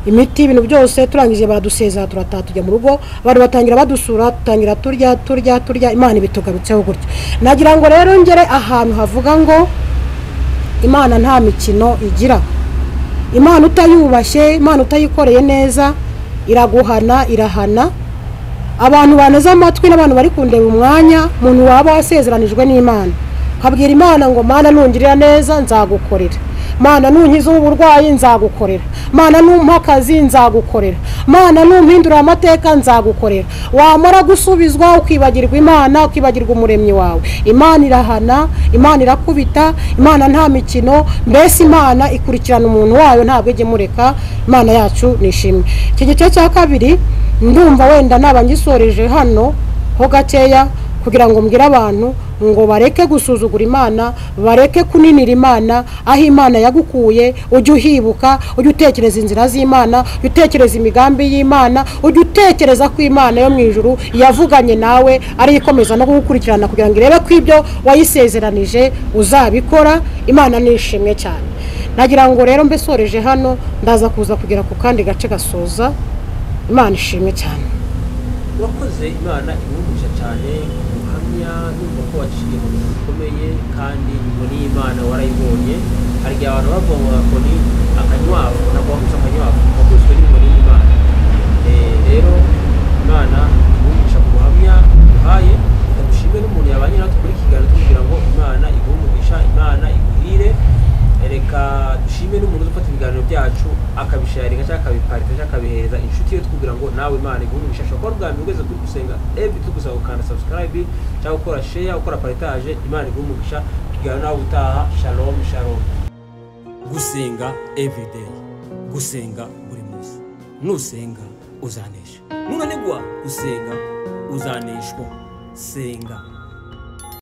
imiti, ibintu byose. Turangije baradusezera turataha tujya mu rugo, abantu batangira badusura, tutangira turya. Imana ibitugarutseho gutyo. Nagira ngo rero ngere ahantu havuga ngo Imana nta mikino igira. Imana utayubashye, Imana utayikoreye neza iraguhana, irahana. abantu baneze amatwi n'abantu bari kundeba umwanya, umuntu waba wasezeranijwe n'Imana kabwira Imana ngo Mana nungirira neza nzagukorera, Mana nunkiza uburwayi nzagukorera, Mana numpa akazi nzagukorera, Mana numpindura amateka nzagukorera. Wamara gusubizwa ukibagirwa Imana, ukibagirwa umuremyi wawe. Imana irahana, Imana irakubita, Imana nta mikino, mbese Imana ikurikirana umuntu wayo ntabwo ijye mureka. Imana yacu nishimwe. Iki gice cya kabiri ndumva wenda nabangisoreje hano ho gakeya kugira ngo mbwira abantu ngo bareke gusuzugura Imana, bareke kuninira Imana. Aho Imana yagukuye ujye uhibuka, ujye utekereza inzira z'Imana, ujye utekereza imigambi y'Imana, ujye utekereza ko Imana yo mu ijuru yavuganye nawe ari ikomeza no gukurikirana kugira ngo irebe ko ibyo wayisezeranije uzabikora. Imana nishimwe cyane. Nagira ngo rero mbesoreje hano, ndaza kuza kugera ku kandi gace gasoza. Imana ishimwe cyane. Wakoze Imana imwumvisha cyane ubuhamya n'ubwo ko waciye mu bintu bikomeye kandi muri Imana warayibonye. Hari igihe abantu bavuga ngo ni akanywavu, ntabwo wakuze akanywavu, wakuzwe n'imiboni y'Imana. Rero Imana imwumvisha ku buhamya uhaye, ndagushimwe n'umuntu yabanye natwe kuri kiganiro kugira ngo Imana igumugisha, Imana iguhire. Reka dushime n'umuntu ufata ibiganiro byacu akabisharinga cyangwa akabiparita cyangwa akabihereza inshuti yo twugira ngo nawe Imana igumisha. Shaka ko bwa mbere kuri gusenga tugusaba gukanda subscribe cyangwa gukora share, gukora partage. Imana igumisha, tugira nawe utaha. Shalom shalom. Gusenga everyday, gusenga buri munsi. Nusenga uzanesha, nunanigwa gusenga uzaneshwa. Senga.